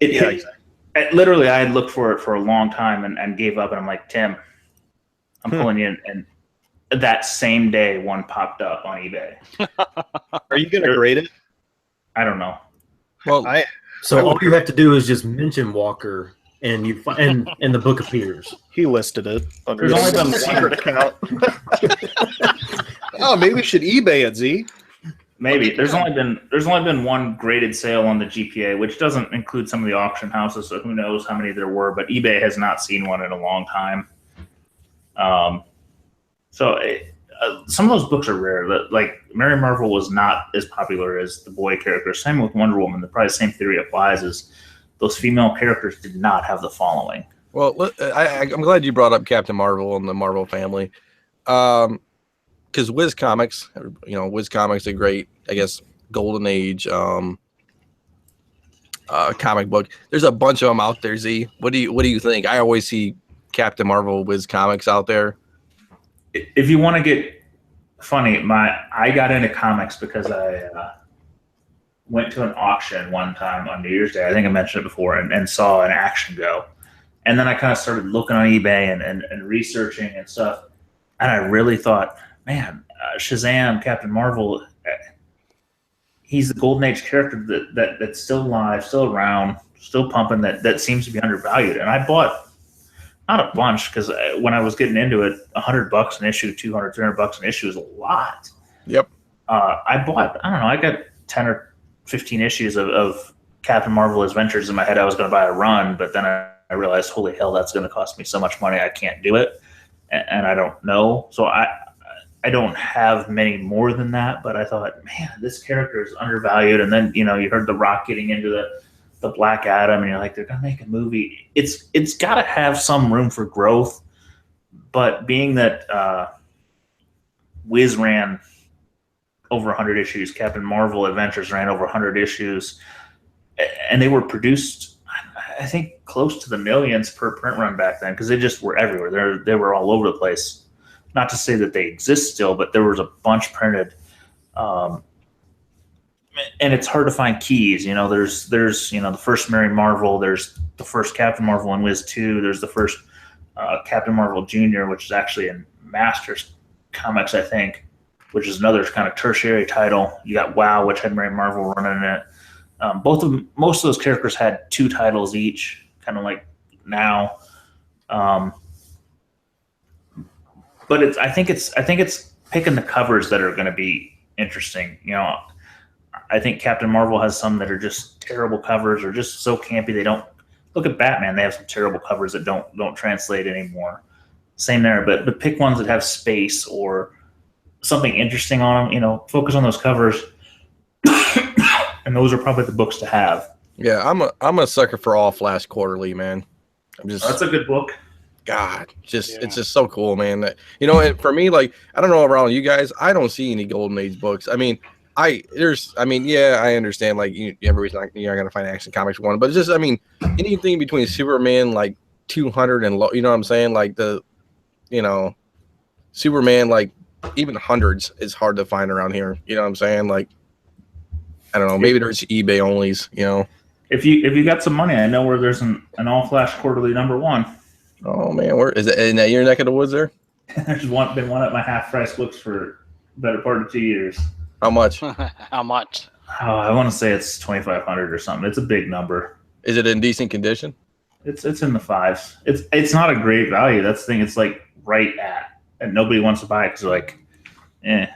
it. Literally, I had looked for it for a long time and gave up. And I'm like, Tim, I'm pulling you in. And that same day, one popped up on eBay. Are you going to grade it? I don't know. Well, all you have to do is just mention Walker, and and the book appears. He listed it under There's only his been secret account. Oh, maybe we should eBay it, Z. Maybe there's only been one graded sale on the GPA, which doesn't include some of the auction houses. So who knows how many there were? But eBay has not seen one in a long time. Some of those books are rare. Like Mary Marvel was not as popular as the boy character. Same with Wonder Woman. Probably the same theory applies. Is those female characters did not have the following. Well, I'm glad you brought up Captain Marvel and the Marvel family. Because Wiz Comics, a great, I guess, golden age comic book. There's a bunch of them out there. Z, what do you think? I always see Captain Marvel, Wiz Comics out there. If you want to get funny, I got into comics because I went to an auction one time on New Year's Day. I think I mentioned it before, and saw an action go, and then I kind of started looking on eBay and researching and stuff, and I really thought, man, Shazam, Captain Marvel, he's the golden age character that's still alive, still around, still pumping, that seems to be undervalued. And I bought not a bunch because when I was getting into it, $100 an issue, $200, $300 an issue is a lot. Yep. I bought, I don't know, I got 10 or 15 issues of Captain Marvel Adventures in my head. I was going to buy a run, but then I realized, holy hell, that's going to cost me so much money. I can't do it. And I don't know. So I don't have many more than that, but I thought, man, this character is undervalued. And then, you heard The Rock getting into the Black Adam, and you're like, they're gonna make a movie. It's got to have some room for growth, but being that Wiz ran over 100 issues, Captain Marvel Adventures ran over 100 issues, and they were produced, I think, close to the millions per print run back then, because they just were everywhere. They were all over the place. Not to say that they exist still, but there was a bunch printed. And it's hard to find keys. There's the first Mary Marvel, there's the first Captain Marvel and Wiz 2, there's the first Captain Marvel Jr., which is actually in Masters Comics, I think, which is another kind of tertiary title. You got WoW, which had Mary Marvel running in it. Most of those characters had 2 titles each, kind of like now. But I think it's picking the covers that are going to be interesting. I think Captain Marvel has some that are just terrible covers or just so campy they don't look at Batman. They have some terrible covers that don't translate anymore. Same there, but pick ones that have space or something interesting on them. Focus on those covers, and those are probably the books to have. Yeah, I'm a sucker for All Flash Quarterly, man. That's a good book. God, it's just so cool, man. That and for me, like, I don't know around you guys, I don't see any Golden Age books. I mean, I understand, like, everybody's like, you're not gonna find Action Comics 1, but it's just, I mean, anything between Superman like 200 and low, you know what I'm saying? Like Superman, like even hundreds is hard to find around here. You know what I'm saying? Like, I don't know, maybe there's eBay onlys. If you got some money, I know where there's an All Flash Quarterly #1. Oh man, where is it? In that your neck of the woods there? There's been one at my half price books for the better part of 2 years. How much? How much? Oh, I want to say it's 2,500 or something. It's a big number. Is it in decent condition? It's in the 5s. It's not a great value. That's the thing. It's like right at, and nobody wants to buy it because they're like, eh.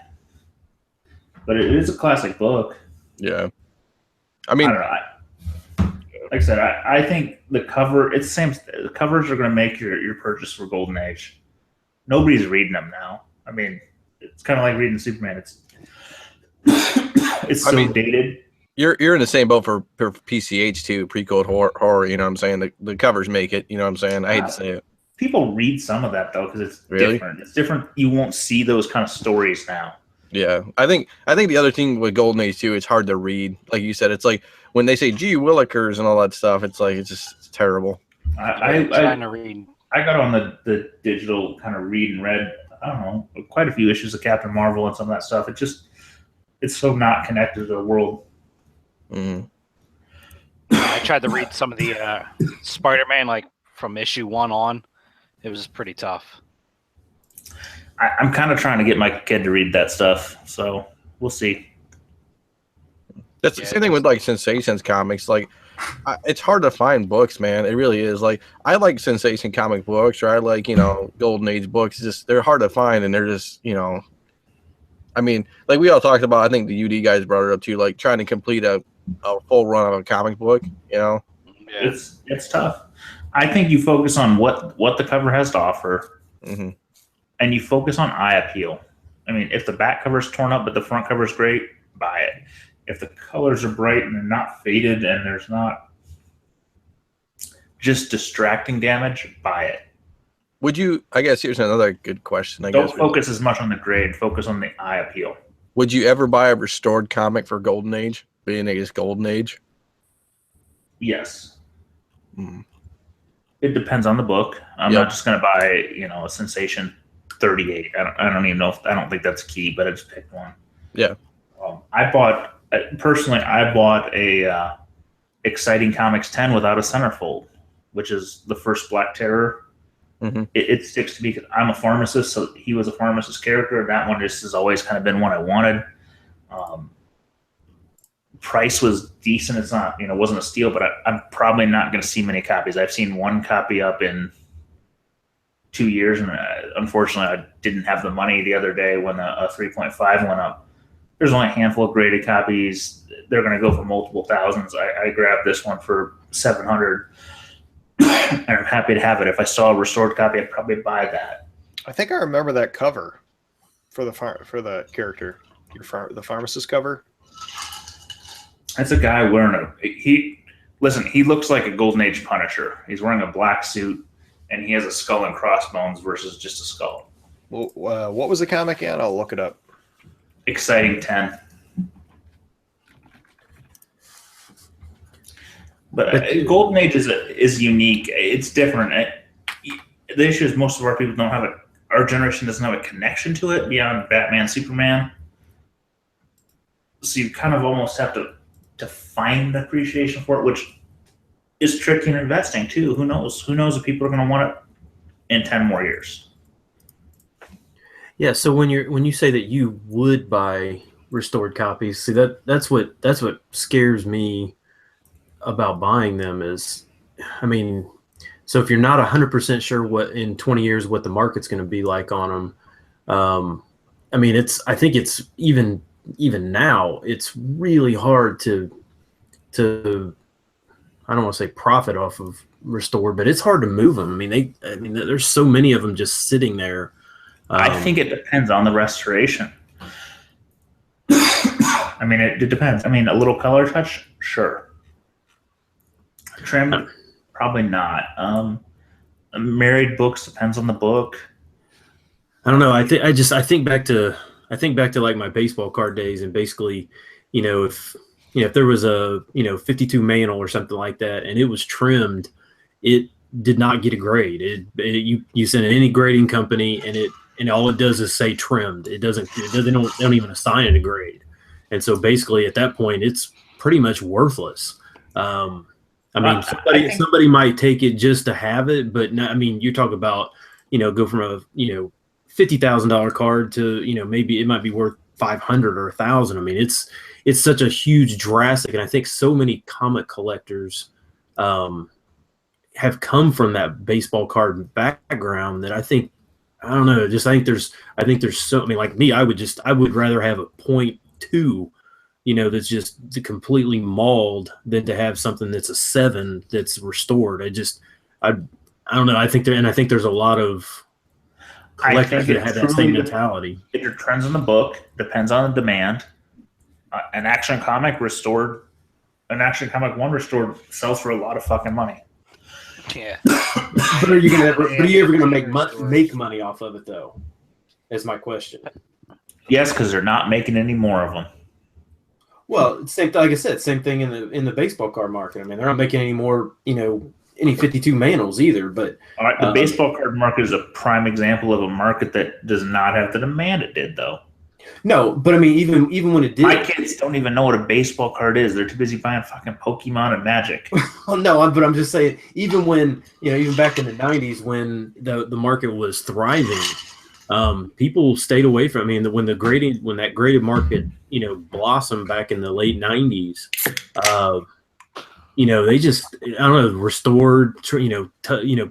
But it is a classic book. Yeah. I mean, I don't know. Like I said, I think the cover, it's the same. The covers are going to make your purchase for Golden Age. Nobody's reading them now. I mean, it's kind of like reading Superman. It's so dated. You're in the same boat for PCH too, pre-code horror. You know what I'm saying? The covers make it. You know what I'm saying? I hate to say it. People read some of that though because it's different. It's different. You won't see those kind of stories now. Yeah, I think the other thing with Golden Age too, it's hard to read. Like you said, it's like when they say "gee willikers" and all that stuff, it's like it's terrible. I'm trying to read. I got on the digital kind of read and read. I don't know, quite a few issues of Captain Marvel and some of that stuff. It's so not connected to the world. Mm. I tried to read some of the Spider-Man, like from issue 1 on. It was pretty tough. I'm kind of trying to get my kid to read that stuff, so we'll see. That's the same thing with like Sensations comics. Like, it's hard to find books, man. It really is. Like, I like Sensation comic books, or I like Golden Age books. Just they're hard to find, and they're just I mean, like we all talked about. I think the UD guys brought it up too. Like trying to complete a full run of a comic book. Yeah. It's tough. I think you focus on what the cover has to offer. Mm-hmm. And you focus on eye appeal. I mean, if the back cover is torn up but the front cover is great, buy it. If the colors are bright and they're not faded and there's not just distracting damage, buy it. Would you? I guess here's another good question. Don't focus as much on the grade. Focus on the eye appeal. Would you ever buy a restored comic for Golden Age, being it's Golden Age? Yes. Mm. It depends on the book. I'm not just going to buy a Sensation 38. I don't even know if I don't think that's key, but I just picked one. Yeah. I bought a Exciting Comics 10 without a centerfold, which is the first Black Terror. Mm-hmm. It sticks to me because I'm a pharmacist, so he was a pharmacist character. That one just has always kind of been what I wanted. Price was decent. It's not, wasn't a steal, but I'm probably not going to see many copies. I've seen one copy up in 2 years, and unfortunately, I didn't have the money the other day when a 3.5 went up. There's only a handful of graded copies. They're going to go for multiple thousands. I grabbed this one for $700, and I'm happy to have it. If I saw a restored copy, I'd probably buy that. I think I remember that cover for the character, the pharmacist cover? That's a guy wearing he looks like a Golden Age Punisher. He's wearing a black suit, and he has a skull and crossbones versus just a skull. Well, what was the comic again? I'll look it up. Exciting 10. But Golden Age is unique. It's different. The issue is most of our people don't have it. Our generation doesn't have a connection to it beyond Batman, Superman. So you kind of almost have to find appreciation for it, which is tricky in investing too. Who knows? Who knows if people are going to want it in 10 more years? Yeah. So when you say that you would buy restored copies, see that's what scares me about buying them is, I mean, so if you're not 100% sure what in 20 years what the market's going to be like on them, I mean, I think it's even now it's really hard to I don't want to say profit off of restored, but it's hard to move them. I mean, there's so many of them just sitting there. I think it depends on the restoration. I mean, it depends. I mean, a little color touch, sure. Trimmed, probably not. Married books depends on the book. I don't know. I think back to like my baseball card days, and basically, if there was a 52 Mantle or something like that, and it was trimmed, it did not get a grade. You send it any grading company, and all it does is say trimmed. They don't even assign it a grade, and so basically at that point it's pretty much worthless. I mean, somebody might take it just to have it, but not, I mean, you talk about, go from a, $50,000 card to, maybe it might be worth 500 or 1,000. I mean, it's such a huge drastic. And I think so many comic collectors have come from that baseball card background that I don't know, I think there's so, I mean, like me, I would rather have a 0.2, that's just completely mauled than to have something that's a 7 that's restored. I don't know. I think there's a lot of collectors that have that same mentality. It trends in the book, depends on the demand. An Action Comic 1 restored sells for a lot of fucking money. Yeah. But are you ever gonna make money off of it though? Is my question. Yes, because they're not making any more of them. Well, like I said, same thing in the baseball card market. I mean, they're not making any more, any 52 Mantles either. But all right, the baseball card market is a prime example of a market that does not have the demand it did, though. No, but I mean, even when it did, my kids don't even know what a baseball card is. They're too busy buying fucking Pokemon and Magic. Well, no, but I'm just saying, even when even back in the '90s when the market was thriving, people stayed away from. I mean, when that graded market blossomed back in the late '90s, they just, I don't know, restored.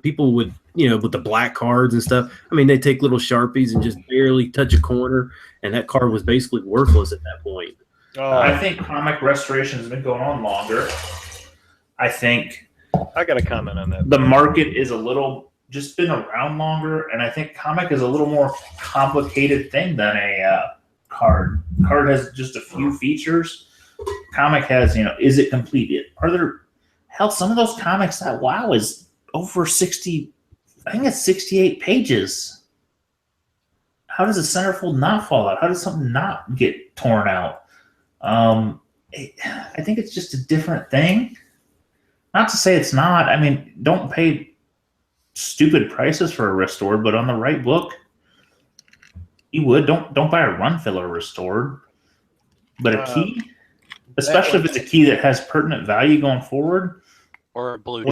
People would with the black cards and stuff. I mean, they take little Sharpies and just barely touch a corner, and that card was basically worthless at that point. I think comic restoration has been going on longer. I think I got a comment on that. The market is just been around longer, and I think comic is a little more complicated thing than a card. Card has just a few features. Comic has, is it complete? Some of those comics that WoW is over 60, I think it's 68 pages. How does a centerfold not fall out? How does something not get torn out? I think it's just a different thing. Not to say it's not. I mean, don't pay stupid prices for a restored, but on the right book, you would. Don't buy a run filler restored, but a key, especially if it's a key that has pertinent value going forward, or a blue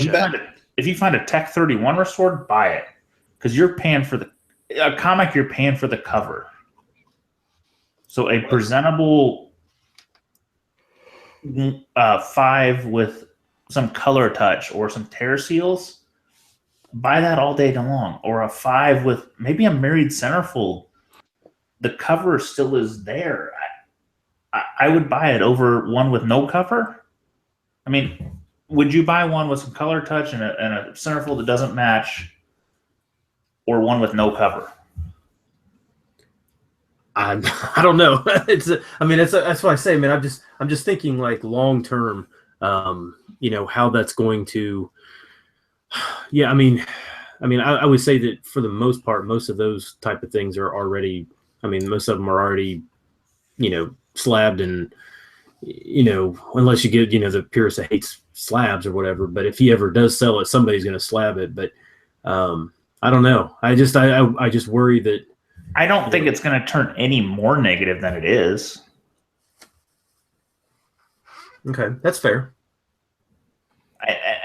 if you find a Tech 31 restored, buy it, because you're paying for a comic. You're paying for the cover. So a presentable 5 with some color touch or some tear seals, buy that all day long. Or a 5 with maybe a married centerfold. The cover still is there. I would buy it over one with no cover. I mean, would you buy one with some color touch and a centerfold that doesn't match, or one with no cover? I don't know. That's why I say, man. I'm just thinking like long term. How that's going to. Yeah, I would say that for the most part, most of those type of things are already. Most of them are already, slabbed and, unless you get, the purist that hates slabs or whatever. But if he ever does sell it, somebody's going to slab it. But I don't know. I just worry that. I don't think it's going to turn any more negative than it is. Okay, that's fair.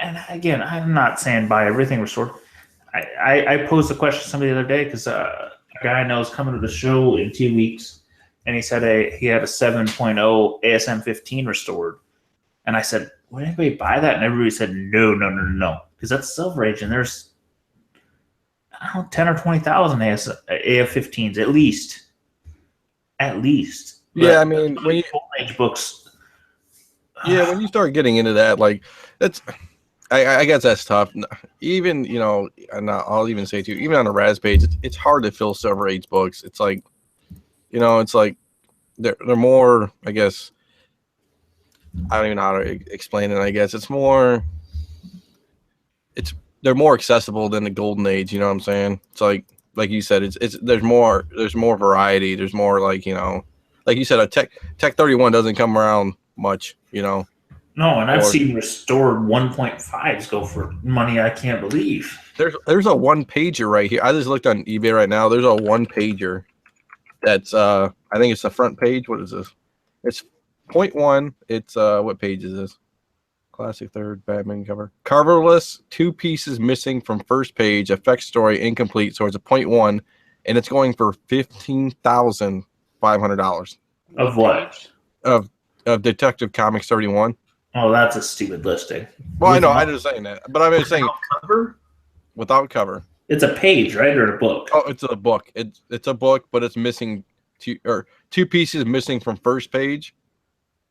And again, I'm not saying buy everything restored. I posed a question to somebody the other day because a guy I know is coming to the show in 2 weeks, and he said he had a 7.0 ASM 15 restored. And I said, would anybody buy that? And everybody said, no. Because that's Silver Age, and there's, I don't know, 10 or 20,000 AF15s at least. At least. Yeah, but when you Golden Age books. Yeah, when you start getting into that, like that's, I guess that's tough. Even and I'll even say too, even on a Raz page, it's hard to fill Silver Age books. It's like, it's like they're more. I guess I don't even know how to explain it. I guess they're more accessible than the Golden Age. You know what I'm saying? It's like you said, there's more variety. There's more like you said, a Tech 31 doesn't come around much. No, and I've seen restored 1.5s go for money I can't believe. There's a one pager right here. I just looked on eBay right now. There's a one pager that's I think it's the front page. What is this? It's 0.1. It's what page is this? Classic third Batman cover. Coverless, 2 pieces missing from first page. Effect story incomplete. So it's a 0.1, and it's going for $15,500. Of what? Of Detective Comics 31. Oh, that's a stupid listing. Well, I know. I'm just saying that, but I'm just saying without cover. It's a page, right, or a book? Oh, it's a book. It's a book, but it's missing 2 pieces missing from first page,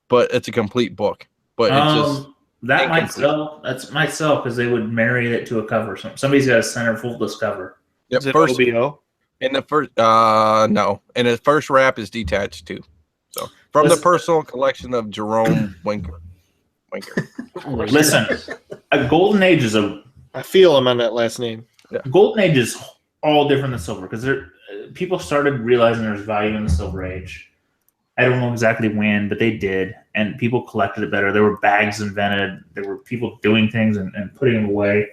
but it's a complete book. But it's just that might sell. That might sell because they would marry it to a cover. Somebody's got a centerfold cover. Yep. Is it First OBO? And the first no, and the first wrap is detached too. So from the personal collection of Jerome Winker. Listen, a Golden Age is I feel him on that last name. Yeah. Golden Age is all different than Silver because people started realizing there's value in the Silver Age. I don't know exactly when, but they did, and people collected it better. There were bags invented. There were people doing things and putting them away.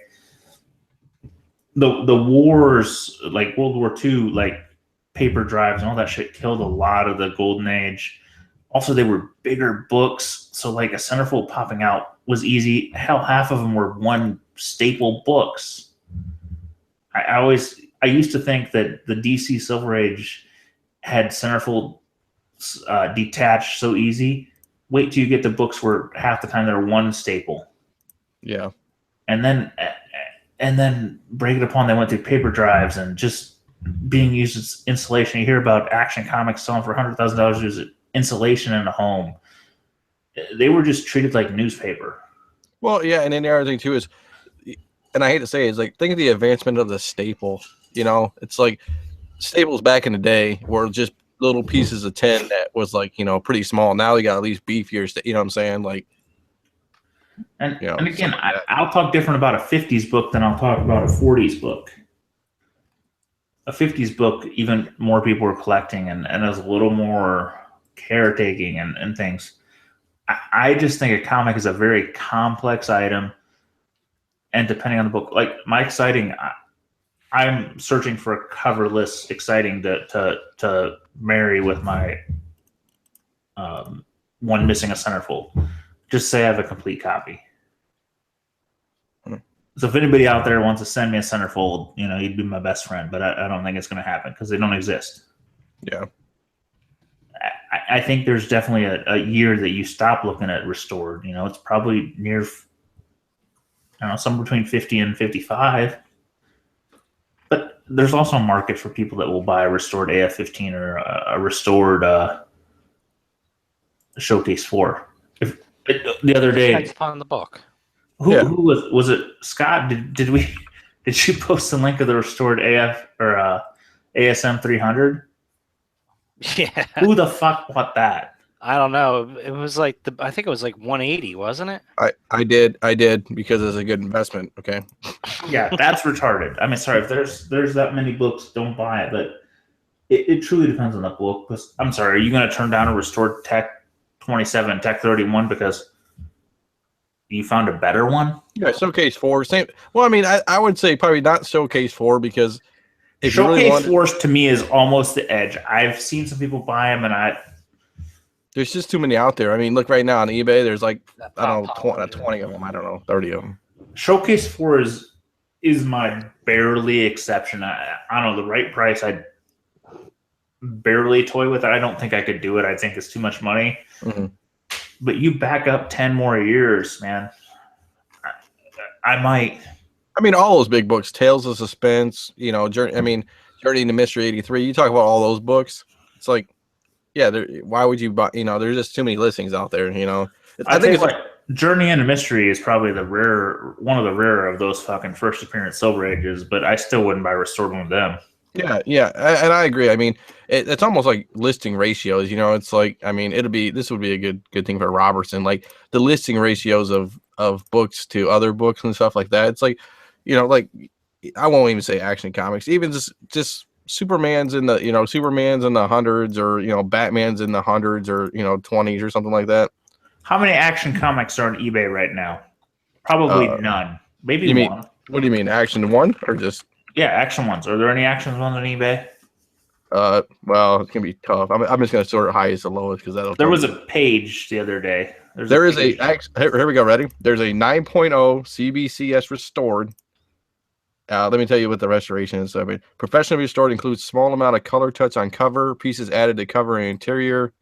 The wars, like World War II, like paper drives and all that shit killed a lot of the Golden Age. Also, they were bigger books, so like a centerfold popping out was easy. Hell, half of them were one staple books. I used to think that the DC Silver Age had centerfold detached so easy. Wait till you get the books where half the time they're one staple. Yeah, and then break it upon. They went through paper drives and just being used as insulation. You hear about Action Comics selling for $100,000 as insulation in a home. They were just treated like newspaper. Well, yeah, and then the other thing too is, and I hate to say it, is like think of the advancement of the staple. It's like staples back in the day were just little pieces of tin that was like pretty small. Now you got at least beefier. You know what I'm saying? Like, and again, like I'll talk different about a 50s book than I'll talk about a 40s book. A 50s book, even more people were collecting, and there's a little more caretaking and things. I just think a comic is a very complex item, and depending on the book, like my exciting, I'm searching for a coverless exciting to marry with my one missing a centerfold. Just say I have a complete copy. So if anybody out there wants to send me a centerfold, you'd be my best friend. But I don't think it's going to happen because they don't exist. Yeah. I think there's definitely a year that you stop looking at restored. It's probably near, I don't know, somewhere between 50 and 55. But there's also a market for people that will buy a restored AF-15 or a restored Showcase 4. The other day, Depends upon the book. Who was it? Scott? Did you post the link of the restored AF or ASM 300? Yeah. Who the fuck bought that? I don't know. It was like I think it was like 180, wasn't it? I did because it's a good investment. Okay. Yeah, that's retarded. I mean, sorry, if there's that many books, don't buy it. But it truly depends on the book. Because I'm sorry, are you going to turn down a restored Tech 27, Tech 31 because you found a better one? Yeah, Showcase 4. Same. Well, I mean, I would say probably not Showcase 4 because if you really Showcase want, 4 to me is almost the edge. I've seen some people buy them, and there's just too many out there. I mean, look right now on eBay. There's like I don't know 20 of them. I don't know 30 of them. Showcase 4 is my barely exception. I don't know, the right price. I'd barely toy with it. I don't think I could do it. I think it's too much money. Mm-hmm. But you back up 10 more years, man. I might. I mean, all those big books, Tales of Suspense, Journey. I mean, Journey into Mystery 83. You talk about all those books. It's like, yeah, why would you buy? There's just too many listings out there. I think it's like Journey into Mystery is probably one of the rarer of those fucking first appearance Silver Ages, but I still wouldn't buy restored one of them. Yeah, and I agree. I mean, it's almost like listing ratios. It's like, I mean, this would be a good thing for Robertson, like the listing ratios of books to other books and stuff like that. It's like, like I won't even say Action Comics, even just Superman's in the hundreds, or Batman's in the hundreds, or 20s or something like that. How many Action Comics are on eBay right now? Probably none. Maybe one. What do you mean, Action 1 or just? Yeah, Action ones. Are there any Action ones on eBay? Well, it's gonna be tough. I'm just gonna sort it highest to lowest because there was a page the other day. Here we go. Ready? There's a 9.0 CBCS restored. Let me tell you what the restoration is. I mean, professionally restored includes small amount of color touch on cover, pieces added to cover and interior,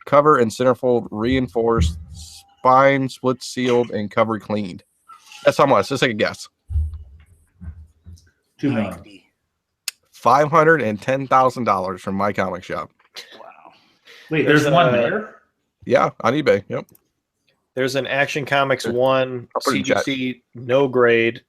cover and centerfold reinforced, spine split sealed, and cover cleaned. That's how much. Let's take a guess. $510,000 from my comic shop. Wow. Wait, there's one there? Yeah, on eBay. Yep. There's an Action Comics 1 I'll put it in chat. CGC no grade,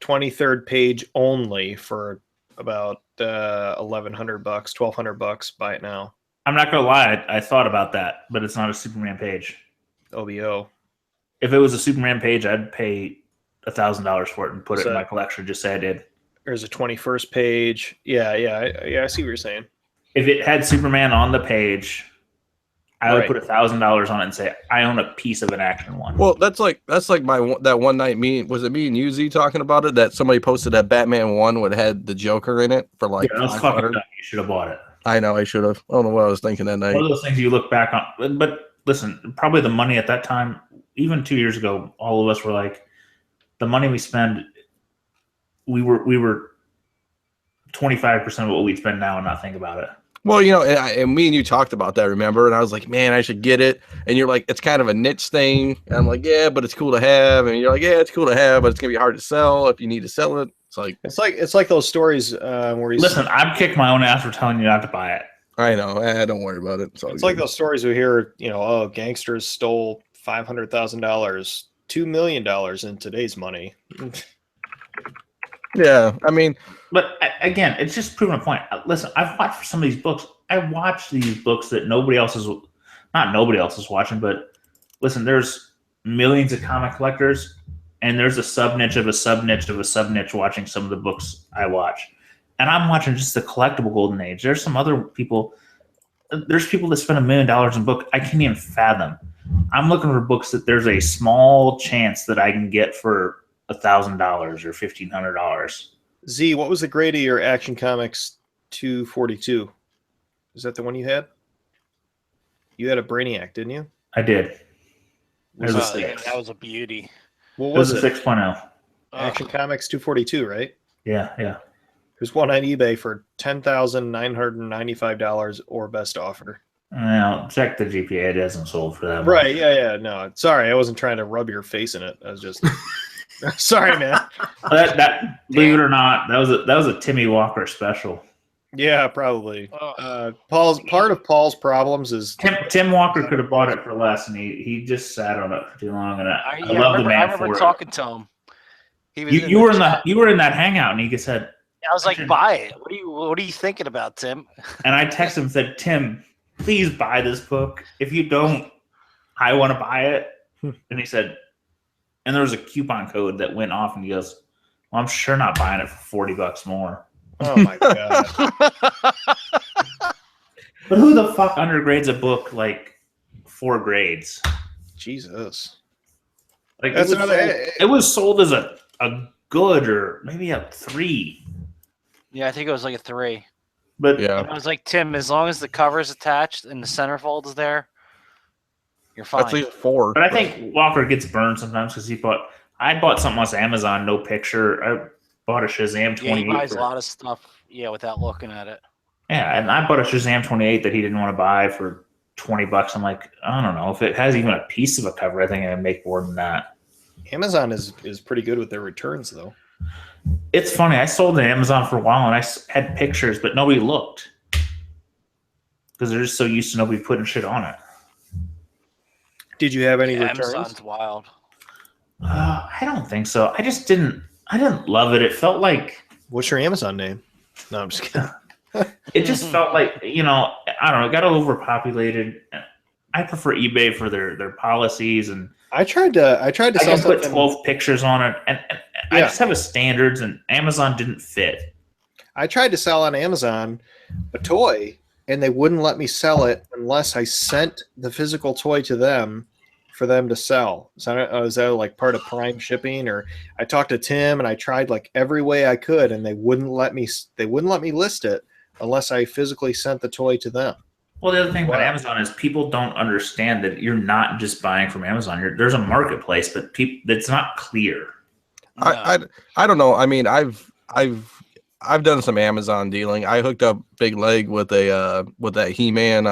23rd page only for about $1,100, $1,200. Buy it now. I'm not gonna lie, I thought about that, but it's not a Superman page. OBO. If it was a Superman page, I'd pay $1,000 for it and put it in my collection. Just say I did. There's a 21st page. Yeah. I see what you're saying. If it had Superman on the page, I would put $1,000 on it and say I own a piece of an Action one. Well, that's like that one night. Was it me and you, Z, talking about it? That somebody posted that Batman 1 would had the Joker in it for like. Yeah, that was fucking dumb. You should have bought it. I know I should have. I don't know what I was thinking that night. One of those things you look back on. But listen, probably the money at that time, even 2 years ago, all of us were like, the money we spend. We were 25% of what we'd spend now and not think about it. Well, and me and you talked about that, remember? And I was like, man, I should get it. And you're like, it's kind of a niche thing. And I'm like, yeah, but it's cool to have. And you're like, yeah, it's cool to have, but it's gonna be hard to sell if you need to sell it. It's like those stories where you listen. I'd kick my own ass for telling you not to buy it. I know. Don't worry about it. It's like those stories we hear. Gangsters stole $500,000, $2 million in today's money. Yeah, I mean, but again, it's just proving a point. Listen, I've watched some of these books. I watch these books that not nobody else is watching. But listen, there's millions of comic collectors, and there's a sub niche of a sub niche of a sub niche watching some of the books I watch, and I'm watching just the collectible golden age. There's some other people. There's people that spend $1 million in a book I can't even fathom. I'm looking for books that there's a small chance that I can get for $1,000 or $1,500. Z, what was the grade of your Action Comics 242? Is that the one you had? You had a Brainiac, didn't you? I did. That was a beauty. What was it? A 6.0. Action Comics 242, right? Yeah. There's one on eBay for $10,995 or best offer. Now, check the GPA. It hasn't sold for that much. Right, yeah. No, sorry. I wasn't trying to rub your face in it. I was just... Sorry, man. That believe it or not, that was a Timmy Walker special. Yeah, probably. Part of Paul's problems is Tim Walker could have bought it for less, and he just sat on it for too long. And I love the man. I remember talking to him. You were in that hangout, and he said, I was like, buy it. What are you thinking about, Tim? And I texted him and said, Tim, please buy this book. If you don't, I want to buy it. And he said, and there was a coupon code that went off, and he goes, well, I'm sure not buying it for $40 more. Oh my god. But who the fuck undergrades a book like 4 grades? Jesus. Like That's it was sold as a good or maybe a 3. Yeah, I think it was like a 3. But Yeah. And I was like, Tim, as long as the cover's attached and the centerfold is there, you're fine. That's least 4. But I think Walker gets burned sometimes because I bought something on Amazon, no picture. I bought a Shazam 28. Yeah, he buys a lot of stuff, without looking at it. Yeah, and I bought a Shazam 28 that he didn't want to buy for $20. I'm like, I don't know. If it has even a piece of a cover, I think I would make more than that. Amazon is pretty good with their returns, though. It's funny. I sold to Amazon for a while, and I had pictures, but nobody looked. Because they're just so used to nobody putting shit on it. Did you have any returns? Amazon's wild. I don't think so. I didn't love it. It felt like What's your Amazon name? No, I'm just kidding. it just felt like, I don't know, it got overpopulated. I prefer eBay for their policies, and I tried to I sell can put something. 12 pictures on it, and I just have a standards, and Amazon didn't fit. I tried to sell on Amazon a toy, and they wouldn't let me sell it unless I sent the physical toy to them for them to sell. So I don't know, is that like part of Prime shipping? Or I talked to Tim, and I tried like every way I could, and they wouldn't let me list it unless I physically sent the toy to them. Well, the other thing about Amazon is people don't understand that you're not just buying from Amazon. There's a marketplace, but it's not clear. I don't know. I mean, I've done some Amazon dealing. I hooked up Big Leg with that He-Man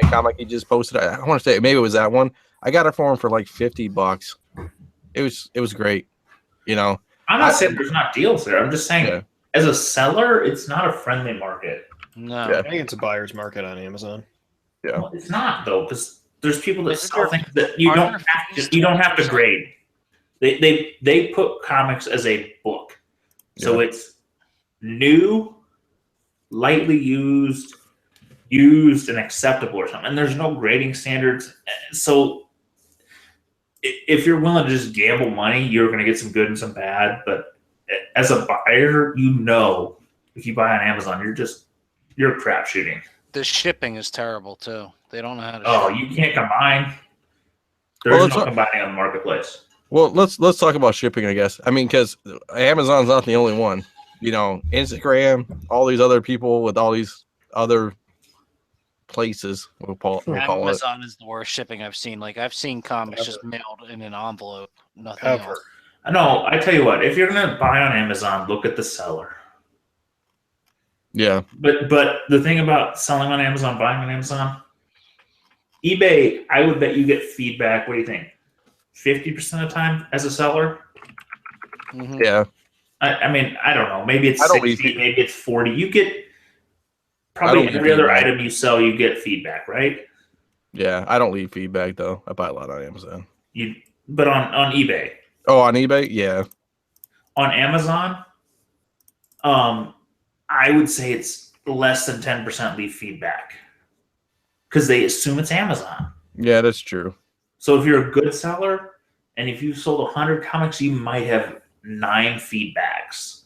comic he just posted. I want to say maybe it was that one. I got it for him for like $50. It was great. I'm not saying there's not deals there. I'm just saying as a seller, it's not a friendly market. No. Yeah. I think it's a buyer's market on Amazon. Yeah. Well, it's not though, because there's people that Isn't sell there- things that you don't have to grade. They put comics as a book, so it's new, lightly used, and acceptable or something. And there's no grading standards. So if you're willing to just gamble money, you're going to get some good and some bad. But as a buyer, if you buy on Amazon, you're crap shooting. The shipping is terrible too. They don't know how to. Oh, ship. you can't combine. There's no combining on the marketplace. Well, let's talk about shipping, I guess. I mean, because Amazon's not the only one. Instagram, all these other people with all these other places. We'll call it. Amazon is the worst shipping I've seen. Like I've seen comics just mailed in an envelope. Nothing else. No, I tell you what. If you're gonna buy on Amazon, look at the seller. Yeah. But the thing about selling on Amazon, buying on Amazon, eBay, I would bet you get feedback. What do you think? 50% of the time as a seller? Mm-hmm. Yeah. I mean, I don't know. Maybe it's I don't 60, maybe it's 40. You get probably every other item you sell, you get feedback, right? Yeah, I don't leave feedback though. I buy a lot on Amazon. But on eBay. Oh, on eBay? Yeah. On Amazon, I would say it's less than 10% leave feedback because they assume it's Amazon. Yeah, that's true. So if you're a good seller and if you sold 100 comics, you might have 9 feedbacks.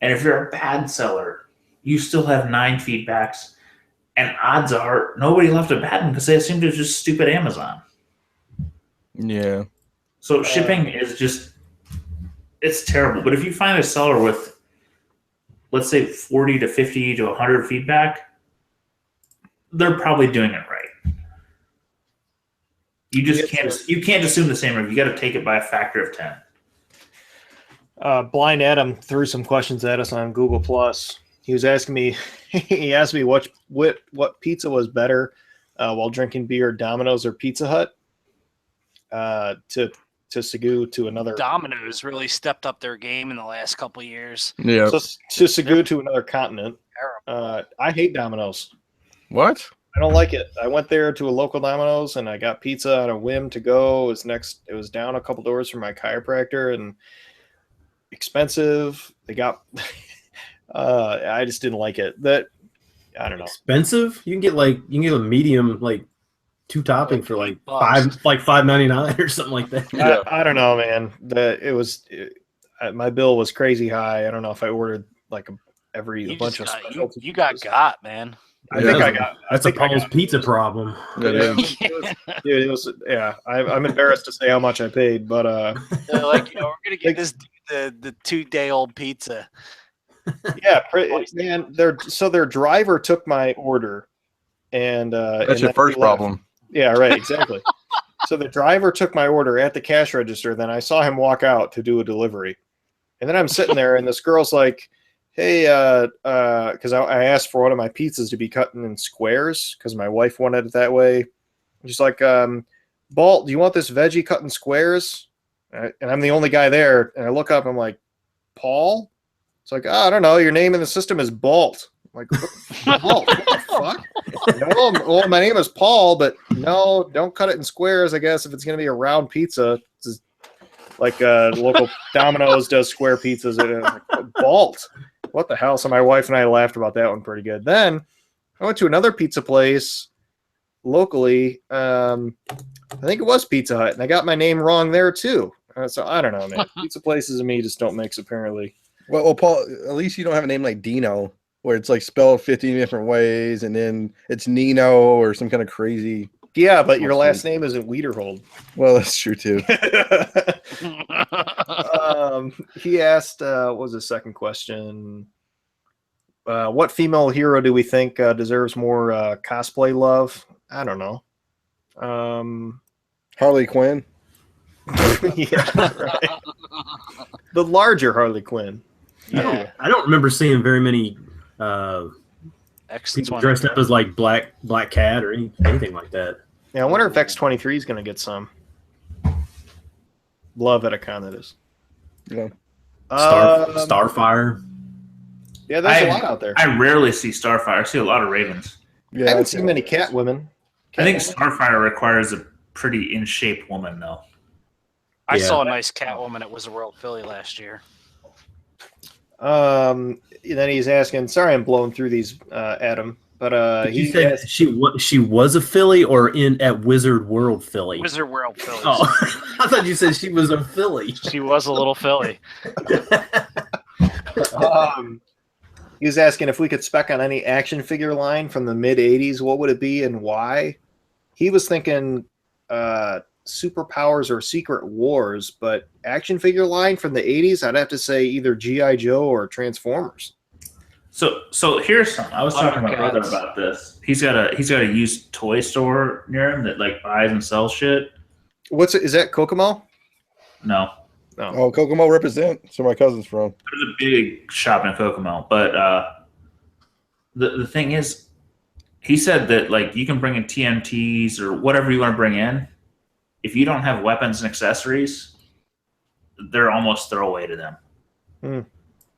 And if you're a bad seller, you still have 9 feedbacks. And odds are nobody left a bad one because they assumed it was just stupid Amazon. Yeah. So shipping is just, it's terrible. But if you find a seller with, let's say 40 to 50 to 100 feedback, they're probably doing it right. You just can't assume the same review. You got to take it by a factor of 10. Blind Adam threw some questions at us on Google Plus. He was asking me, he asked me what pizza was better while drinking beer, Domino's or Pizza Hut. To Segu to another. Domino's really stepped up their game in the last couple of years. Yeah. So to Segu to another continent. I hate Domino's. What? I don't like it. I went there to a local Domino's and I got pizza on a whim to go. It was down a couple doors from my chiropractor, and expensive. They got. I just didn't like it. I don't know. Expensive? You can get a medium like 2 topping for like $8. $5.99 or something like that. Yeah. I don't know, man. My bill was crazy high. I don't know if I ordered like a bunch of specialty you got pizzas. man. I think I got. That's a Paul's Pizza problem. That is. Dude, it was. Yeah, I'm embarrassed to say how much I paid, but They're like, we're gonna get this the 2-day-old pizza. yeah, man. Their driver took my order, and That's and your then first he left. problem. Yeah, right, exactly. So the driver took my order at the cash register. Then I saw him walk out to do a delivery, and then I'm sitting there, and this girl's like, "Hey, because I asked for one of my pizzas to be cut in squares because my wife wanted it that way." She's like, "Balt, do you want this veggie cut in squares?" And I'm the only guy there, and I look up, I'm like, "Paul?" It's like, I don't know. Your name in the system is Balt. I'm like, Balt? What the fuck? Well, my name is Paul, but no, don't cut it in squares. I guess if it's gonna be a round pizza, it's like local Domino's does square pizzas. Like, Balt. What the hell? So my wife and I laughed about that one pretty good. Then I went to another pizza place locally. I think it was Pizza Hut, and I got my name wrong there too. So I don't know, man. Pizza places and me just don't mix apparently. Well, Paul, at least you don't have a name like Dino, where it's like spelled 15 different ways, and then it's Nino or some kind of crazy. Yeah, but your last name isn't Wiederhold. Well, that's true too. He asked, what was the second question? What female hero do we think deserves more cosplay love? I don't know. Harley Quinn. Yeah, right. The larger Harley Quinn. Yeah. I don't remember seeing very many people dressed up as like Black Cat or anything like that. Yeah, I wonder if X-23 is going to get some love at a con that is. Yeah. Starfire. Yeah, there's a lot out there. I rarely see Starfire. I see a lot of Ravens. Yeah, I haven't seen many Catwomen. I think Starfire requires a pretty in shape woman, though. I saw a nice Catwoman at Wizard World Philly last year. Then he's asking. Sorry, I'm blowing through these, Adam. But he said she was a Philly or at Wizard World Philly. Wizard World Philly. Oh, I thought you said she was a Philly. She was a little Philly. He was asking if we could spec on any action figure line from the mid '80s. What would it be and why? He was thinking Superpowers or Secret Wars, but action figure line from the '80s, I'd have to say either G.I. Joe or Transformers. So here's something. I was talking to my brother about this. He's got a used toy store near him that like buys and sells shit. Is that Kokomo? No. Oh, Kokomo represent. That's where my cousin's from. There's a big shop in Kokomo, but the thing is, he said that like you can bring in TMTs or whatever you want to bring in. If you don't have weapons and accessories, they're almost throwaway to them. Hmm.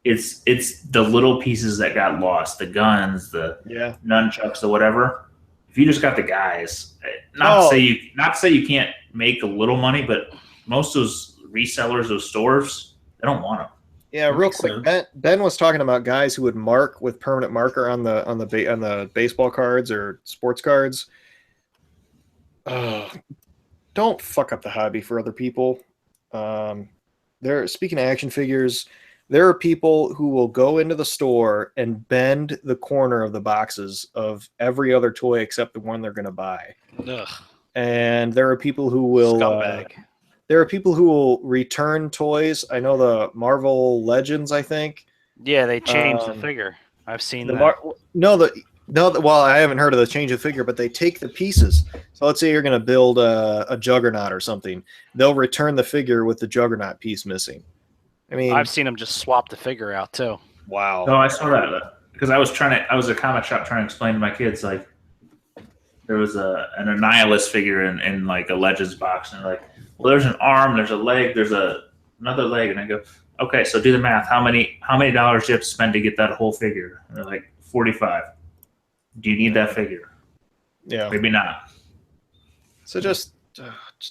It's the little pieces that got lost, the guns, the nunchucks, the whatever. If you just got the guys, not to say you can't make a little money, but most of those resellers, those stores, they don't want them. Yeah, real quick. Ben was talking about guys who would mark with permanent marker on the baseball cards or sports cards. Don't fuck up the hobby for other people. Speaking of action figures, there are people who will go into the store and bend the corner of the boxes of every other toy except the one they're going to buy. Ugh. And there are people who will Scumbag. There are people who will return toys. I know the Marvel Legends, I think. Yeah, they changed the figure. I've seen that. Well, I haven't heard of the change of figure, but they take the pieces. So let's say you're going to build a Juggernaut or something. They'll return the figure with the Juggernaut piece missing. I mean, I've seen them just swap the figure out too. Wow. No, I saw that because I was at a comic shop trying to explain to my kids like there was an Annihilus figure in like a Legends box, and they're like, well, there's an arm, there's a leg, there's another leg, and I go, okay, so do the math. How many dollars do you have to spend to get that whole figure? And they're like, $45. Do you need that figure? Yeah, maybe not. So just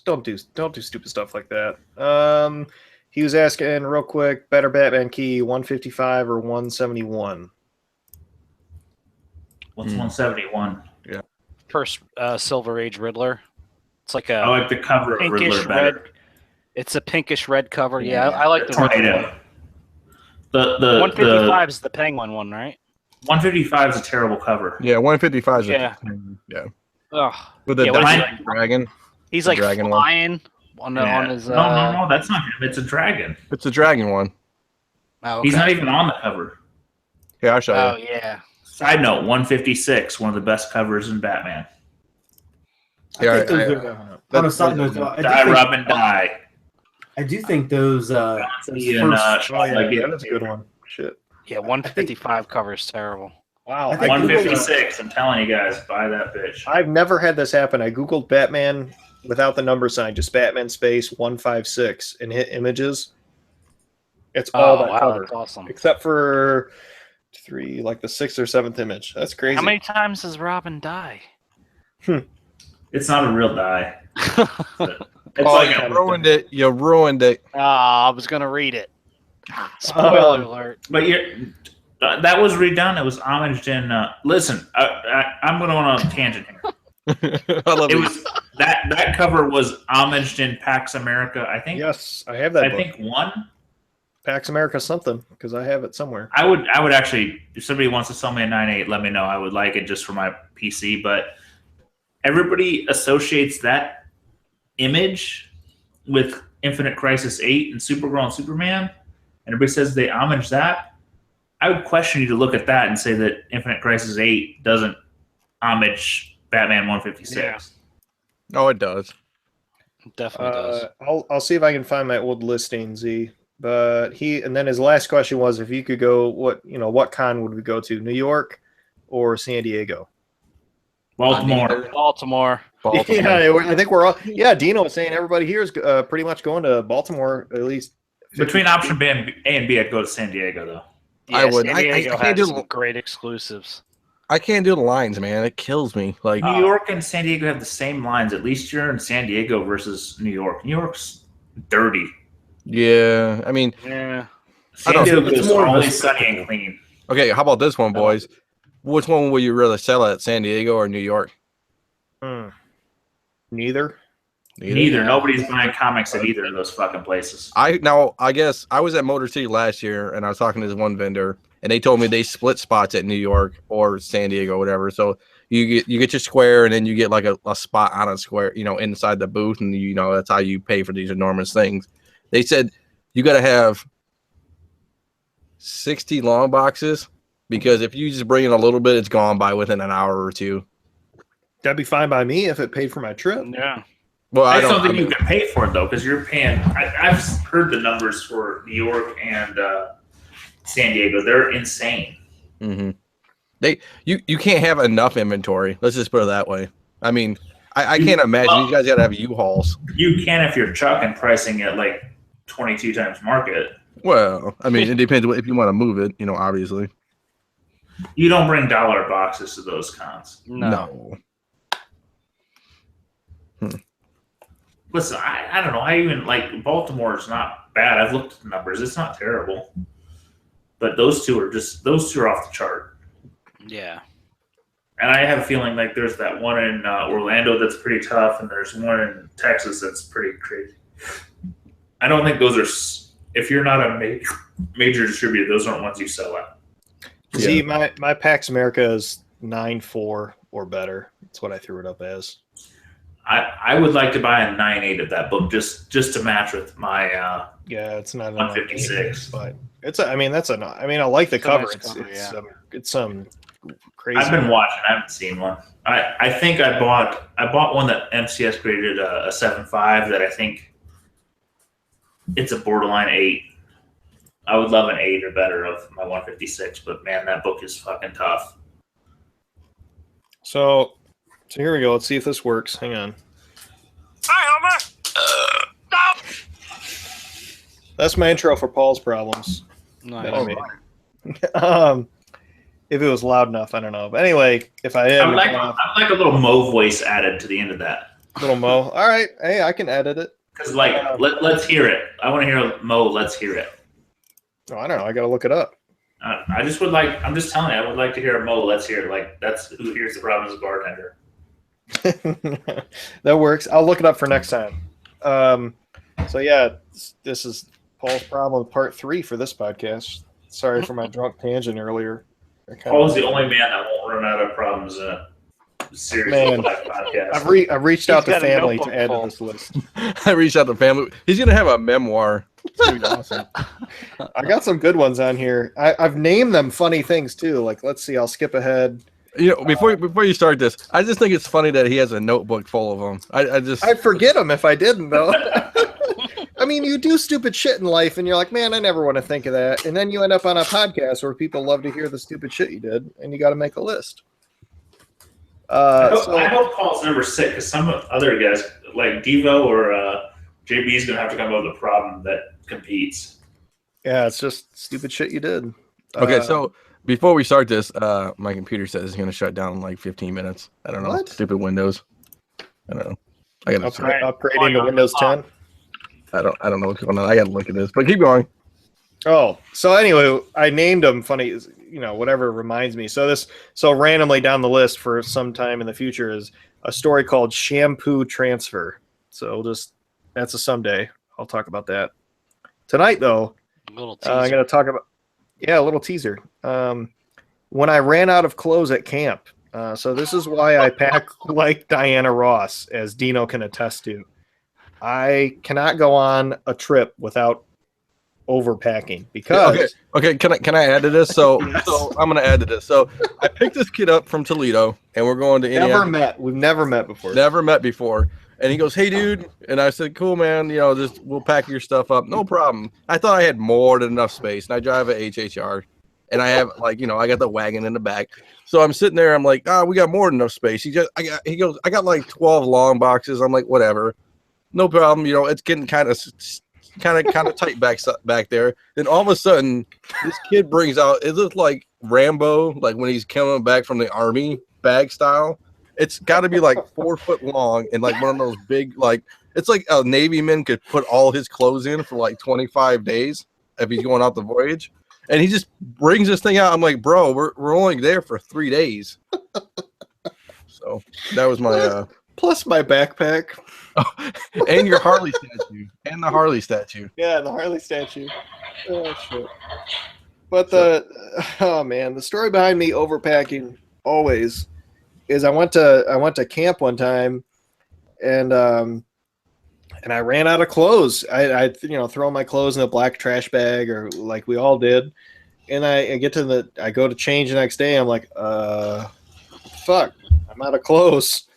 don't do stupid stuff like that. He was asking real quick, better Batman key, 155 or 171? What's 171? First Silver Age Riddler. It's like I a like the cover of pinkish Riddler better. red. It's a pinkish red cover. Yeah, I like the tornado. The 155 is the Penguin one, right? 155 is a terrible cover. Yeah, 155 is Yeah. yeah. Ugh. With the Yeah, what is diamond he dragon. He's The like dragon one. flying on his. No, that's not him. It's a dragon. It's a dragon one. Oh, okay. He's not even on the cover. Yeah, I'll show Oh you. yeah. Side note: 156, one of the best covers in Batman. Yeah, I think those are, on a side note, though, Die, Robin, die. I do think those And, Oh, yeah, like that's a good one. Shit. Yeah, 155 cover is terrible. Wow. I think 156. I'm telling you guys, buy that bitch. I've never had this happen. I Googled Batman without the number sign, just Batman space 156 and hit images. It's all that wow, cover. that's awesome. Except for like the 6th or 7th image. That's crazy. How many times does Robin die? It's not a real die. It's Oh, like you a, ruined it. You ruined it. I was gonna read it. Spoiler alert. but that was redone. It was homaged in. Listen, I'm going on a tangent here. I love It it. was that cover was homaged in Pax America. I think. Yes, I have that I book. think one. Pax America something, because I have it somewhere. I would actually, if somebody wants to sell me a 9.8, let me know. I would like it just for my PC. But everybody associates that image with Infinite Crisis 8 and Supergirl and Superman, and everybody says they homage that. I would question you to look at that and say that Infinite Crisis 8 doesn't homage Batman 156. Oh, it does. It definitely does. I'll see if I can find my old listing, Z. But and then his last question was, if you could go, what con would we go to? New York or San Diego? Baltimore. Baltimore. Yeah, I think we're all. Yeah, Dino was saying everybody here is pretty much going to Baltimore at least. Between option B and A and B, I'd go to San Diego though. Yeah, I would. San I Diego can't has do- some great exclusives. I can't do the lines, man. It kills me. Like New York and San Diego have the same lines. At least you're in San Diego versus New York. New York's dirty. yeah. I mean, Yeah. I San don't- Diego it's is more of a always sunny and clean. okay. How about this one, boys? Which one would you rather sell at, San Diego or New York? Neither. Neither. Nobody's buying comics at either of those fucking places. I guess I was at Motor City last year, and I was talking to this one vendor, and they told me they split spots at New York or San Diego, whatever. So you get your square, and then you get like a spot on a square, inside the booth, and that's how you pay for these enormous things. They said you got to have 60 long boxes, because if you just bring in a little bit, it's gone by within an hour or two. That'd be fine by me if it paid for my trip. Yeah. Well, I I don't don't. think you can pay for it though, because you're paying. I've heard the numbers for New York and San Diego. They're insane. Mm-hmm. You can't have enough inventory. Let's just put it that way. I mean, I can't imagine you guys got to have U-Hauls. You can if you're Chuck and pricing it like 22 times market. Well, I mean, it depends if you want to move it. Obviously. You don't bring dollar boxes to those cons. No. Listen, I don't know. I even like Baltimore is not bad. I've looked at the numbers. It's not terrible. But those two are off the chart. Yeah. And I have a feeling like there's that one in Orlando that's pretty tough, and there's one in Texas that's pretty crazy. I don't think those are. If you're not a major distributor, those aren't ones you sell at. See, my Pax America is 9.4 or better. That's what I threw it up as. I would like to buy a 9.8 of that book just to match with my Yeah, it's not 156. but I like the It's a cover. nice cover, yeah. It's some crazy. I've been watching. I haven't seen one. I think I bought one that MCS graded a 7.5 that I think it's a borderline 8. I would love an 8 or better of my 156, but man, that book is fucking tough. So here we go. Let's see if this works. Hang on. Hi, Homer. Stop. That's my intro for Paul's problems. that I Nice. made. If it was loud enough, I don't know. But anyway, if I I am would like a little Mo voice added to the end of that. little Mo. All right. Hey, I can edit it. Because let's hear it. I want to hear Mo. Let's hear it. Oh, I don't know. I got to look it up. I just would like. I'm just telling you. I would like to hear Mo. Let's hear it. Like that's who hears the problem as a bartender. That works. I'll look it up for next time. So yeah, this is Paul's problem part 3 for this podcast. Sorry for my drunk tangent earlier. Paul's the only man that won't run out of problems in a series of podcast. I've reached out to family to add to this list. I reached out to family. He's gonna have a memoir. It's gonna be awesome. I got some good ones on here. I've named them funny things too. Like, let's see. I'll skip ahead. You know, before you start this, I just think it's funny that he has a notebook full of them. I'd forget them if I didn't, though. I mean, you do stupid shit in life, and you're like, man, I never want to think of that. And then you end up on a podcast where people love to hear the stupid shit you did, and you got to make a list. I hope Paul's number 6, because some other guys, like Devo or JB, is going to have to come up with a problem that competes. Yeah, it's just stupid shit you did. Okay, so before we start this, my computer says it's going to shut down in like 15 minutes. I don't know. What? Stupid Windows. I don't know. I got to upgrading to Windows 10. I don't know what's going on. I got to look at this, but keep going. Oh, so anyway, I named them funny, whatever reminds me. So randomly down the list for some time in the future is a story called Shampoo Transfer. So that's a someday. I'll talk about that. Tonight, though, I'm going to talk about, a little teaser. When I ran out of clothes at camp. So this is why I pack like Diana Ross, as Dino can attest to. I cannot go on a trip without overpacking because okay. Can I add to this? So I'm gonna add to this. So I picked this kid up from Toledo, and we're going to Indiana. We've never met before. Never met before. And he goes, "Hey, dude," and I said, "Cool, man. We'll pack your stuff up, no problem." I thought I had more than enough space, and I drive a HHR, and I have I got the wagon in the back. So I'm sitting there. I'm like, we got more than enough space. He goes, "I got like 12 long boxes." I'm like, "Whatever, no problem." It's getting kind of tight back there. Then all of a sudden, this kid brings out, it looks like Rambo, like when he's coming back from the army, bag style. It's got to be like 4 foot long and like one of those big, like it's like a Navy man could put all his clothes in for like 25 days if he's going out the voyage. And he just brings this thing out. I'm like, bro, we're only there for 3 days. So that was my plus my backpack. Oh, and your Harley statue. And the Harley statue. Yeah, the Harley statue. Oh shit. But the story behind me overpacking always is I went to camp one time and I ran out of clothes. I throw my clothes in a black trash bag or like we all did. And I go to change the next day. I'm like, fuck, I'm out of clothes.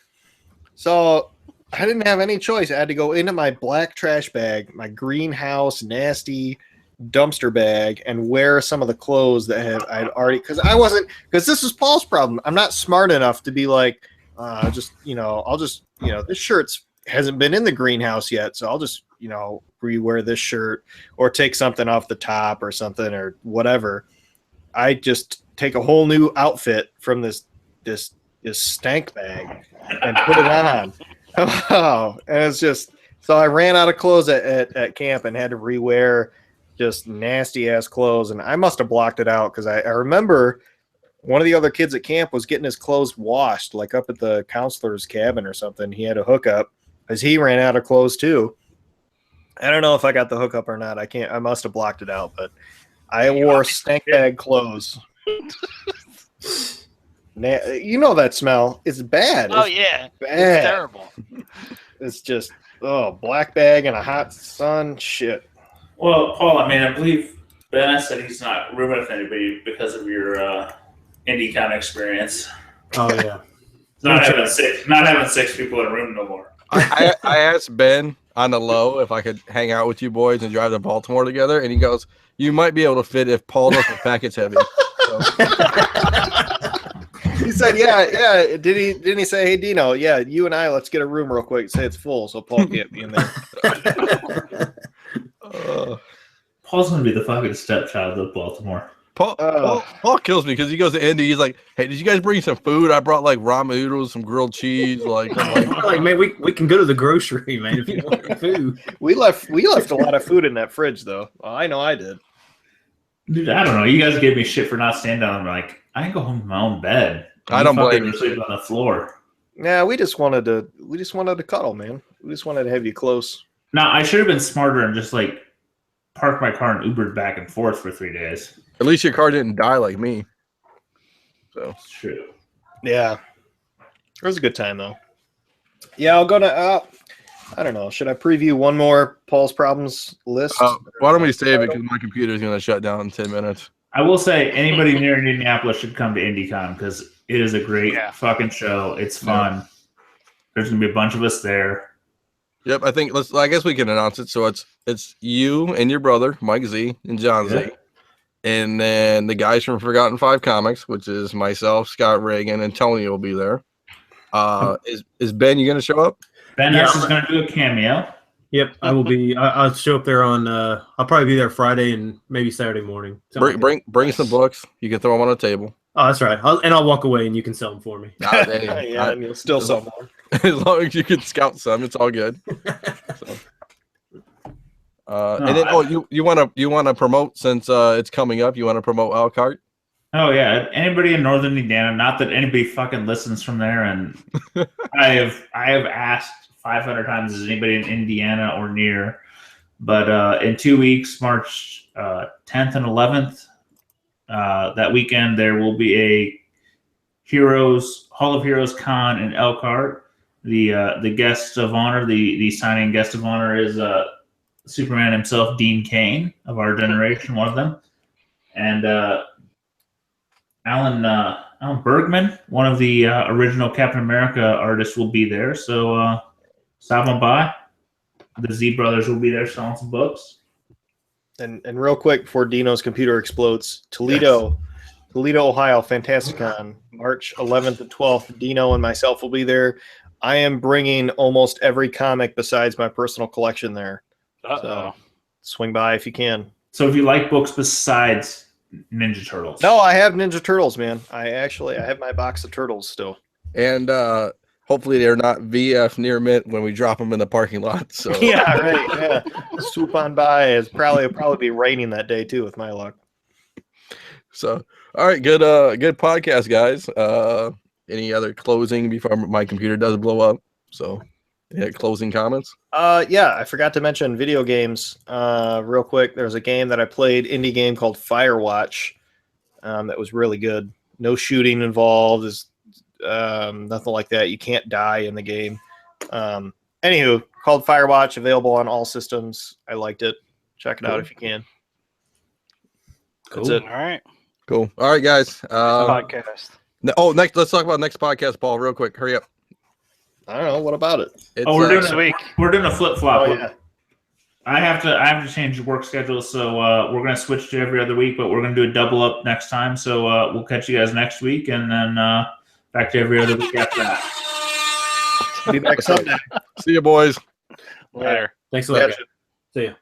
So I didn't have any choice. I had to go into my black trash bag, my greenhouse, nasty dumpster bag, and wear some of the clothes that I'd already, because this is Paul's problem. I'm not smart enough to be like, I'll just, this shirt's hasn't been in the greenhouse yet, so I'll just, rewear this shirt or take something off the top or something or whatever. I just take a whole new outfit from this stank bag and put it on. Oh, and it's just, so I ran out of clothes at camp and had to rewear just nasty ass clothes. And I must have blocked it out because I remember one of the other kids at camp was getting his clothes washed, like up at the counselor's cabin or something. He had a hookup because he ran out of clothes too. I don't know if I got the hookup or not. I must have blocked it out, but I wore stank bag clothes. You know that smell. It's bad. Oh, yeah. Bad. It's terrible. It's just, black bag in a hot sun. Shit. Well, Paul, I believe Ben said he's not rooming with anybody because of your IndyCon experience. Oh, yeah. not having six people in a room no more. I asked Ben on the low if I could hang out with you boys and drive to Baltimore together, and he goes, "You might be able to fit if Paul doesn't pack it's heavy." So. He said, yeah. Didn't he say, "Hey, Dino, yeah, you and I, let's get a room real quick. Say it's full, so Paul can't be in there." Paul's gonna be the fucking stepchild of Baltimore. Paul kills me because he goes to Indy. He's like, "Hey, did you guys bring some food? I brought like ramen noodles, some grilled cheese." Like, I'm like, man, we can go to the grocery, man, if you want any food. We left a lot of food in that fridge, though. Well, I know I did. Dude, I don't know. You guys gave me shit for not staying down. I'm like, I can go home to my own bed. I don't blame you. Sleep on the floor. Yeah, we just wanted to cuddle, man. We just wanted to have you close. Now I should have been smarter and just like parked my car and Ubered back and forth for 3 days. at least your car didn't die like me. So It's true. Yeah, it was a good time though. Yeah, I'll go to. I don't know. Should I preview one more Paul's Problems list? why don't we save it because my computer is going to shut down in 10 minutes. I will say anybody near Indianapolis should come to IndyCon because it is a great fucking show. It's fun. Yeah. There's gonna be a bunch of us there. Yep, I guess we can announce it. So it's you and your brother, Mike Z and John Z. And then the guys from Forgotten 5 Comics, which is myself, Scott Reagan, and Tony will be there. Is Ben you gonna show up? Ben is gonna do a cameo. Yep, I will be. I'll show up there on. I'll probably be there Friday and maybe Saturday morning. Bring some books. You can throw them on a table. Oh, that's right. I'll walk away and you can sell them for me. And you'll still sell more. As long as you can scout some, it's all good. So. And then, you want to promote since it's coming up. You want to promote Elkhart? Oh yeah, anybody in Northern Indiana. Not that anybody fucking listens from there. And I have asked 500 times, is anybody in Indiana or near? But in 2 weeks, March 10th and 11th, that weekend, there will be a Hall of Heroes Con in Elkhart. The guest of honor, the signing guest of honor is Superman himself, Dean Cain of our generation, one of them, and Alan Bergman, one of the original Captain America artists, will be there. So stop on by. The Z Brothers will be there selling some books. And real quick before Dino's computer explodes, Toledo, Ohio, Fantasticon, March 11th and 12th. Dino and myself will be there. I am bringing almost every comic besides my personal collection there. So swing by if you can. So if you like books besides Ninja Turtles. No, I have Ninja Turtles, man. I have my box of Turtles still. And hopefully they're not VF near mint when we drop them in the parking lot. So yeah, right. Yeah, swoop on by. It'll probably be raining that day too, with my luck. So, all right, good podcast, guys. Any other closing before my computer does blow up? So, yeah, closing comments. Yeah, I forgot to mention video games. Real quick, there's a game that I played, indie game called Firewatch. That was really good. No shooting involved. There's nothing like that. You can't die in the game. Anywho, called Firewatch, available on all systems. I liked it. Check it out if you can. Cool. That's it. All right. Cool. All right, guys. Podcast. Let's talk about next podcast, Paul, real quick. Hurry up. I don't know. What about it? We're doing a flip flop. Oh, yeah. I have to change the work schedule, so we're gonna switch to every other week, but we're gonna do a double up next time. So we'll catch you guys next week, and then back to every other week after that. Be back Sunday. See you, boys. Later. Thanks a lot. See ya.